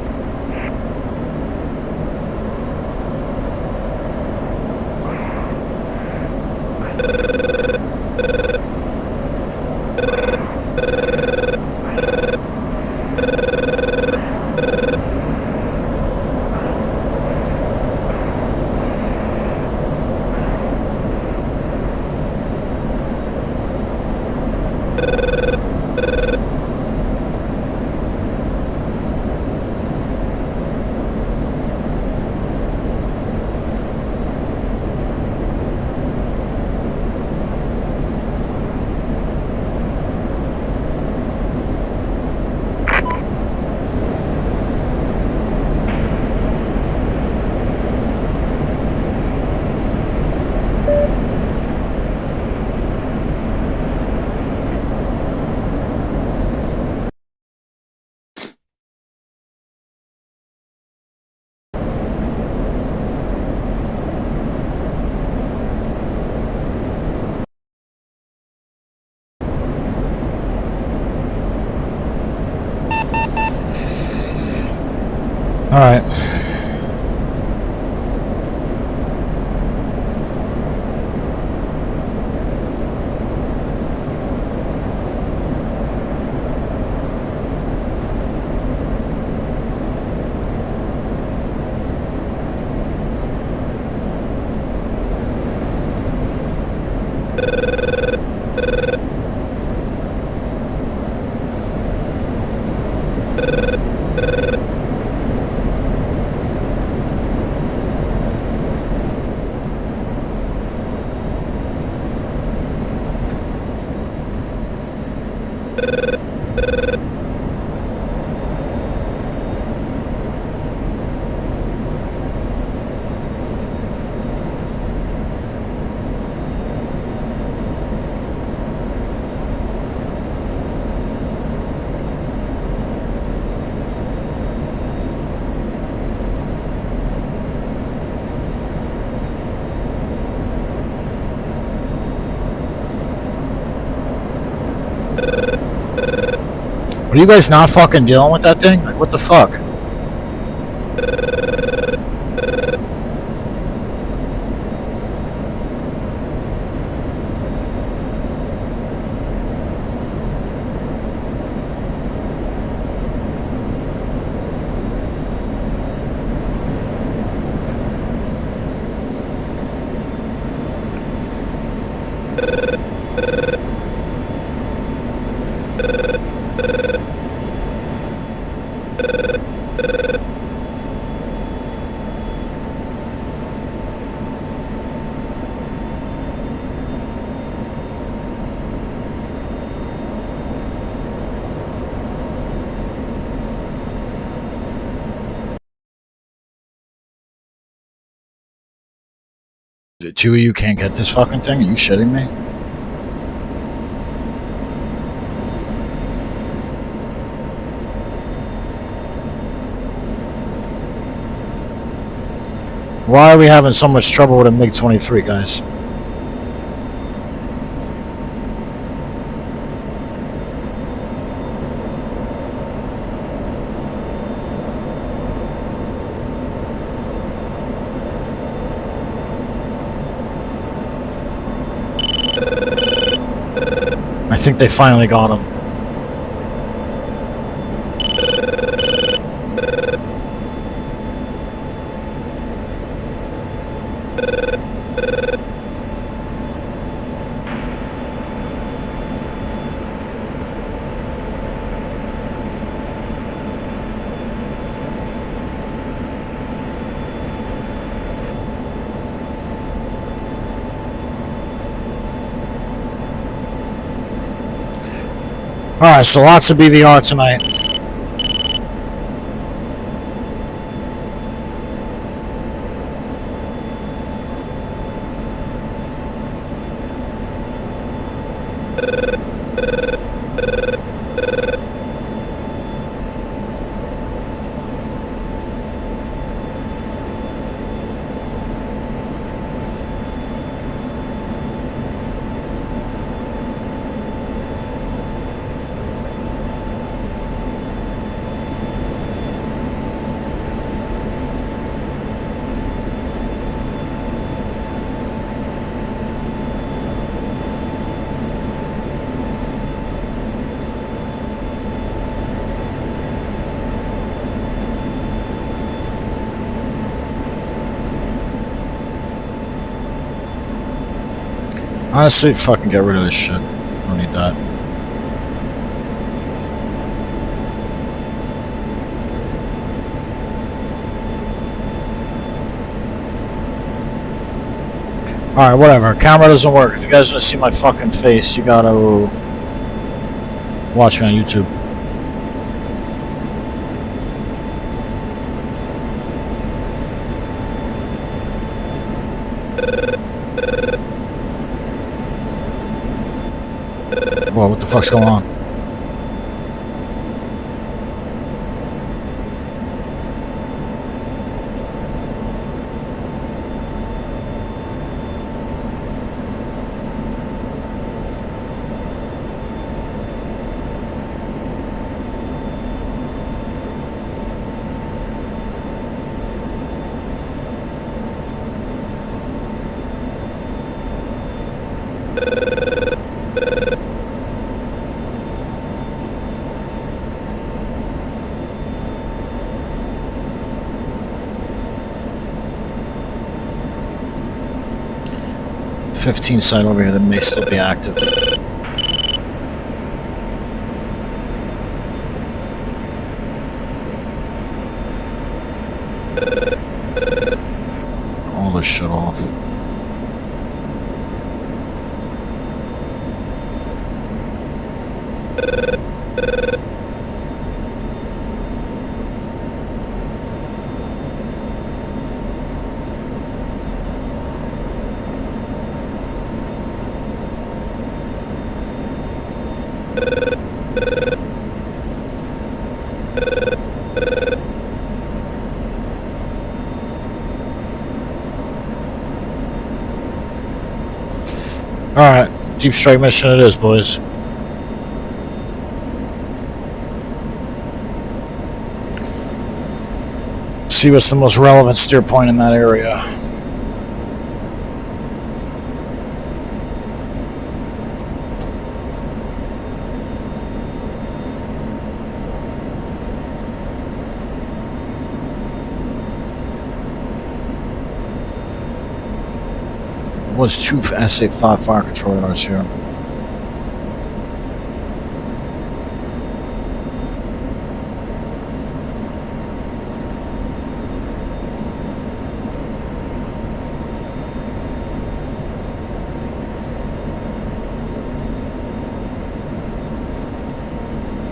All right. Are you guys not fucking dealing with that thing? Like, what the fuck? The two of you can't get this fucking thing? Are you shitting me? Why are we having so much trouble with a MiG-23, guys? I think they finally got him. Alright, so lots of BVR tonight. Honestly, fucking get rid of this shit. Don't need that. Alright, whatever. Camera doesn't work. If you guys want to see my fucking face, you gotta watch me on YouTube. Well, what the fuck's going on? F16 site over here that may still be active. All this shit off. Alright, deep strike mission it is, boys. See what's the most relevant steer point in that area. Was two SA-5 fire control radars here.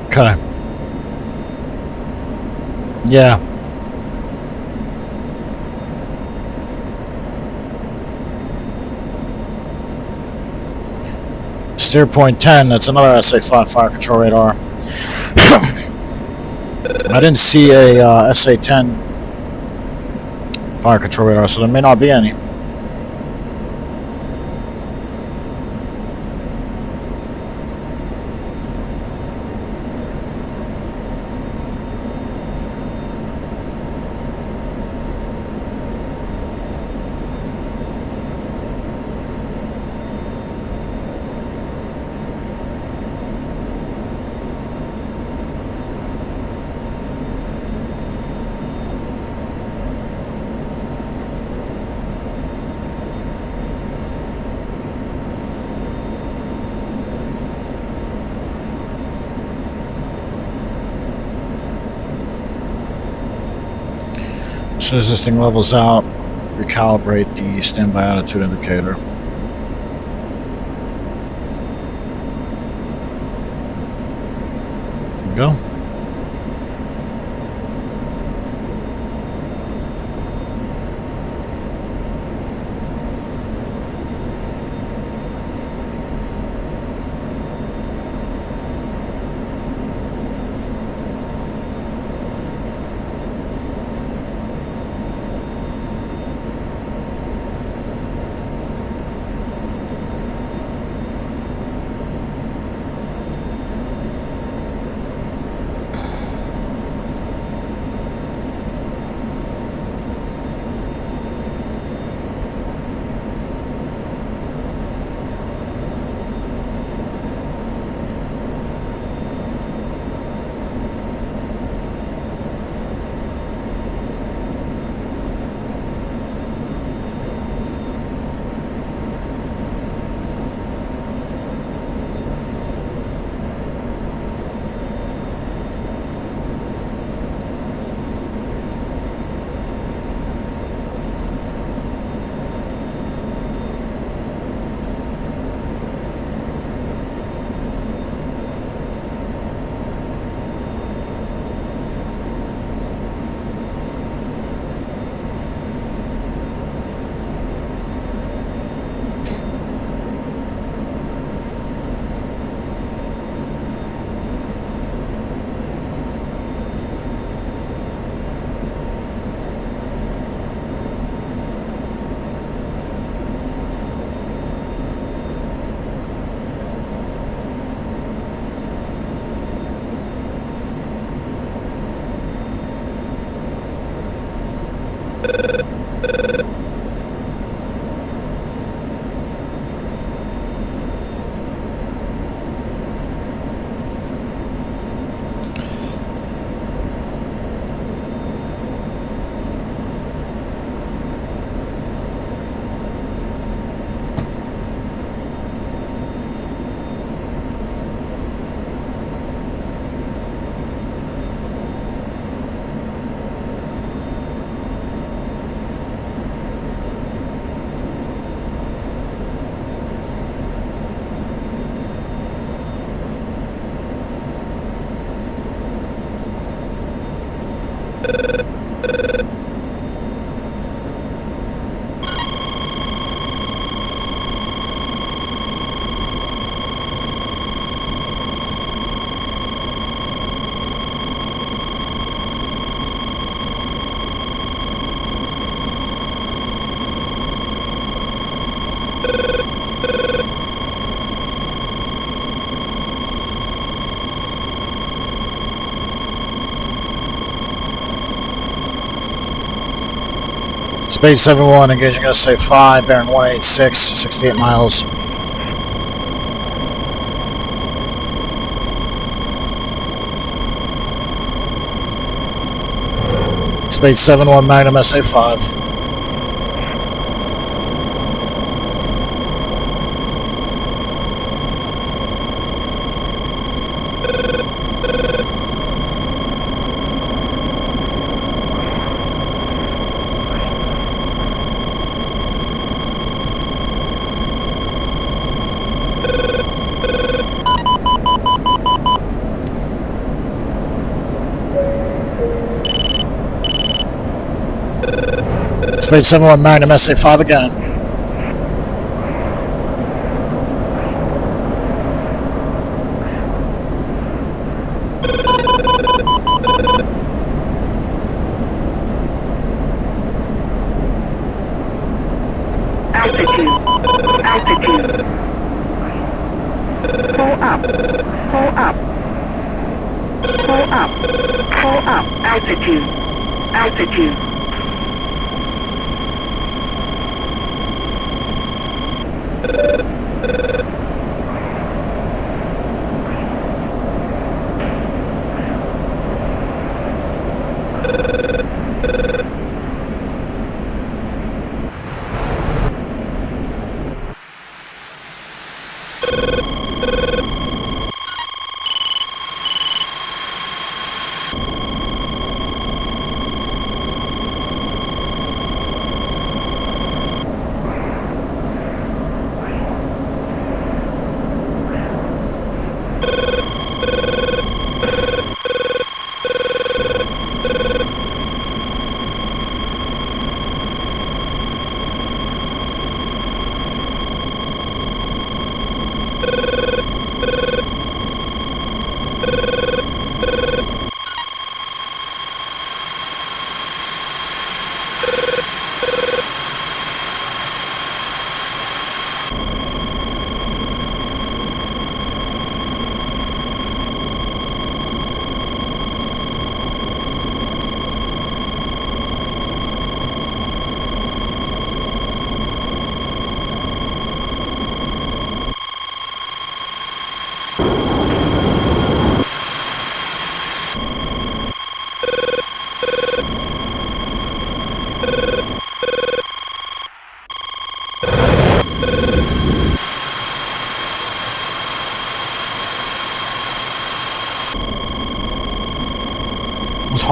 Okay. Yeah. Steerpoint 10, that's another SA-5 fire control radar. I didn't see a SA-10 fire control radar, so there may not be any. As soon as this thing levels out, recalibrate the standby attitude indicator. Go. Space 71 engaging SA5, bearing 186, 68 miles. Space 71 Magnum SA5. Space 71 Magnum SA5 again. Altitude. Pull up. Altitude.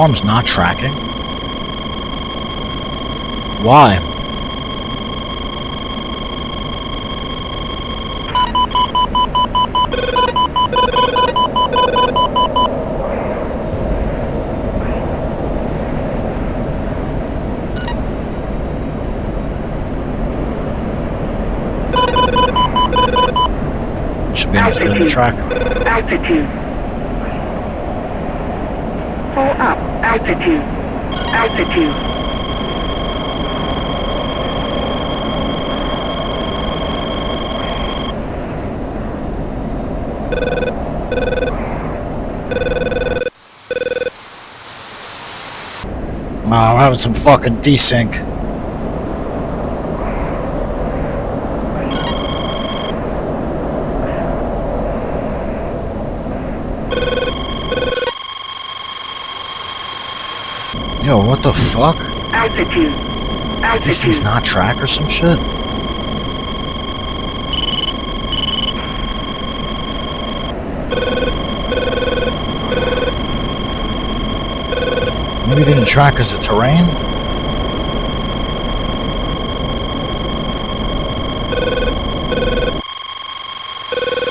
harm's not tracking? Why? Should be able to get on the track. Altitude. Pull up. Altitude. Altitude. I'm having some fucking desync. Yo, what the fuck? Altitude. Altitude. This thing's not track or some shit? Maybe they didn't track as a terrain?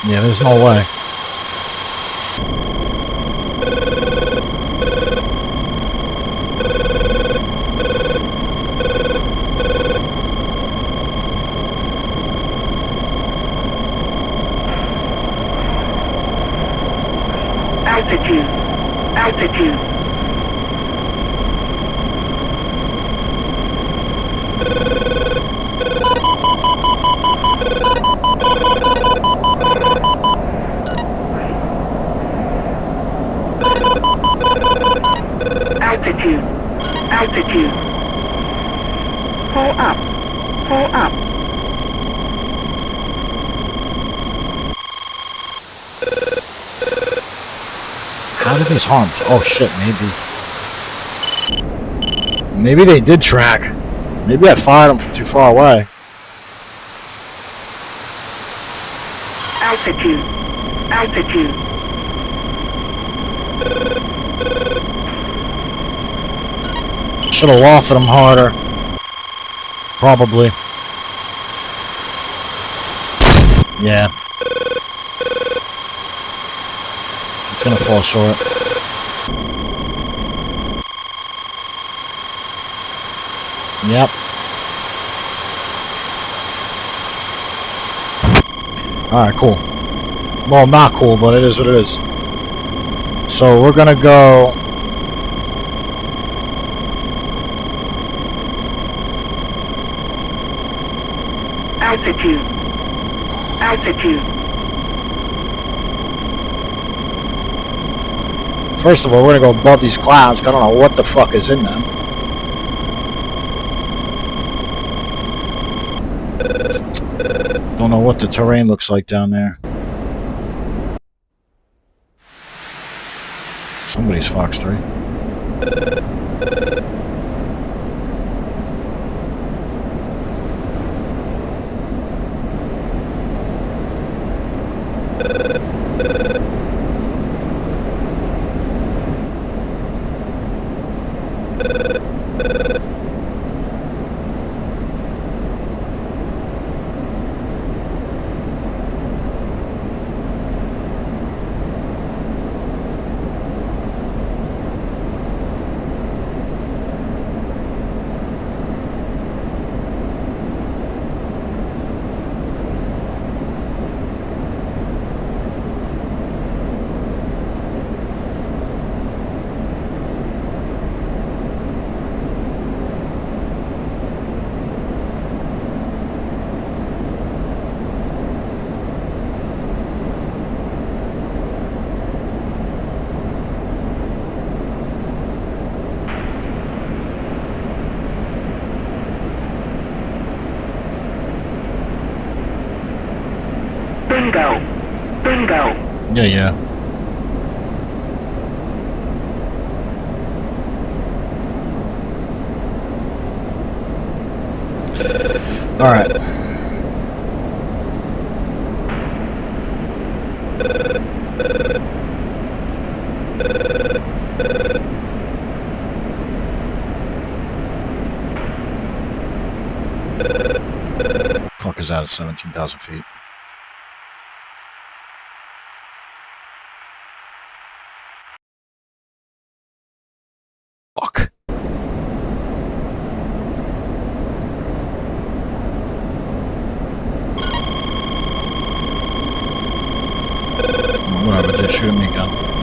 Yeah, there's no way. Altitude. Altitude. Altitude. Altitude. Pull up. Pull up. How did these harms? Oh shit, maybe. Maybe they did track. Maybe I fired them from too far away. Altitude. Altitude. Should have lofted them harder. Probably. Yeah. It's gonna fall short. Yep. Alright, cool. Well, not cool, but it is what it is. So we're gonna go... Altitude. Altitude. First of all, we're gonna go above these clouds, 'cause I don't know what the fuck is in them. Don't know what the terrain looks like down there. Somebody's Fox 3. Bingo. Bingo. Yeah, yeah. All right. is that at 17,000 feet? Fuck. Whatever, they're shooting me gun.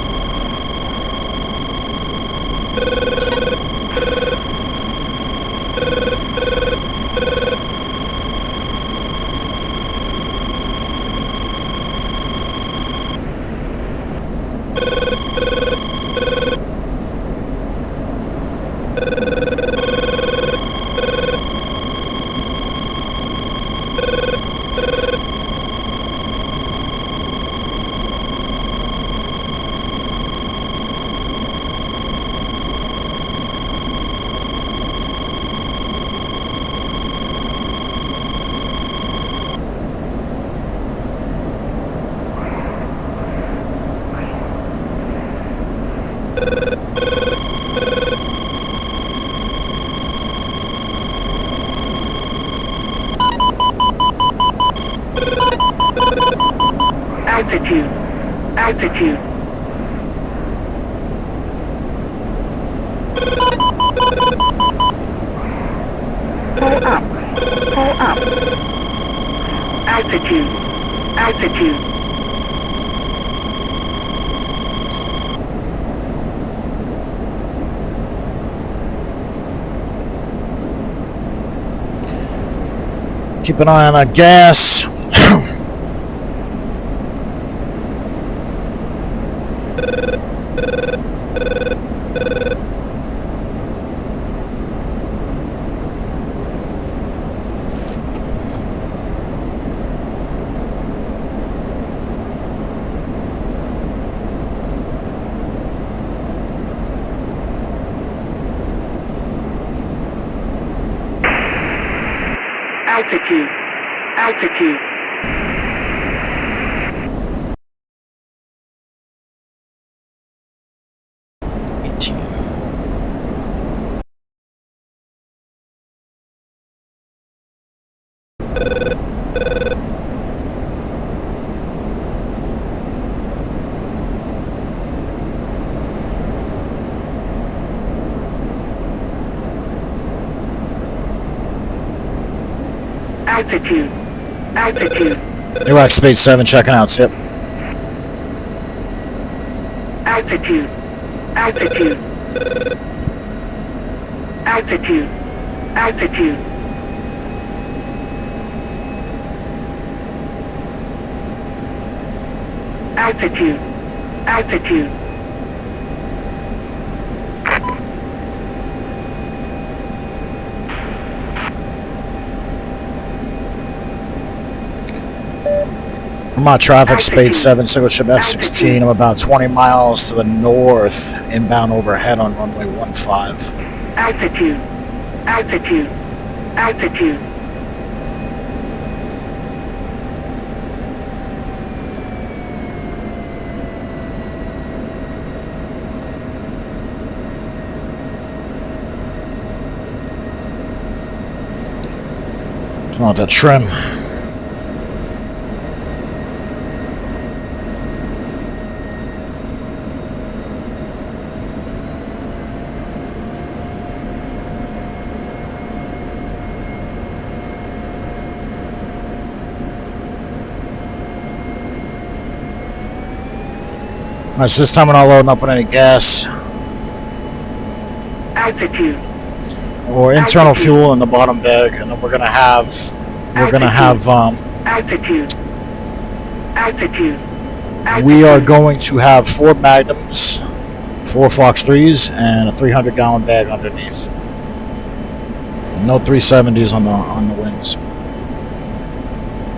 Altitude. Altitude. Pull up. Pull up. Altitude. Altitude. Keep an eye on that gas. Altitude. Altitude. Altitude. Altitude. Iraq Space 7 checking out, Sip. Altitude. Altitude. Altitude. Altitude. Altitude. Altitude. I'm on traffic, Space 7, single ship F16. I'm about 20 miles to the north, inbound overhead on runway 15. Altitude. Altitude. Altitude. Turn on that trim. Alright, so this time we're not loading up with any gas Altitude. or internal Altitude. fuel in the bottom bag, and then we're gonna have Altitude. Altitude. we are going to have 4 Magnums, 4 Fox 3s, and a 300-gallon bag underneath. No 370s on the wings.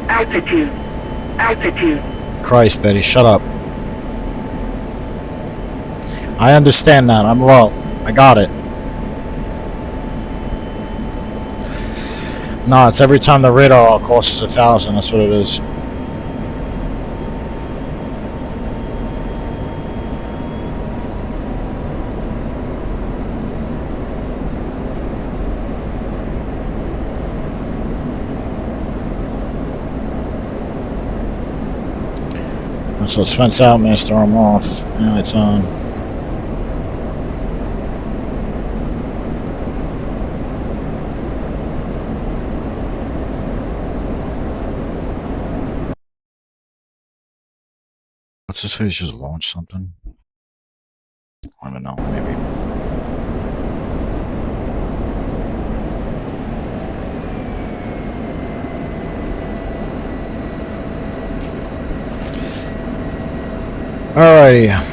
Altitude. Altitude. Christ, Betty, shut up. I understand that. I'm low. I got it. No, it's every time the radar all costs 1,000. That's what it is. So it's fence out, master arm off. Now it's on. What's this face? Just launch something? I don't know, maybe. Alrighty.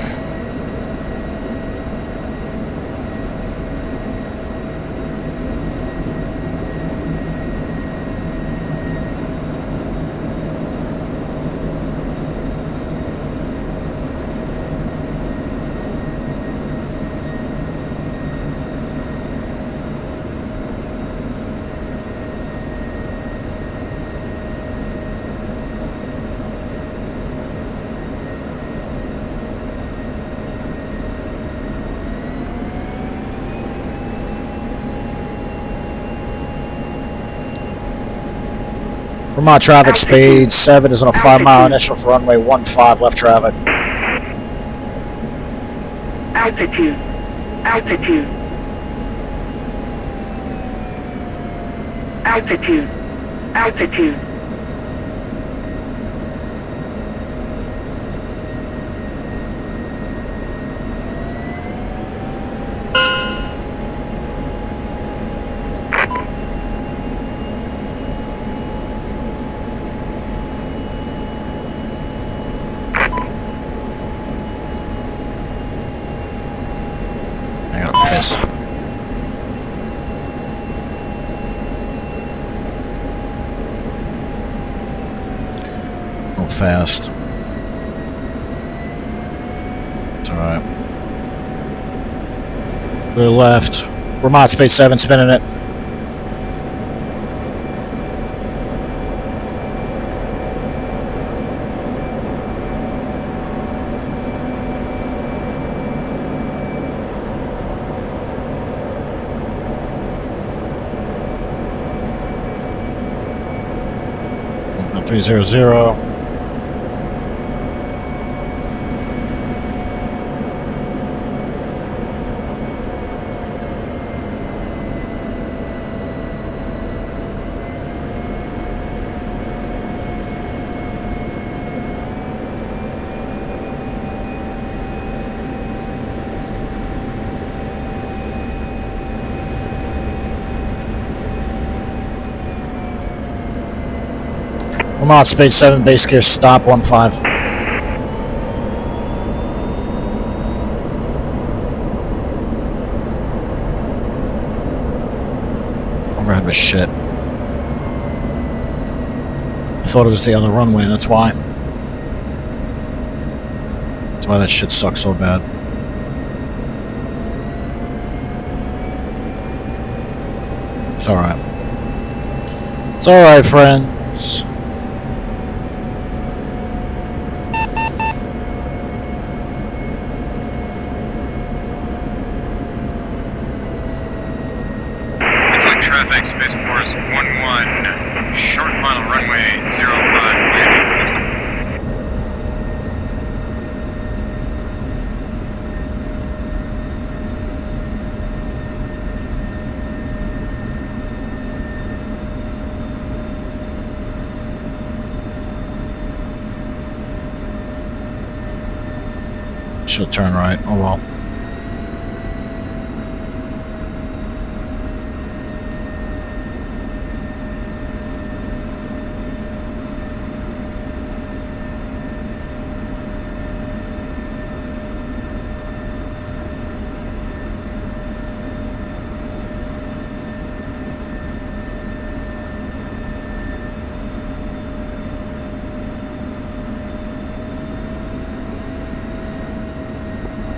Vermont traffic speed 7 is on a 5-mile initial for runway 15 left traffic. Altitude. Altitude. Altitude. Altitude. I gotta piss. Go fast. It's alright. Clear left. Vermont space 7 spinning it. Up 300. Vermont space 7 base gear stop 15. Overhead was shit. I thought it was the other runway, that's why. That's why that shit sucks so bad. It's alright. It's alright, friends. Traffic, Space Force 11, short final runway 05, landing. Should turn right, oh well.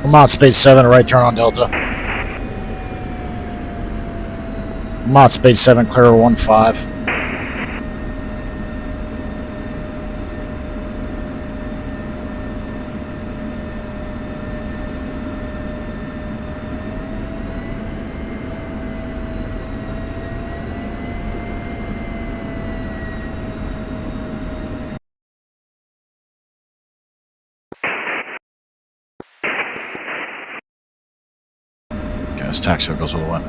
Vermont space 7, right turn on Delta. Vermont space 7, clear 15. this taxi goes all the way.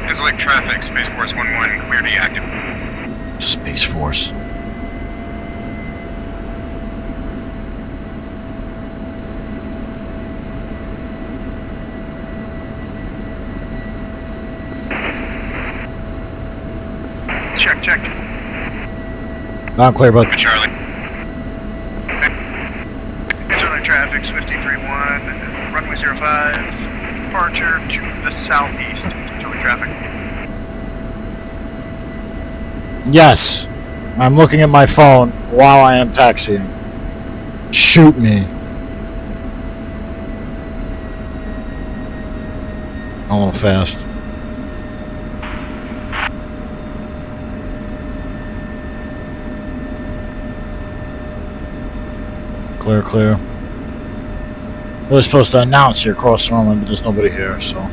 It's like traffic, Space Force 1-1, clear to active. Space Force. Check. Loud and clear, bud. Charlie. Internet traffic, Swift 331, runway 05, departure to the southeast. Charlie traffic. Yes. I'm looking at my phone while I am taxiing. Shoot me. A little fast. Clear. We were supposed to announce here across the runway, but there's nobody here, so.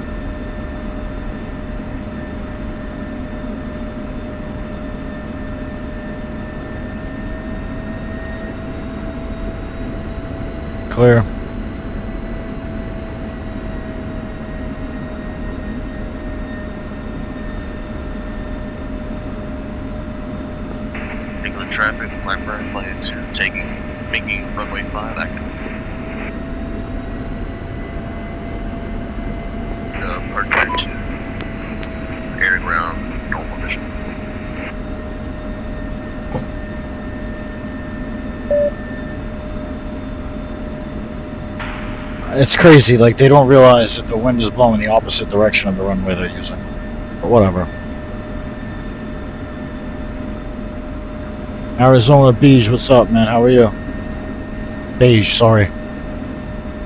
Clear. England traffic, Blackburn plane to making runway 5 active. Departure to air to ground, normal mission. It's crazy, like they don't realize that the wind is blowing the opposite direction of the runway they're using. But whatever. Arizona Beige, what's up, man? How are you? Beige, sorry.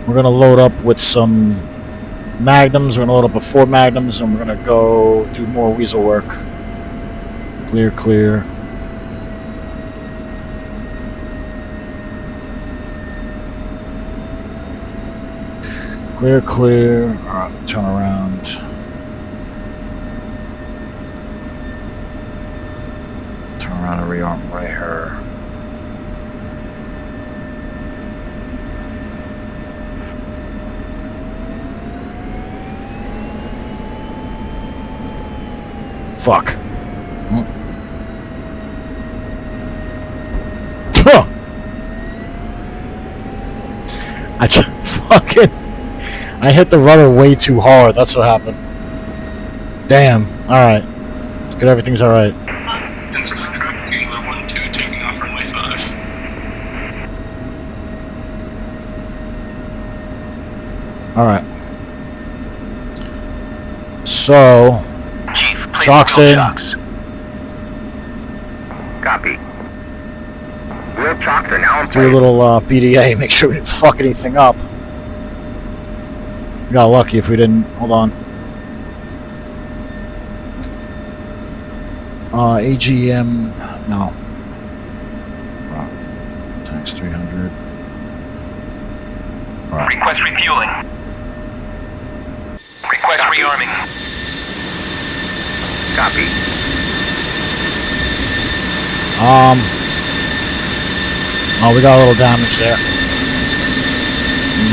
We're gonna load up with some Magnums. We're gonna load up with 4 Magnums, and we're gonna go do more Weasel work. Clear. Clear. Alright, turn around. Turn around and rearm right here. Fuck. I hit the rudder way too hard. That's what happened. Damn. Alright. It's good everything's alright. Instrument traffic, Angler 1-2, taking off runway 5. Alright. So, Chief, please Chocks remove in. chocks. Copy. Wheel chocks are now in do a place. little BDA, make sure we didn't fuck anything up. We got lucky if we didn't. Hold on. AGM. No. Tanks 300. Alright. Request refueling. Request rearming. Copy. Oh, we got a little damage there.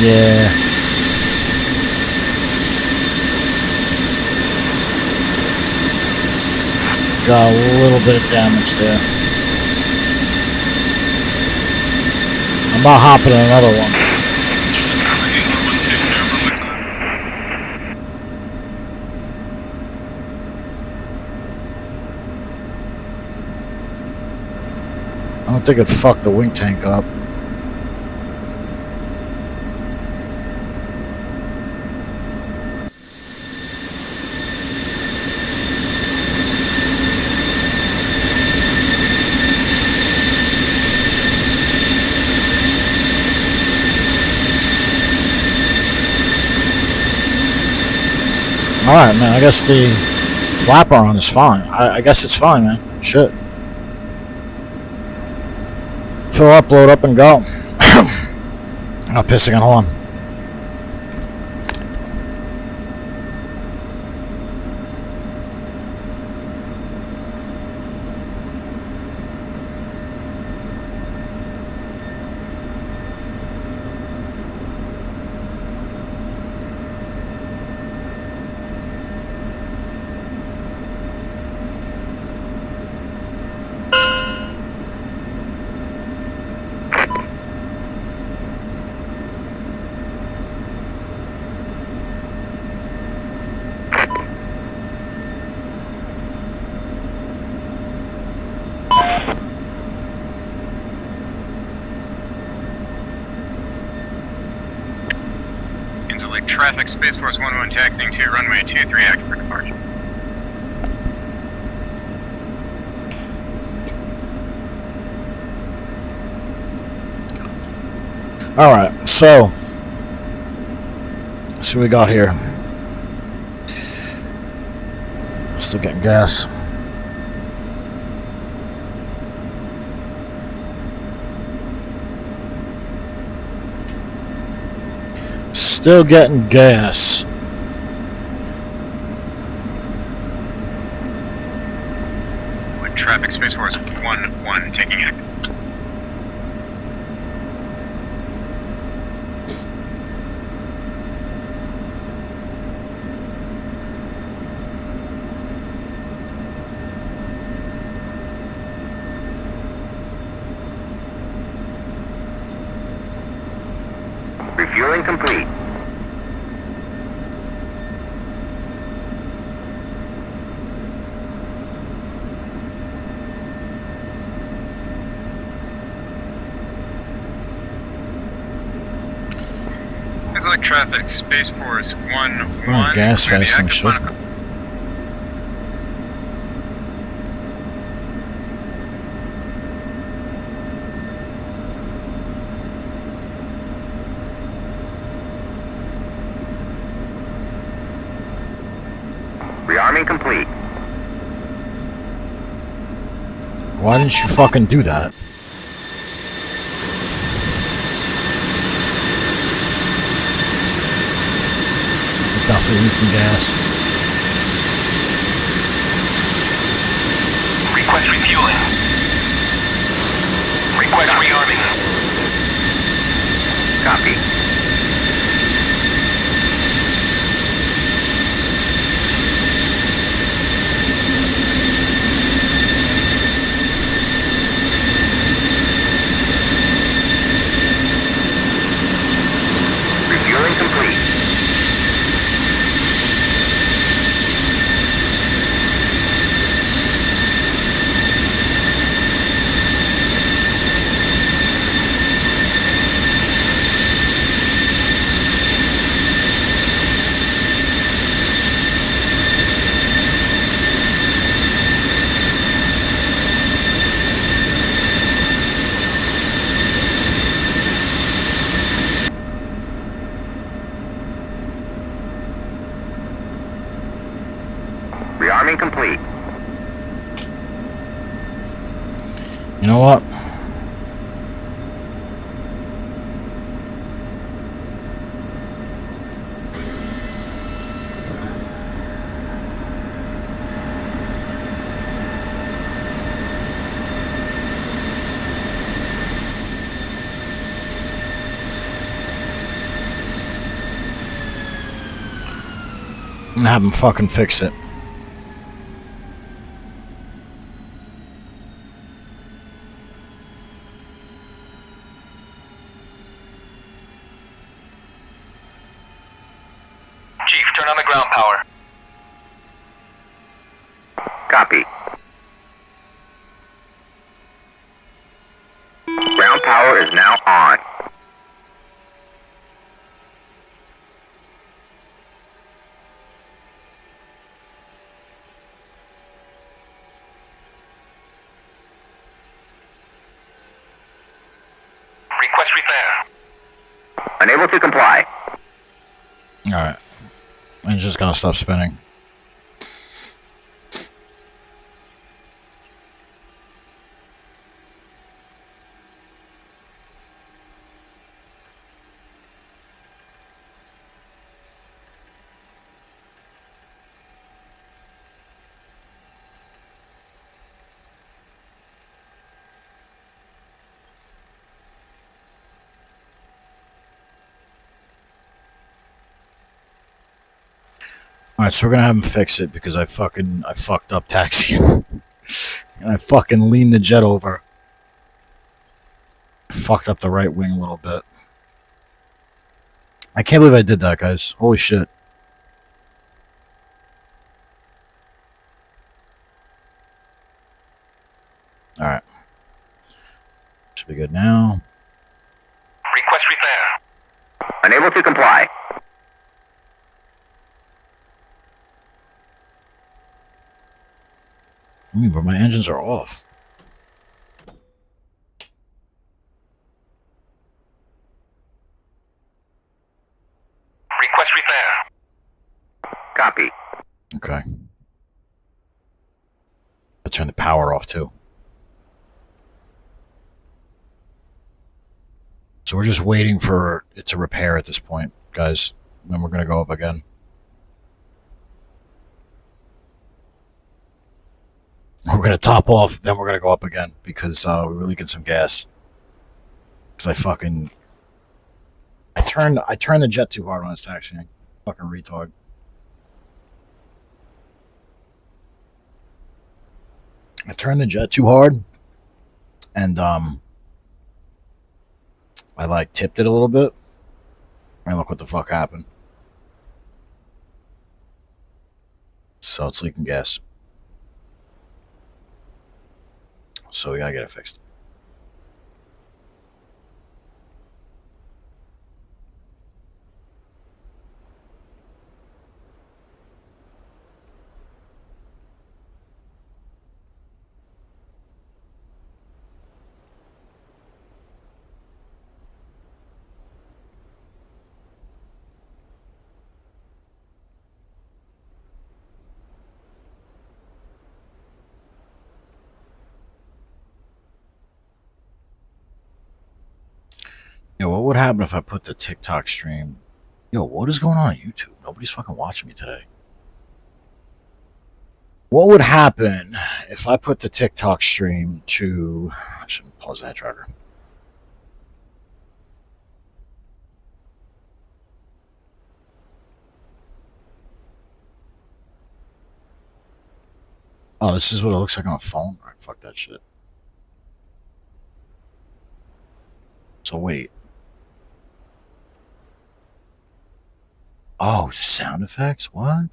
Yeah. Got a little bit of damage there. I'm about hopping in another one. I don't think it fucked the wing tank up. Alright, man, I guess the flapper on is fine. I guess it's fine, man. Shit. Fill up, load up, and go. Not pissing on. traffic, Space Force 1-1 taxiing to runway 23 active for departure. Alright, so what we got here. Still getting gas. Still getting gas. Select traffic, Space Force 1-1 taking active. Refueling complete. Select traffic, Space Force 1-1. Gas fast and shit. Rearming complete. Why didn't you fucking do that? Duffy leaking gas. Request refueling. Request rearming. Copy. Refueling complete. Rearming complete. You know what? I'm gonna have him fucking fix it. Chief, turn on the ground power. Copy. Ground power is now on. Request repair. Unable to comply. Alright. I'm just gonna stop spinning. Alright, so we're gonna have him fix it because I fucked up taxiing. And I fucking leaned the jet over. I fucked up the right wing a little bit. I can't believe I did that, guys. Holy shit. Alright. Should be good now. Request repair. Unable to comply. I mean, but my engines are off. Request repair. Copy. Okay. I turned the power off too. So we're just waiting for it to repair at this point, guys. Then we're going to go up again. We're going to top off, then we're going to go up again because we're leaking some gas. Because I turned the jet too hard when I was taxiing. Fucking retard. I turned the jet too hard, and I like tipped it a little bit, and look what the fuck happened. So it's leaking gas. So we gotta get it fixed. Yo, what would happen if I put the TikTok stream? Yo, what is going on YouTube? Nobody's fucking watching me today. What would happen if I put the TikTok stream to... I shouldn't pause that tracker. Oh, this is what it looks like on a phone? Alright, fuck that shit. So wait. Oh, sound effects? What?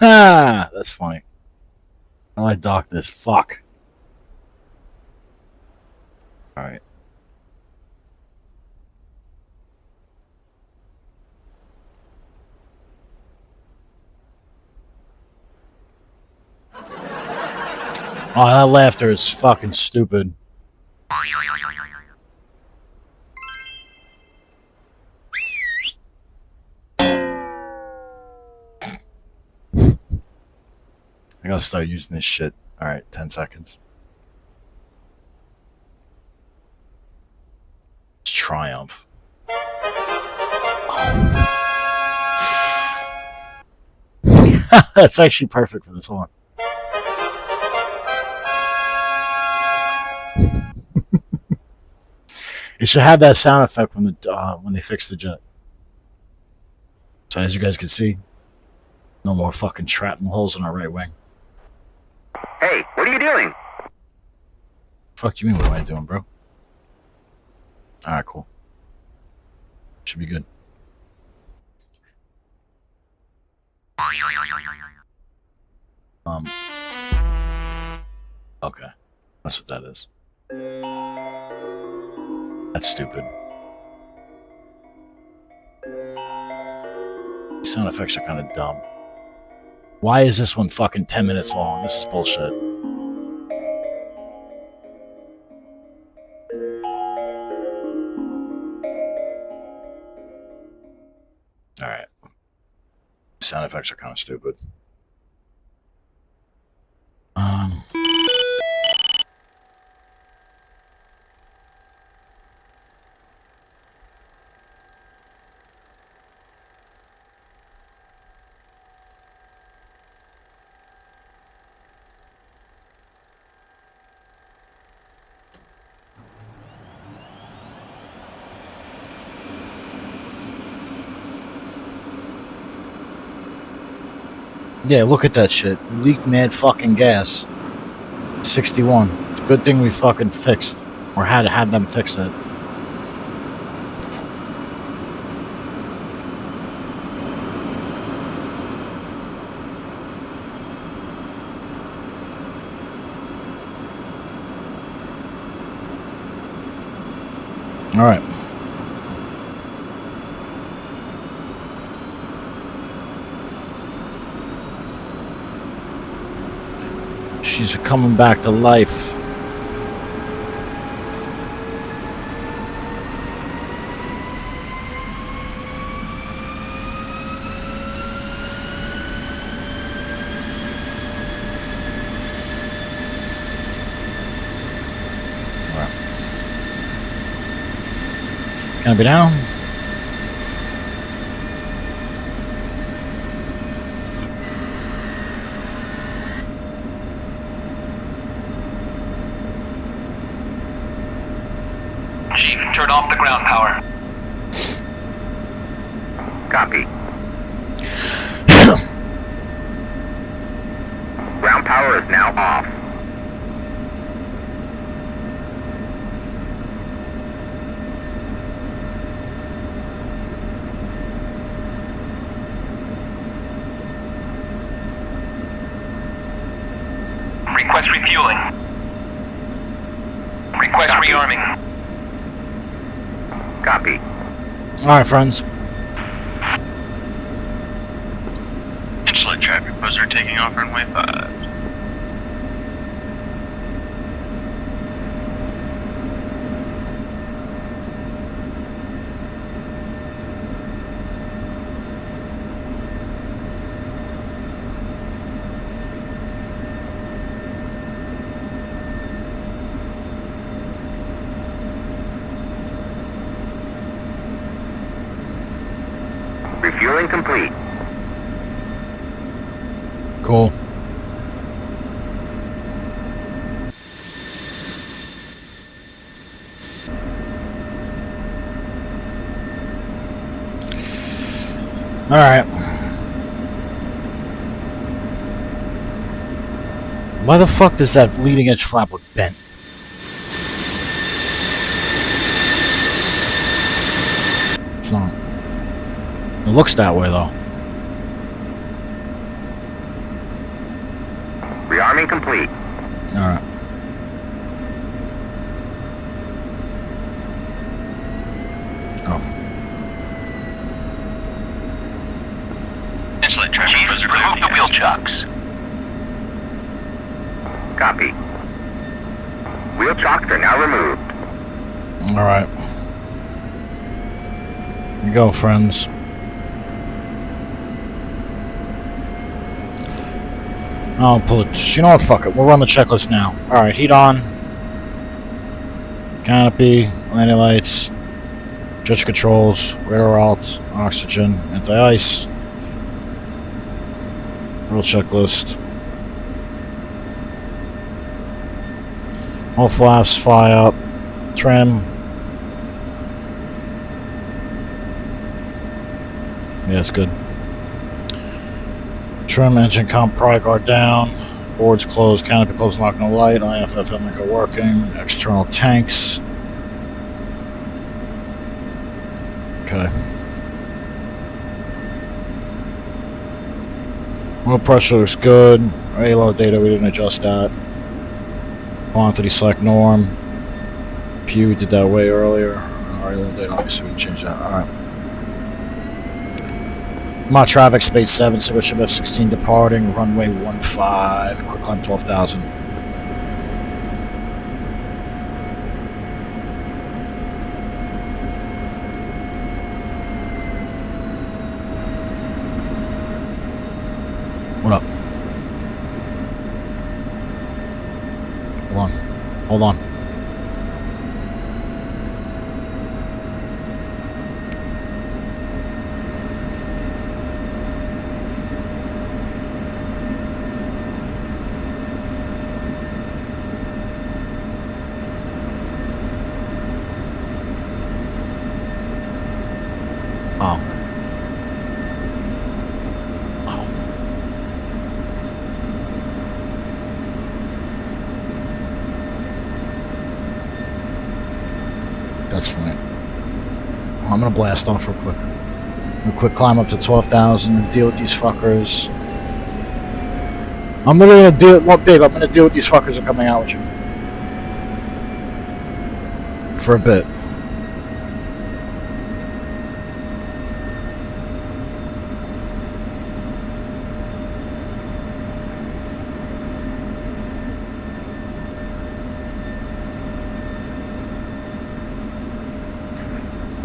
Ah, that's funny. How do I dock this? Fuck. Alright. Oh, that laughter is fucking stupid. I gotta start using this shit. Alright, 10 seconds. It's Triumph. That's actually perfect for this one. It should have that sound effect when they fix the jet. So as you guys can see, no more fucking shrapnel holes in our right wing. Hey, what are you doing? Fuck you mean, what am I doing, bro? Alright, cool. Should be good. Okay. That's what that is. That's stupid. These sound effects are kind of dumb. Why is this one fucking 10 minutes long? This is bullshit. Alright. Sound effects are kind of stupid. Yeah, look at that shit. We leaked mad fucking gas. 61. It's a good thing we fucking fixed. Or had to have them fix it. Alright. She's coming back to life. Can I be down? Chief, turn off the ground power. Copy. Ground power is now off. Request refueling. Request rearming. Copy. Alright, friends. Insulate traffic buzzer taking off runway 5. Refueling complete. Cool. Alright. Why the fuck does that leading edge flap look bent? It's not. It looks that way though. Rearming complete. Alright. Oh. Insulate traffic Chief, buzzer remove the wheel chocks. Copy. Wheel chocks are now removed. Alright. Here you go, friends. I'll pull it. You know what? Fuck it. We'll run the checklist now. Alright, heat on. Canopy, landing lights, jet controls, radar alt, oxygen, anti-ice. Real checklist. All flaps, fly up, trim. Yeah, it's good. Trim, engine comp, pry guard down. Boards closed, canopy closed, lock no light. IFF maker working. External tanks. Okay. Oil pressure looks good. Halo data, we didn't adjust that. Quantity select norm. Pew did that way earlier. Halo data, obviously we can change that. Alright. My traffic, space 7, single ship F16 departing, runway 15, quick climb 12,000. What up? Hold on. Hold on. That's fine. I'm gonna blast off real quick. A quick climb up to 12,000 and deal with these fuckers. I'm gonna deal. Look, babe, I'm gonna deal with these fuckers that are coming out with you for a bit.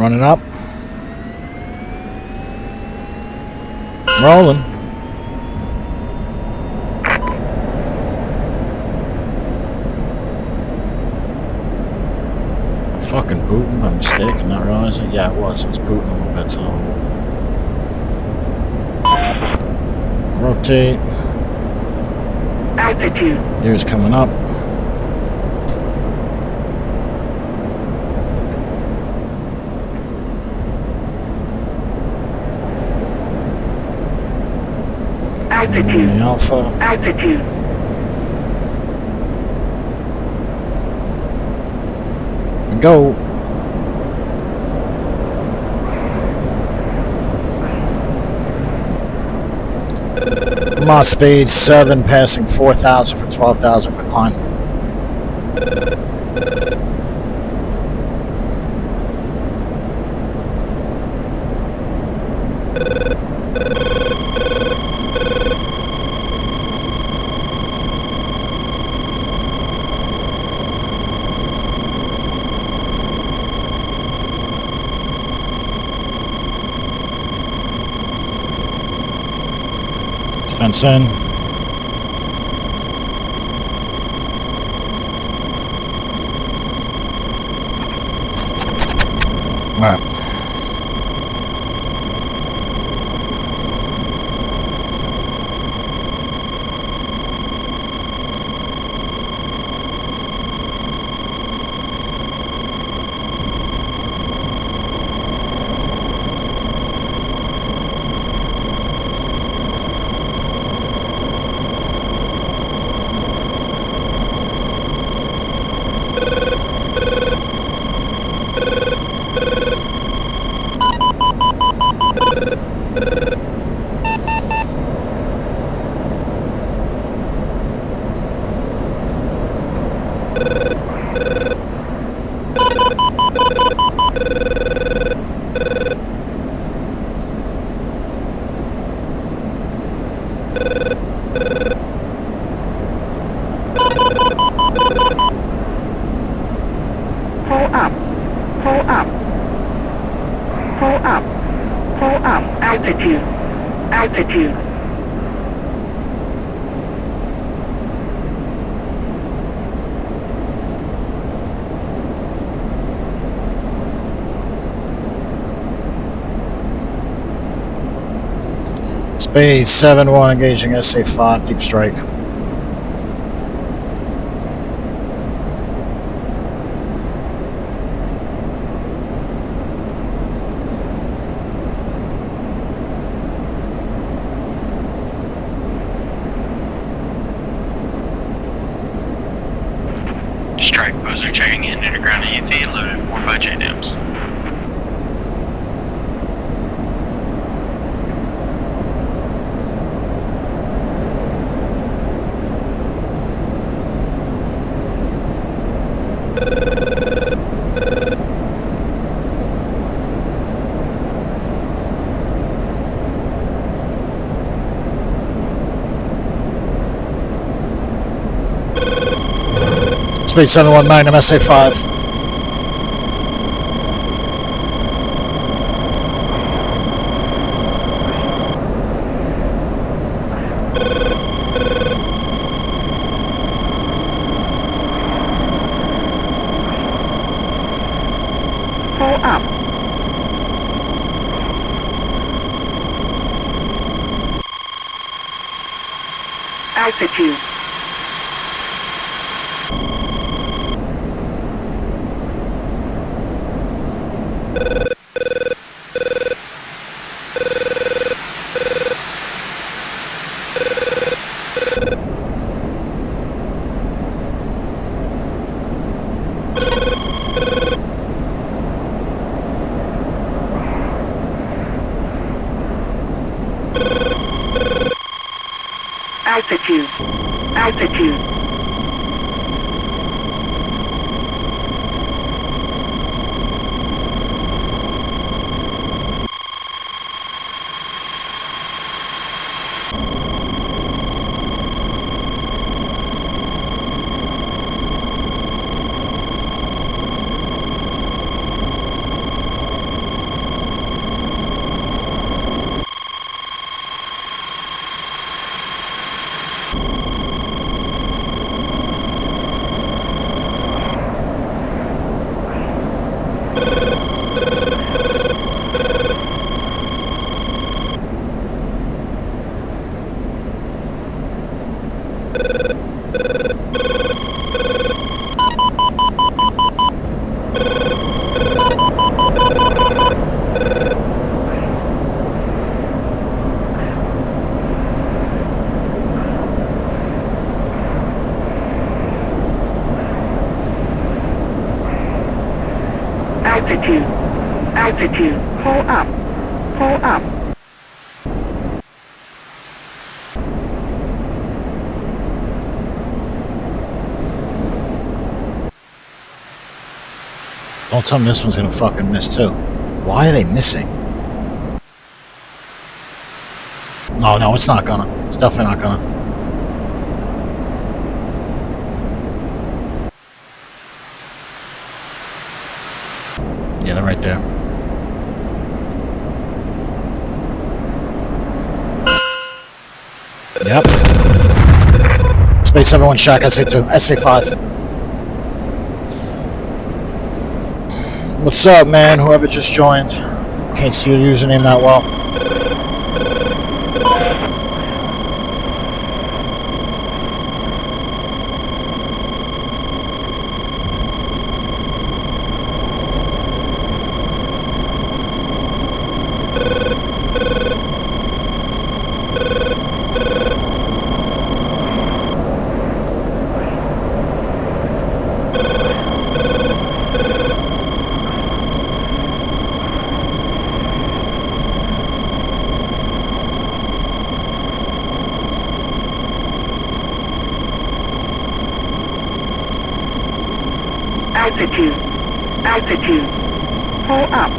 Running up. Rolling. I'm fucking booting by mistake and not realizing. Yeah, it was. I was booting a little bit to the rotate. Altitude. There's coming up. Altitude. The alpha. Altitude. Go. I'm on speed 7, passing 4,000 for 12,000 for climb. Fence in. All right. Pull up. Pull up. Pull up. Pull up. Altitude. Altitude. Speed 7-1 engaging SA5 deep strike. Strike posts are checking in at ground ET and loaded 4-5 JDAMs. Speed 719 MSA5. Pull up. Altitude. Altitude. Altitude. Altitude. Altitude. Pull up. Pull up. Don't tell me this one's gonna fucking miss too. Why are they missing? No, it's not gonna. It's definitely not gonna. Yeah, they're right there. Yep. Space 71 Shack, SA2, SA5. What's up, man? Whoever just joined. Can't see your username that well. Altitude. Altitude. Pull up.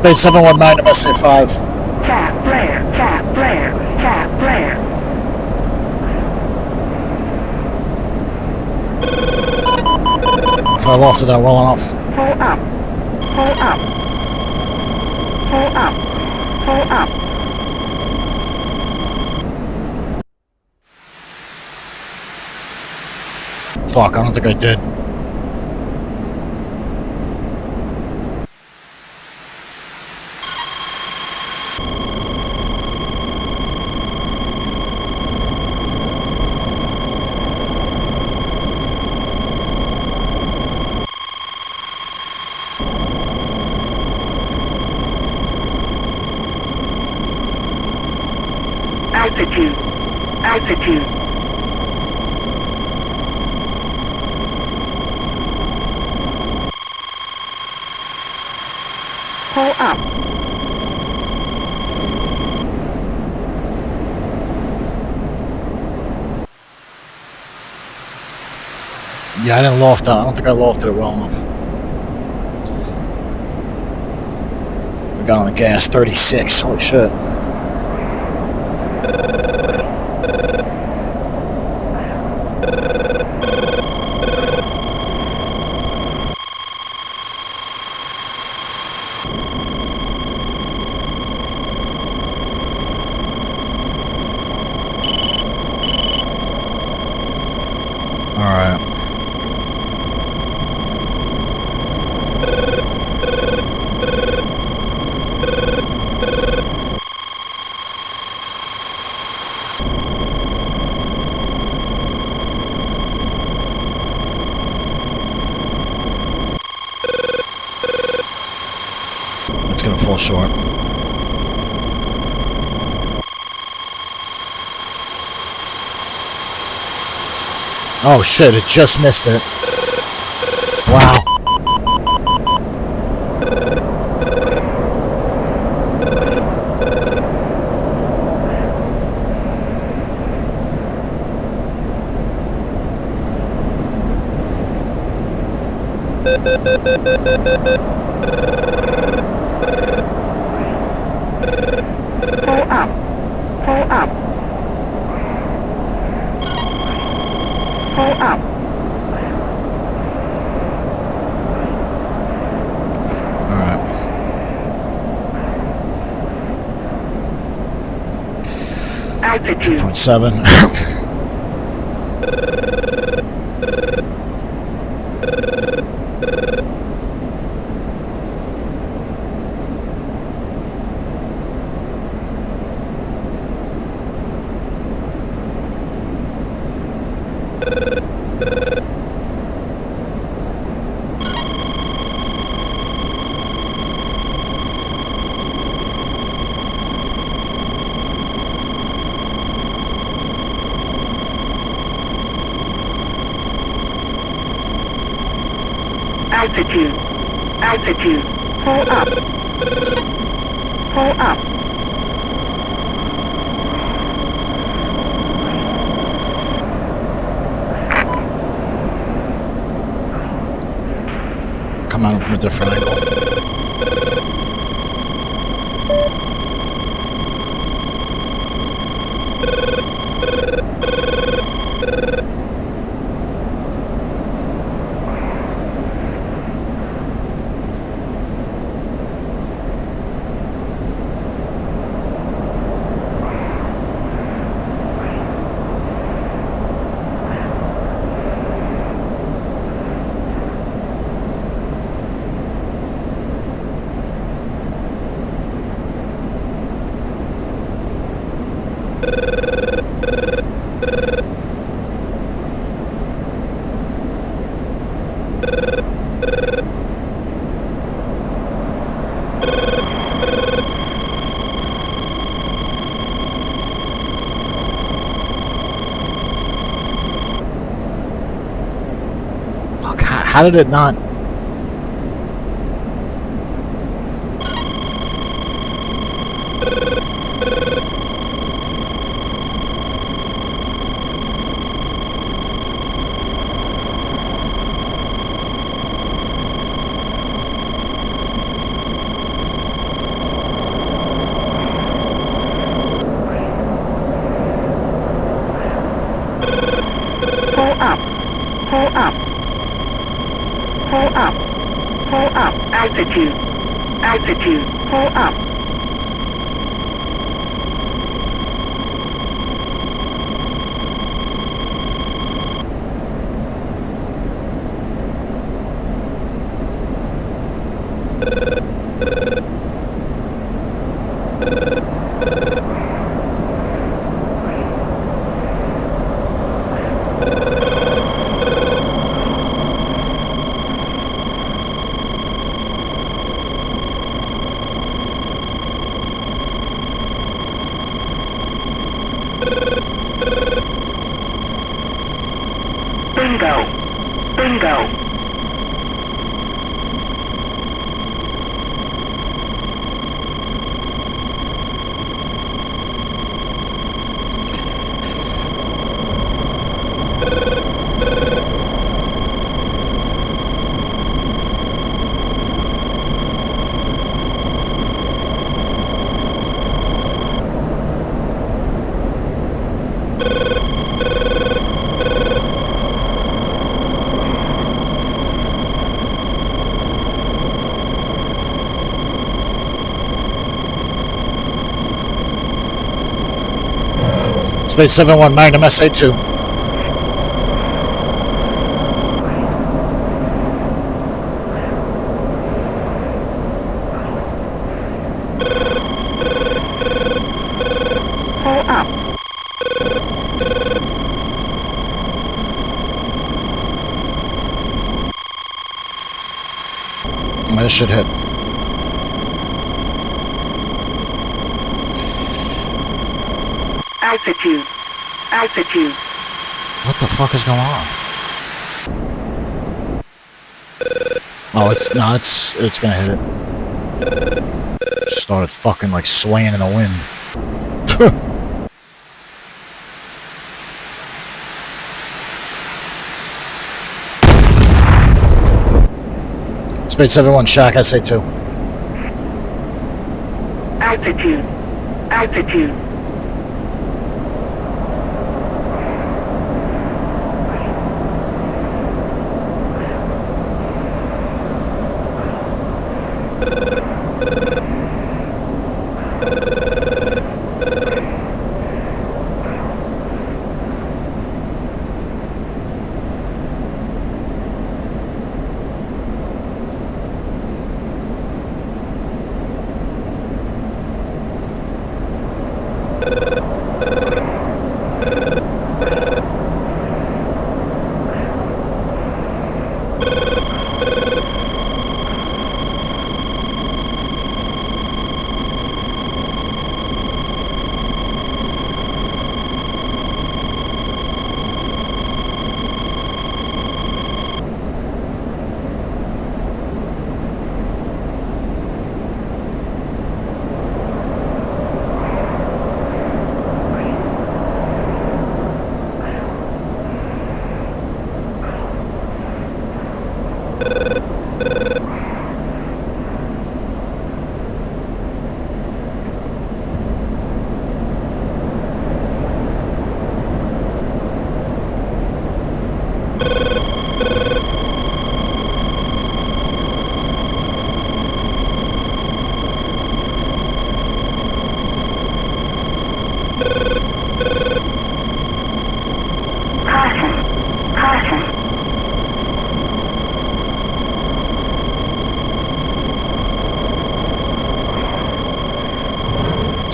Space 719 SA5. Tap flare. Tap flare. Tap flare. Fell off of that well enough. Pull up. Pull up. Pull up. Pull up. Fuck, I don't think I did. Altitude. Altitude. Pull up. Yeah, I didn't loft that. I don't think I lofted it well enough. We got on the gas, 36. Holy shit. fall short. Oh shit, it just missed it. Wow. Pull up. Pull up. Pull up. Alright. Altitude. 2.7. Altitude. Altitude. Pull up. Pull up. Come at him from a different angle. How did it not? Pull up. Pull up. Pull up. Pull up. Altitude. Altitude. Pull up. Bingo. Bingo. Space 71 Magnum SA2. Pull up. This should hit. Altitude. Altitude. What the fuck is going on? Oh, it's gonna hit it. Started fucking like swaying in the wind. Speed 71 Shack, SA2. Altitude. Altitude.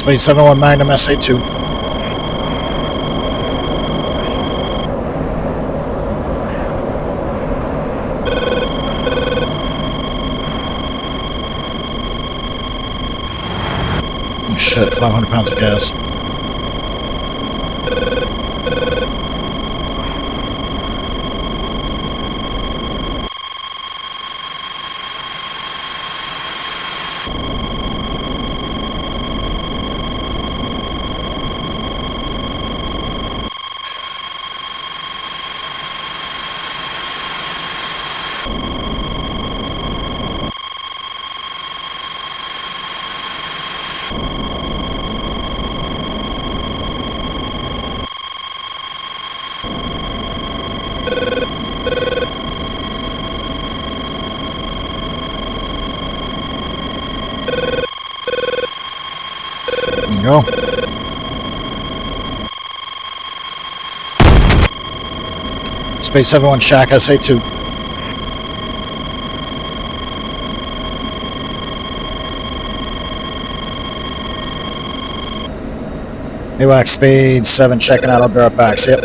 Speed 71 Magnum SA2. Oh shit, 500 pounds of gas. Go. Space 71 Shack, SA2. AWAC speed 7 checking out. I'll be right back. See ya.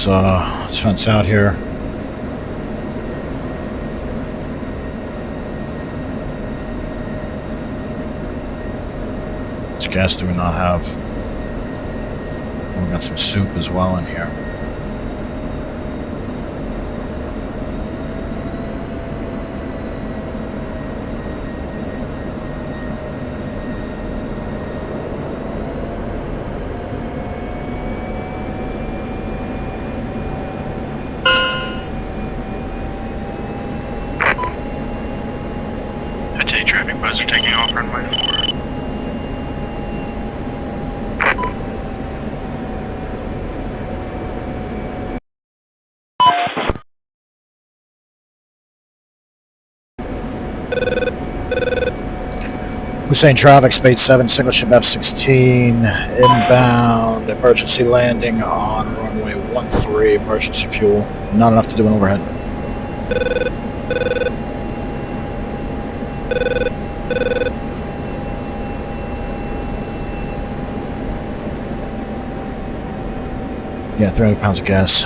Let's fence out here. Which gas do we not have? We got some soup as well in here. Traffic buzzer taking off runway 4. Hussein traffic, Space 7, single ship F16, inbound, emergency landing on runway 13, emergency fuel. Not enough to do an overhead. Yeah, 300 pounds of gas.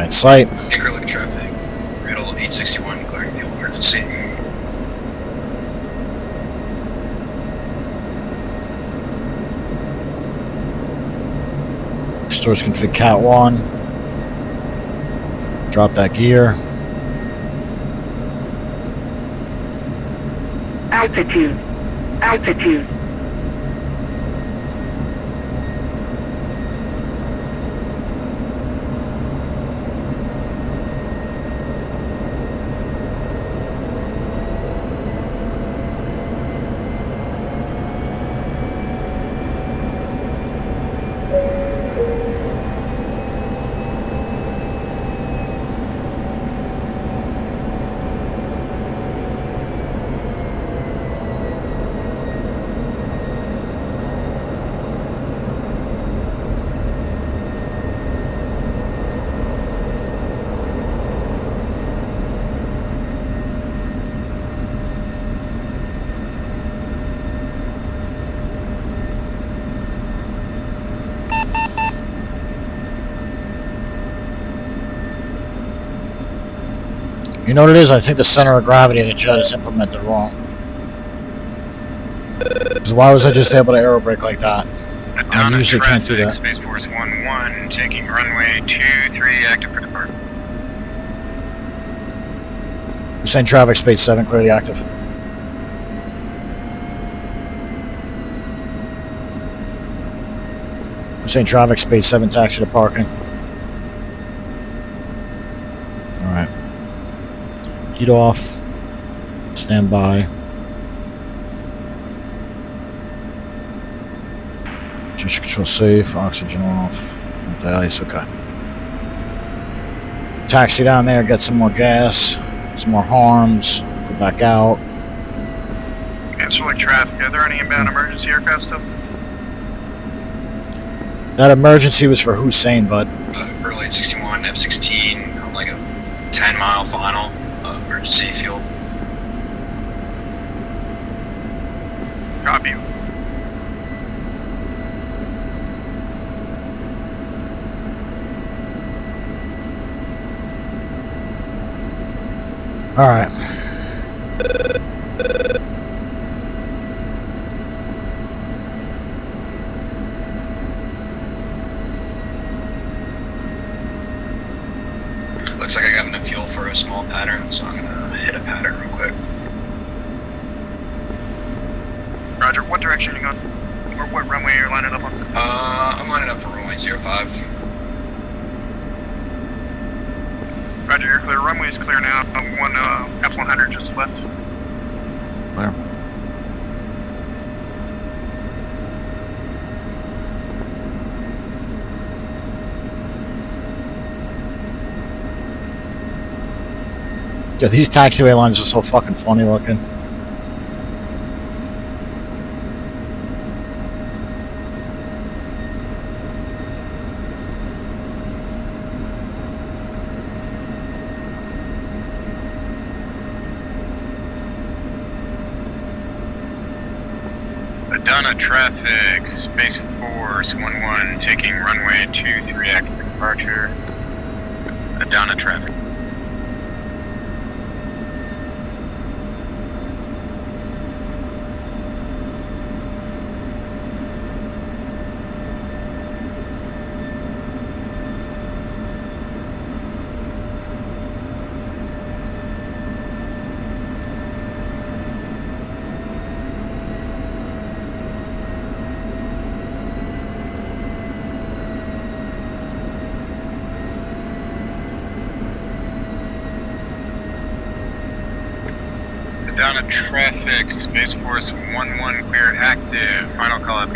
Runway in sight. Acrylic traffic. Riddle 861, declaring fuel emergency. Stores config Cat 1. Drop that gear. Altitude. Altitude. You know what it is? I think the center of gravity of the jet is implemented wrong. Because why was I just able to aero brake like that? I usually can't do that. Space Force 1-1, taking runway 23, active for departure. Send traffic, space 7, clearly active. Send traffic, space 7, taxi to parking. Alright. Heat off. Stand by. Gesture control safe. Oxygen off. Anti-ice, okay. Taxi down there, get some more gas. Some more harms. Go back out. Canceling traffic. Are there any inbound emergency aircraft still? That emergency was for Hussein, bud. Early 861, F16, on like a 10-mile final. Emergency fuel. Copy. All right. Looks like I got enough fuel for a small pattern, so I'm gonna hit a pattern real quick. Roger, what direction you going? Or what runway you're lining up on? I'm lining up for runway 05. Roger, you're clear. Runway is clear now. One F100 just left. Clear. Yeah, these taxiway lines are so fucking funny looking. Adana traffic, Space Force 1-1, taking runway 23, active for departure. Adana traffic. Adana traffic, Space Force 1-1, clear active. Final call out.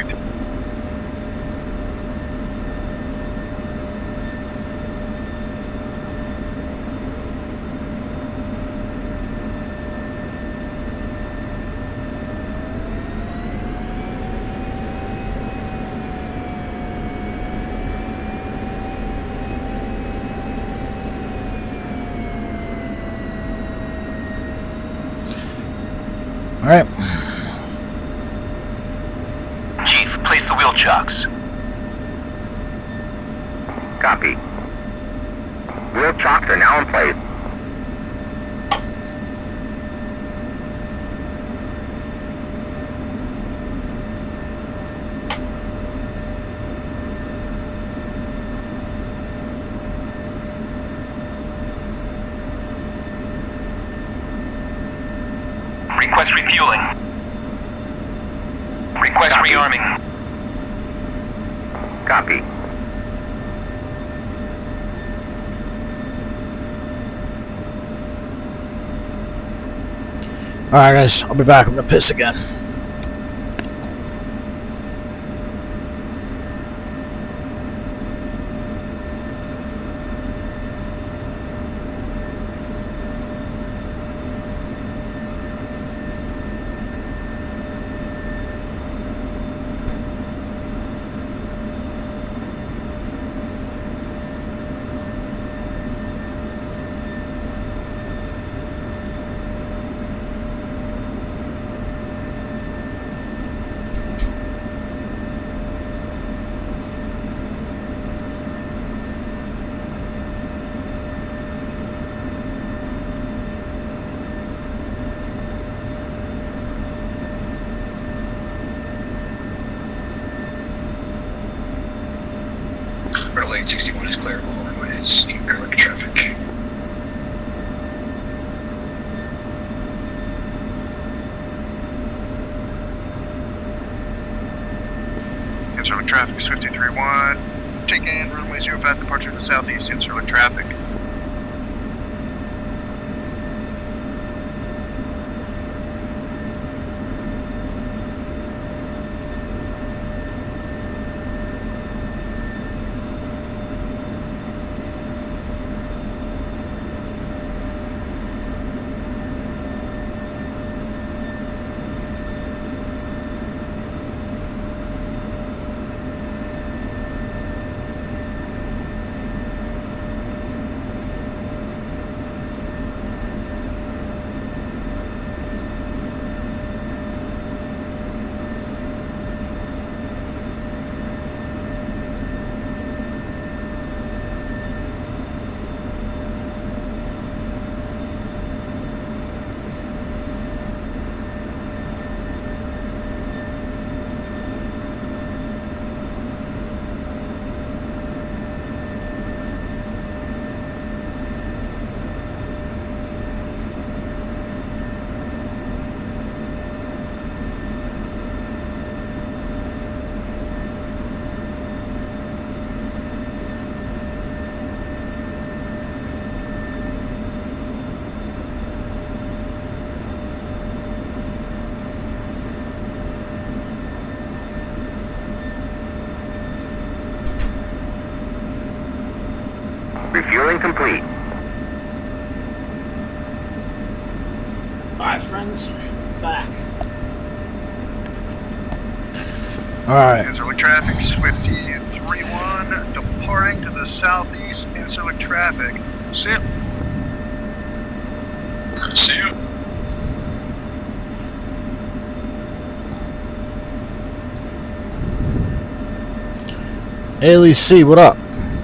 All right. Chief, place the wheel chocks. Copy. Wheel chocks are now in place. Request refueling. Request Copy. rearming. Copy. Alright, guys, I'll be back. I'm gonna piss again. Red Lane 61 is clear of all runways. Airlift traffic. Insular traffic, Swift 231. Take in runway 05, departure to the southeast, insular traffic. Refueling complete. Alright, friends. Back. Alright. Insular traffic, Swift 31, departing to the southeast, insular traffic. See ya. See you. Haley C, what up?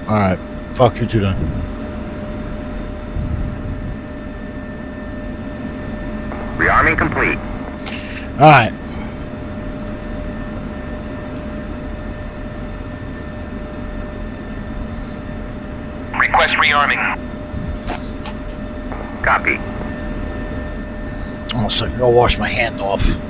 Alright. Fuck you two then. Rearming complete. Alright. Request rearming. Copy. Oh, so I can go wash my hand off.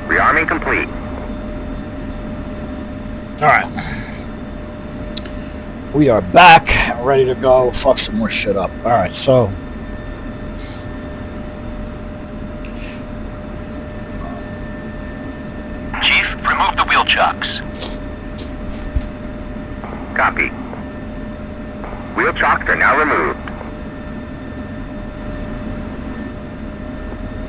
Rearming complete. Alright. We are back, ready to go. Fuck some more shit up. Alright, so. Chief, remove the wheel chocks. Copy. Wheel chocks are now removed.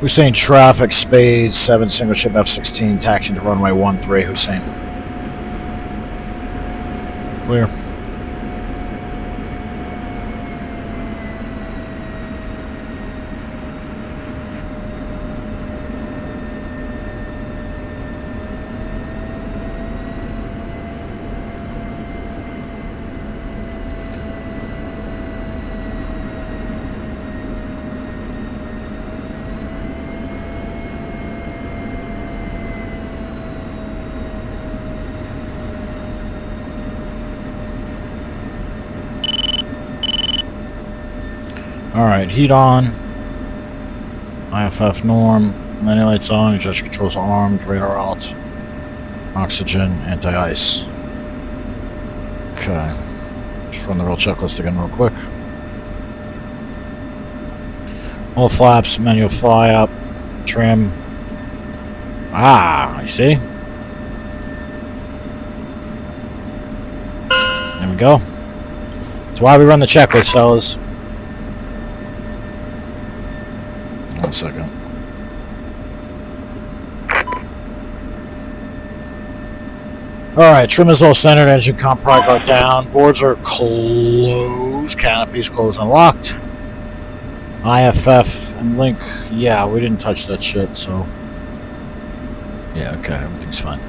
Hussein traffic, Spade 7, single ship F16, taxiing to runway 13, Hussein. Clear. Alright, heat on. IFF norm. Landing lights on. Gesture controls armed. Radar alt. Oxygen. Anti-ice. Okay. Just run the real checklist again real quick. All flaps. Manual fly up. Trim. Ah, you see? There we go. That's why we run the checklist, fellas. 1 second. Alright, trim is all centered, engine comp pride guard down, boards are closed, canopies closed and locked. IFF and link, yeah, we didn't touch that shit, so. Yeah, okay, everything's fine.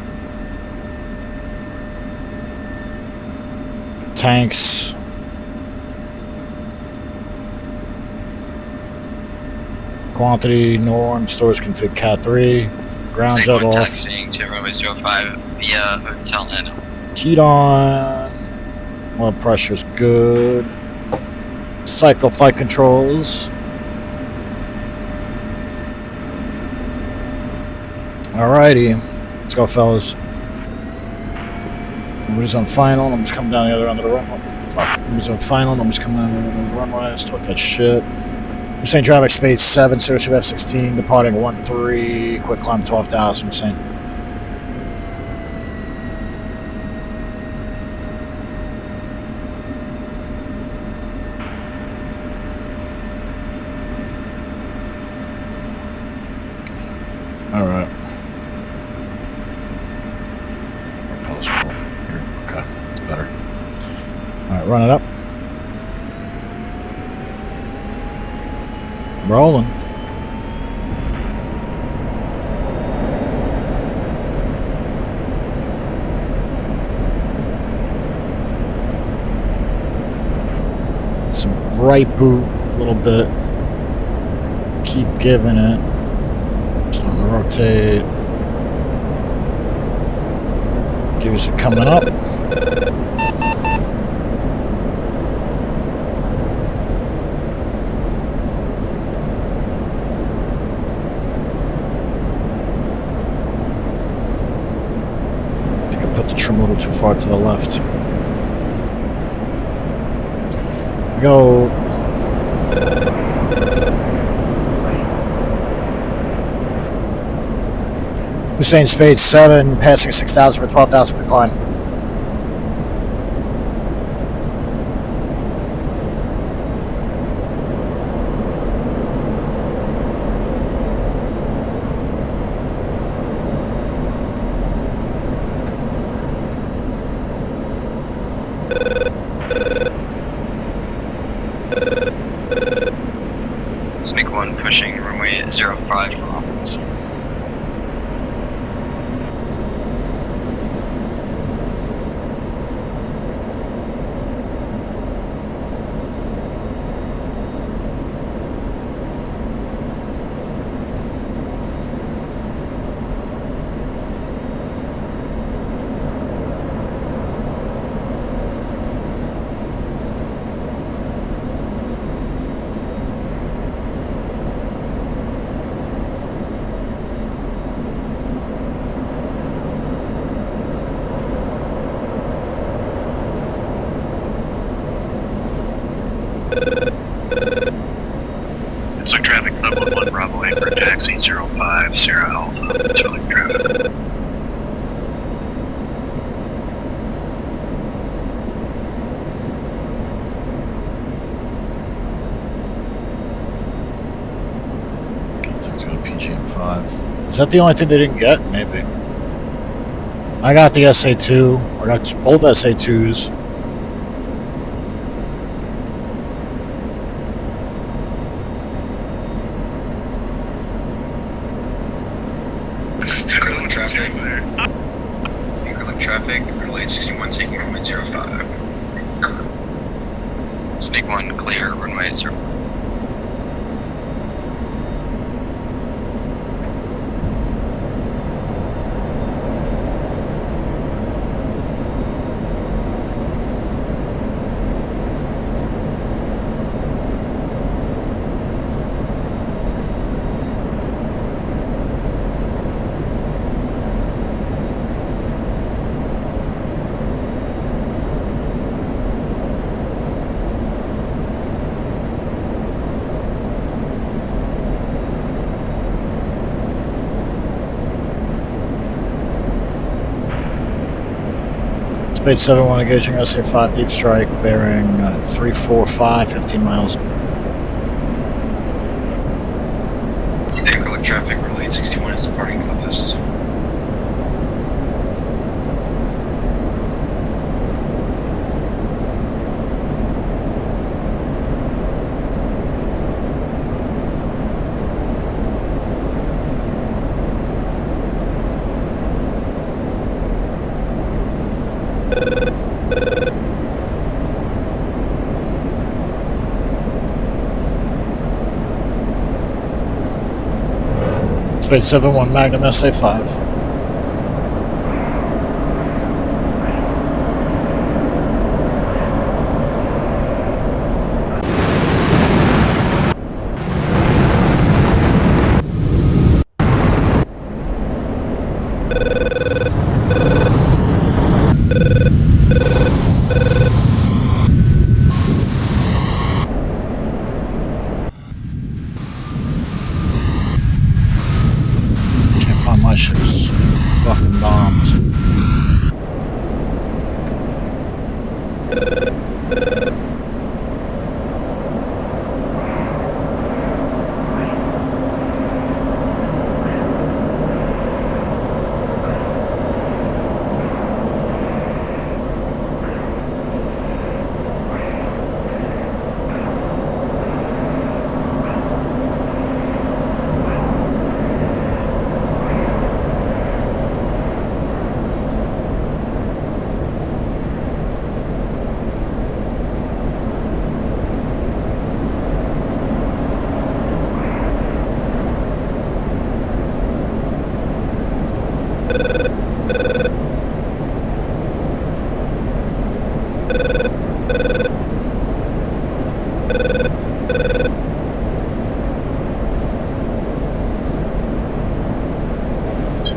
Tanks. Quantity, norm, stores config cat 3, ground jet off. Taxiing to runway 05 via hotel N. Heat on, oil pressure's good. Cycle flight controls. Alrighty, let's go, fellas. Nobody's on final, nobody's coming down the other end of the runway. Fuck, nobody's on final, nobody's coming down the other end of the runway. Let's talk that shit. Hussein traffic, Space 7, single ship F16, departing 13, quick climb 12,000, Hussein. Alright. Okay, that's better. Alright, run it up. Rolling. Some right boot a little bit. Keep giving it. Starting to rotate. Gives it coming up. Put the trim a little too far to the left. Go. Hussein Spade 7, passing 6,000 for 12,000 quick climb. Snake 1 pushing runway 05 from opposite. So traffic level 1 Bravo Anchor taxi 05 Sierra Alpha. It's really traffic. Okay, things gonna SA5. Is that the only thing they didn't get? Maybe. I got the SA2. I got both SA2s. This is Timberland traffic. Timberland traffic, runway 861 taking runway 05. Snake 1 clear, runway 0. Space 71 engaging SA5 deep strike, bearing 345, 15 miles. Acrylic traffic, runway 861 is departing to the west. Space 71 Magnum SA5. My ship's fucking bombs.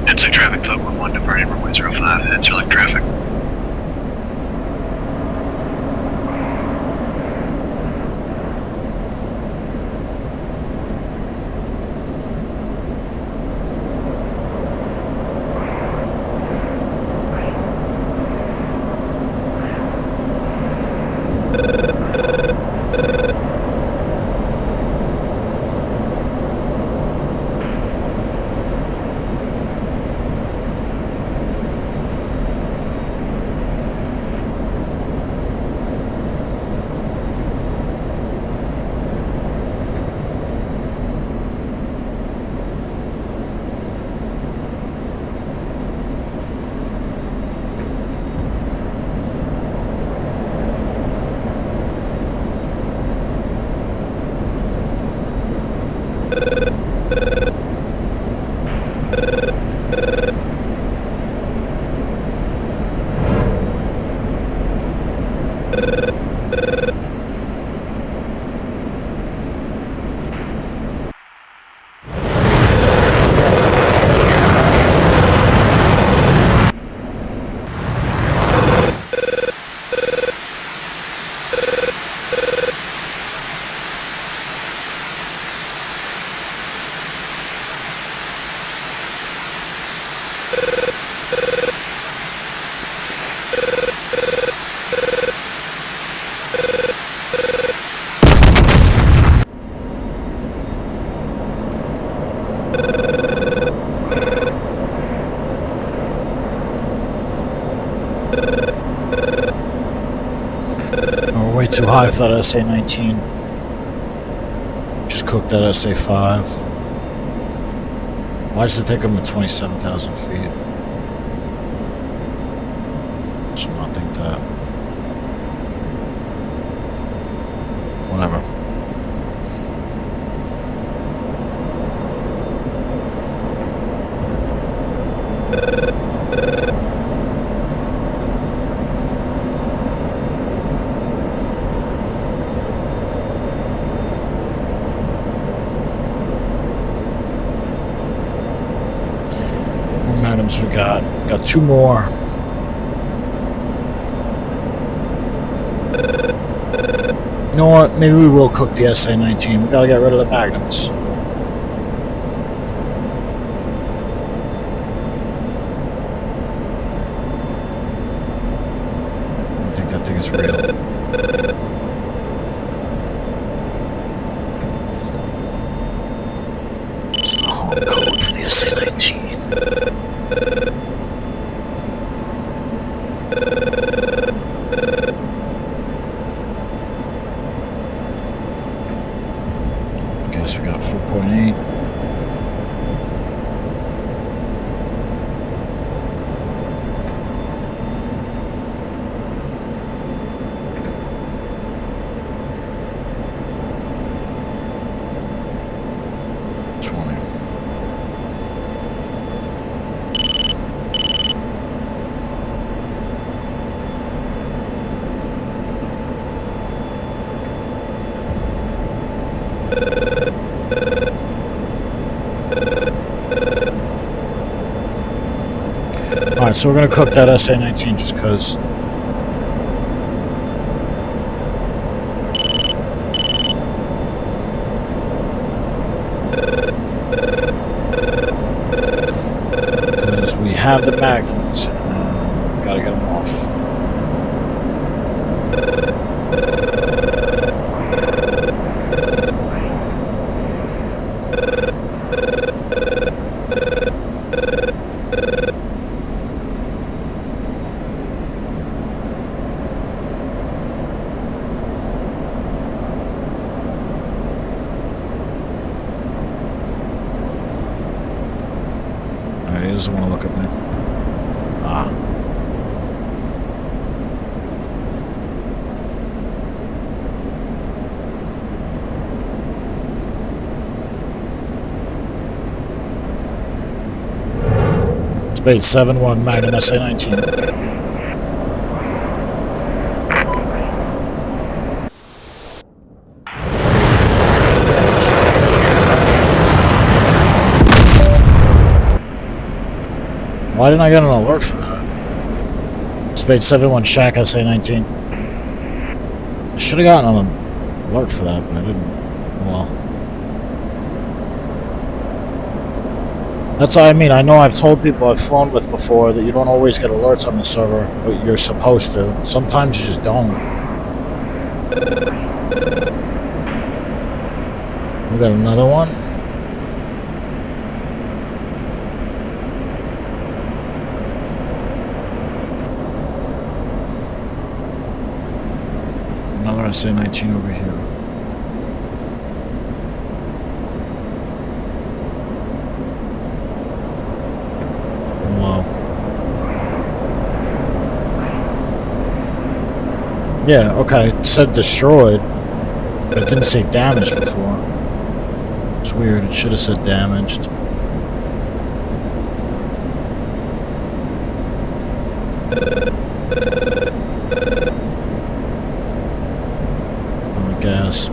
Inside traffic, Falcon 1 departing runway 05, interlink traffic. too high for that SA-19. Just cooked that SA-5. Why does it take them to 27,000 feet? Should not think that. Whatever. What we got? We got 2 more. You know what? Maybe we will cook the SA-19. We gotta get rid of the magnums. I don't think that thing is real. What's the home code for the SA-19? Guess we got 4.8. Alright, so we're gonna cook that SA-19 just cause. Because we have the magnums and we gotta get them off. He doesn't want to look at me. Ah. Space 7-1 Magnum SA-19. Why didn't I get an alert for that? Spade 7-1 Shack SA-19. I should have gotten an alert for that, but I didn't. Well. That's what I mean. I know I've told people I've flown with before that you don't always get alerts on the server, but you're supposed to. Sometimes you just don't. We got another one. Another SA-19 over here. Low. Yeah, okay, it said destroyed, but it didn't say damaged before. It's weird, it should have said damaged. Gas.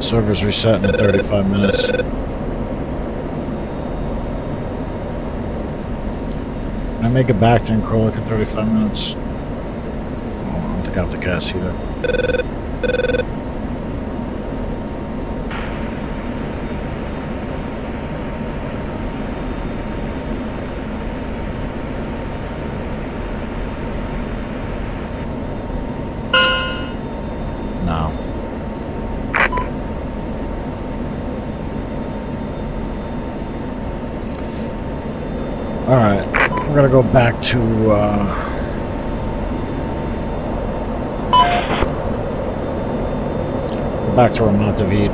Server's resetting in 35 minutes. Can I make it back to Encrolic in 35 minutes? Oh, I don't think I have the gas either. No. Alright, we're gonna go back to Ramat David.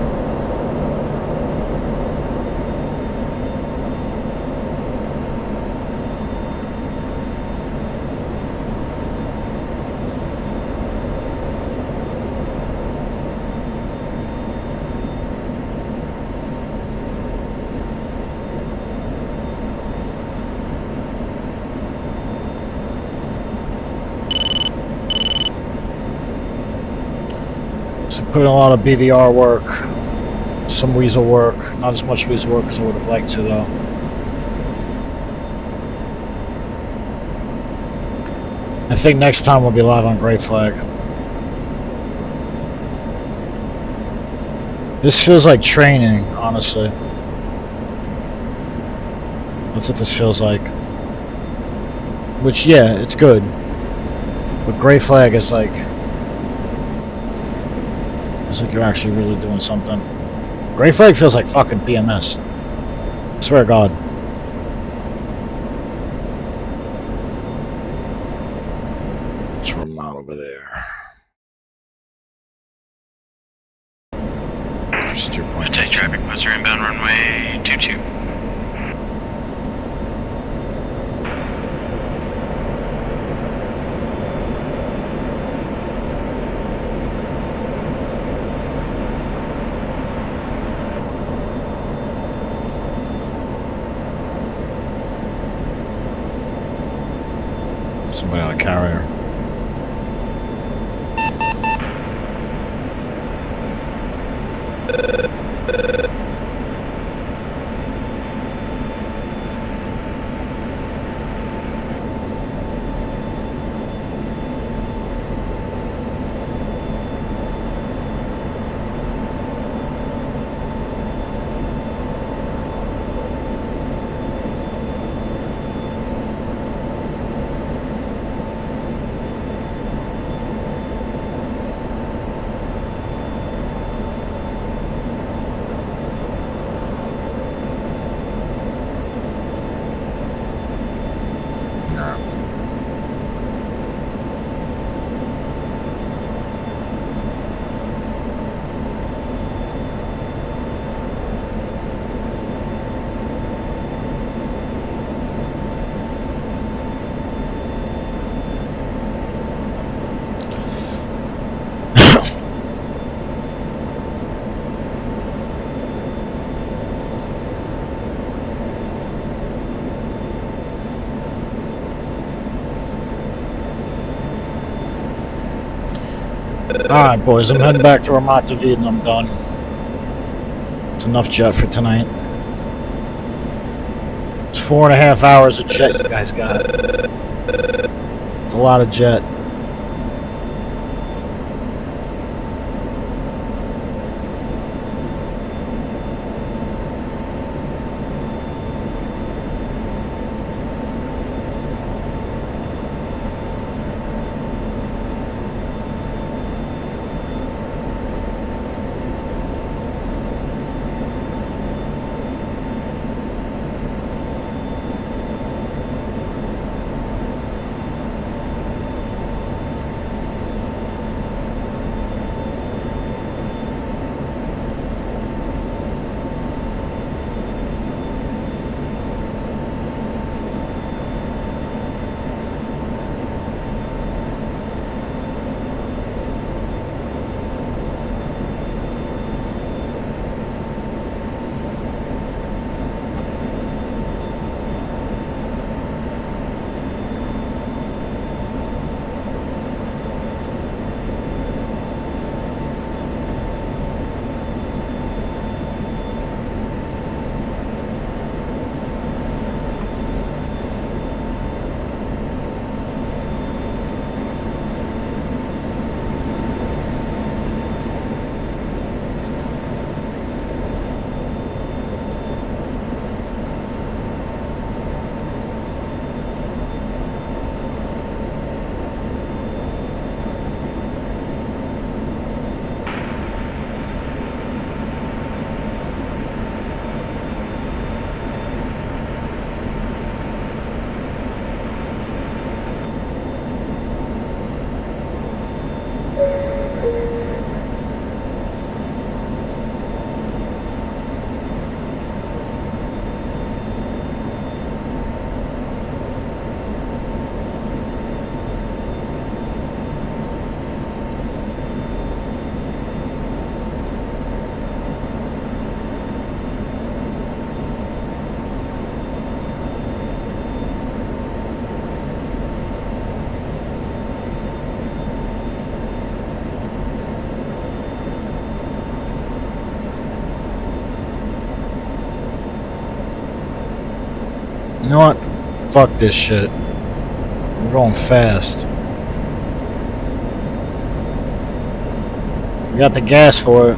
So put in a lot of BVR work, some Weasel work, not as much Weasel work as I would have liked to though. I think next time we'll be live on Gray Flag. This feels like training, honestly. That's what this feels like. Which, yeah, it's good. But Gray Flag is like... It's like you're actually really doing something. Gray Flag feels like fucking BMS. I swear to God. Let's run them out over there. For steerpoint. Take traffic, buzzer inbound runway 22. Somebody on a carrier. Alright, boys, I'm heading back to Ramat David and I'm done. It's enough jet for tonight. It's 4.5 hours of jet you guys got. It's a lot of jet. You know what? Fuck this shit. We're going fast. We got the gas for it.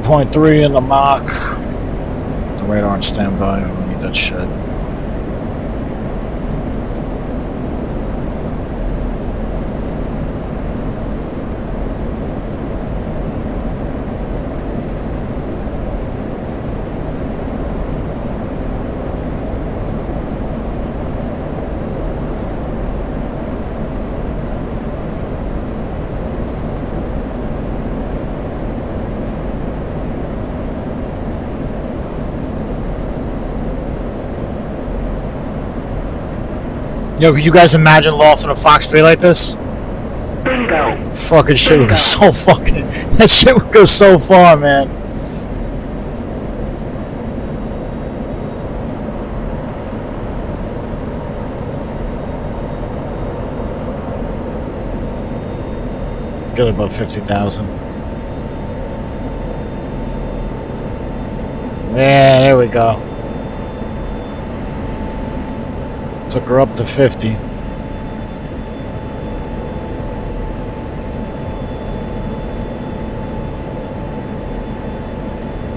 .3 in the Mach. The radar on standby. I don't need that shit. Yo, could you guys imagine lofting a Fox 3 like this? Bingo. Fucking shit would go so fucking... That shit would go so far, man. Let's get above 50,000. Yeah, there we go. Took her up to 50.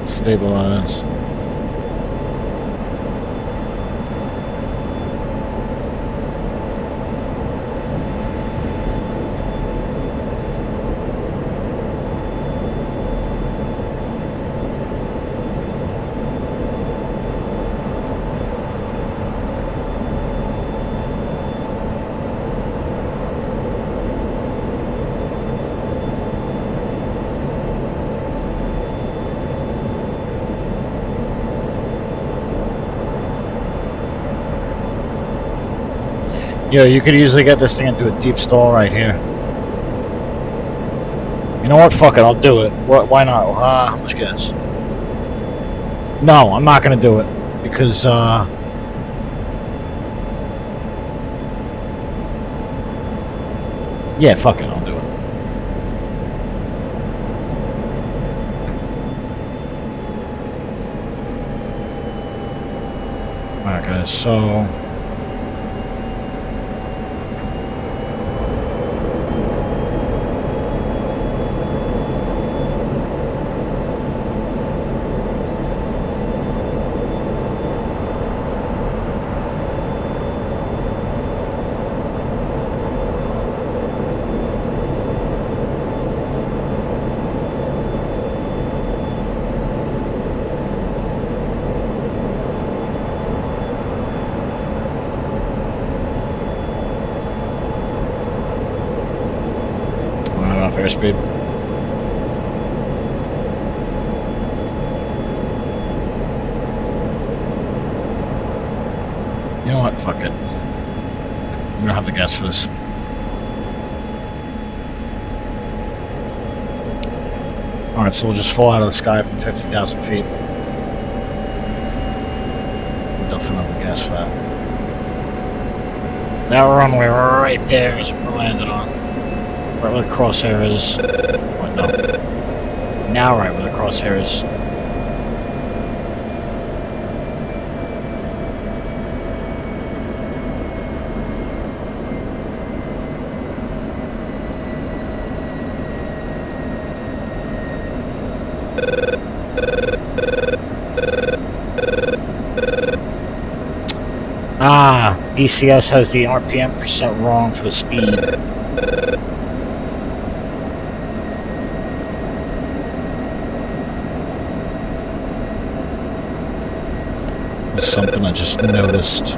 Stabilize. Yo, you could easily get this thing into a deep stall right here. You know what? Fuck it, I'll do it. Why not? How much gas? No, I'm not gonna do it. Because, yeah, fuck it, I'll do it. Alright, guys, so... Airspeed. You know what? Fuck it. We don't have the gas for this. Alright, so we'll just fall out of the sky from 50,000 feet. We'll definitely have the gas for that. That runway right there is what we landed on. Right where the crosshair is. What, no. now right where the crosshair is. Ah, DCS has the RPM percent wrong for the speed. It's something I just noticed.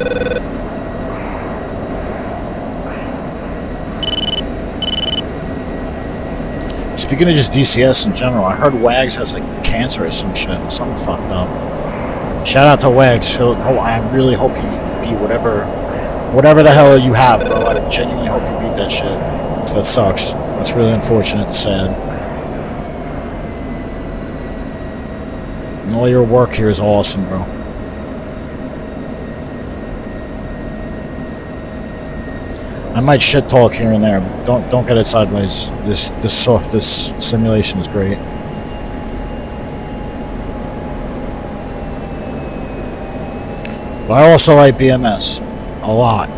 Speaking of just DCS in general, I heard Wags has like cancer or some shit. Something fucked up. Shout out to Wags. Phil, I really hope you beat whatever the hell you have, bro. I genuinely hope you beat that shit. That sucks. That's really unfortunate and sad. And all your work here is awesome, bro. I might shit talk here and there, but don't get it sideways. This simulation is great. But I also like BMS a lot.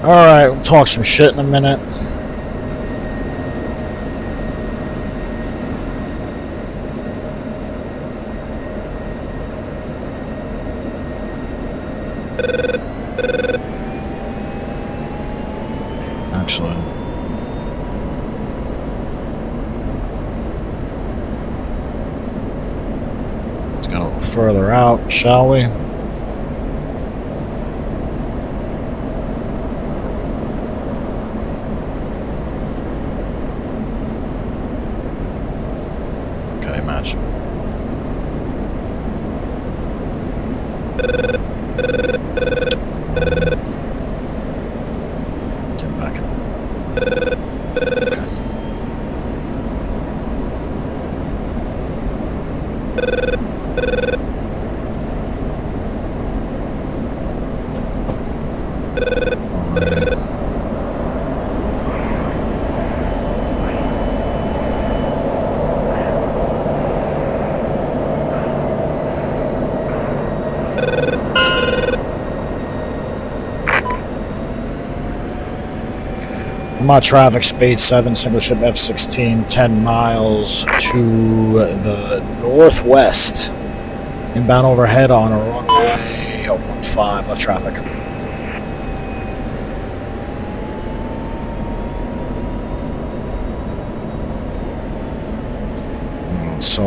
Alright, we'll talk some shit in a minute. Actually, let's go a little further out, shall we? Okay, match. Get back in. Okay. My traffic, Spade 7, single ship F16, 10 miles to the northwest. Inbound overhead on a runway 15, left traffic. So,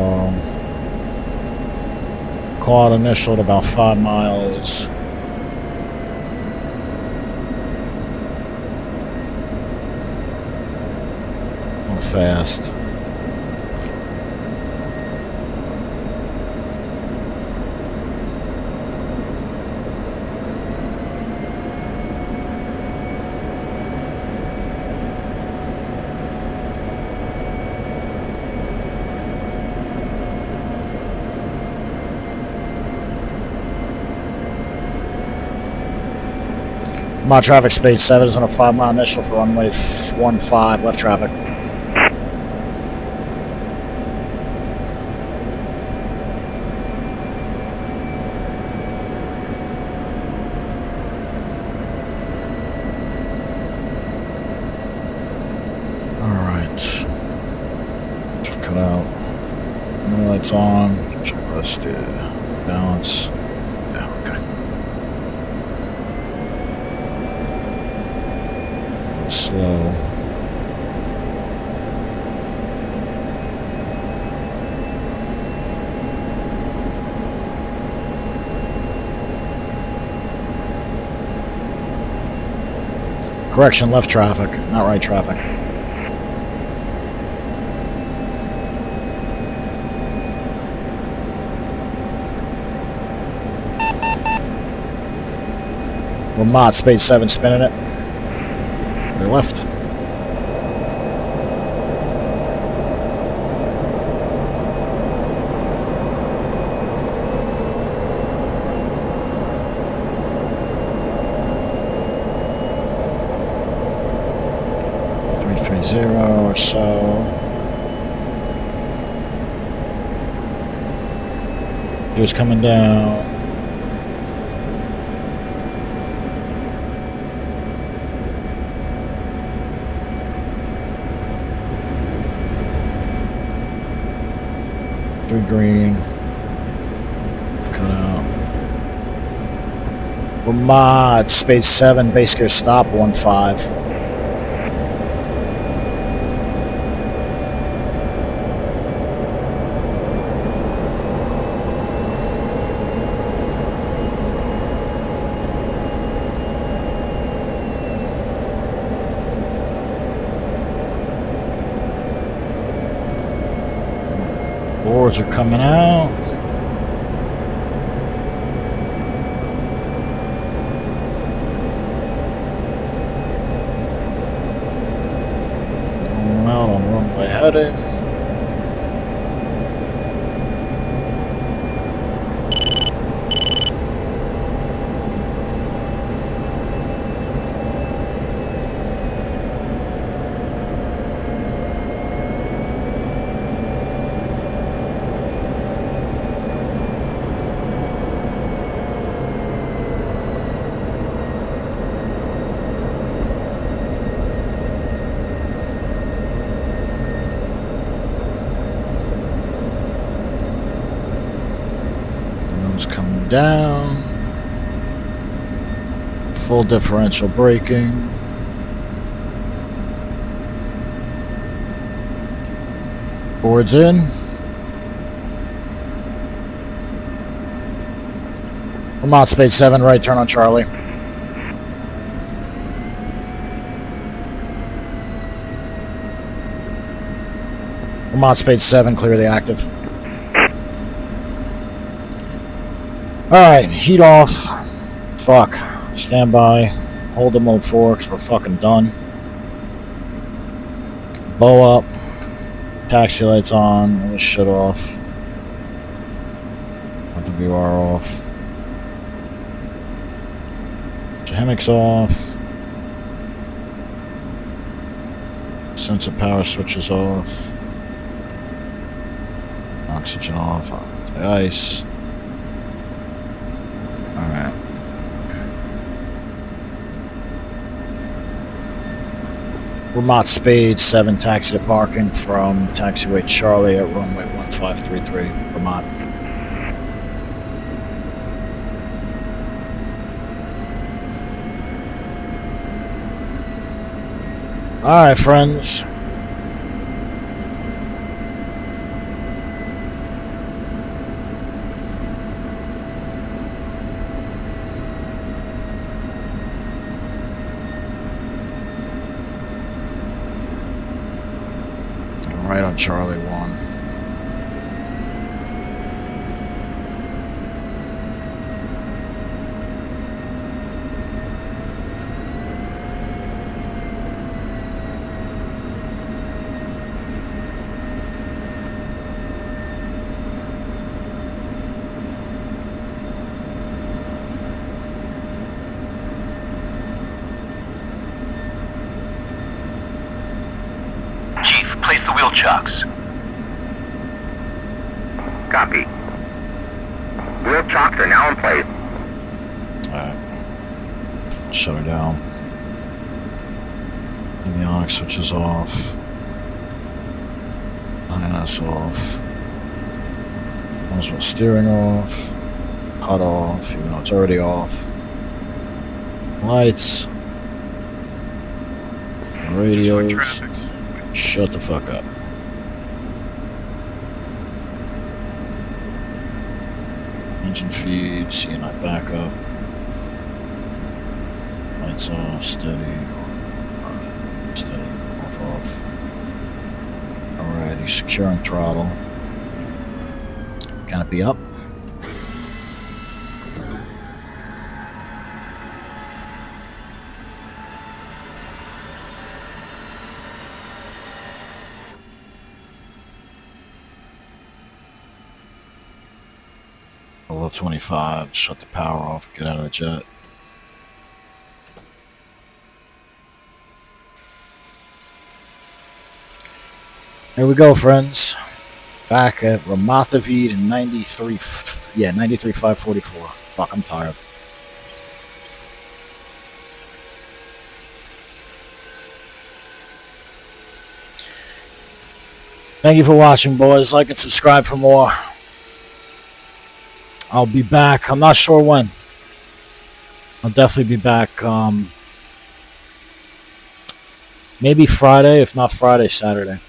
call out initial at about 5 miles. Fast. My traffic, Spade 7 is on a 5 mile initial for runway 15, left traffic. Lights on, checklist, balance. Yeah, okay. A little slow. Correction, left traffic, not right traffic. Mod Spade 7 spinning it. Clear left. 0 or so. Just coming down. Three green. Cut out. Vermont, space 7, base gear stop 15. Boards are coming out. Going out on runway heading. Coming down. Full differential braking. Boards in. Vermont space 7, right turn on Charlie. Vermont space 7, clear the active. Alright, heat off. Fuck. Stand by. Hold the mode 4 because we're fucking done. Bow up. Taxi lights on. All this shit off. Let the BVR off. Hammocks off. Sensor power switches off. Oxygen off. The ice. Alright. Vermont Spade 7, taxi to parking from taxiway Charlie at runway 1533, Vermont. Alright, friends. Right on Charlie 1. Place the wheel chocks. Copy. Wheel chocks are now in place. Alright. Shut her down. Avionics switches off. INS off. Also steering off. HUD off, even though it's already off. Lights. Radios. Shut the fuck up. Engine feed, CNI backup. Lights off, steady. Alright, steady, off. Alrighty, securing throttle. Canopy up. Below 25, shut the power off, get out of the jet. Here we go, friends. Back at Ramatavid in 93.544. Fuck, I'm tired. Thank you for watching, boys. Like and subscribe for more. I'll be back. I'm not sure when. I'll definitely be back. Maybe Friday, if not Friday, Saturday.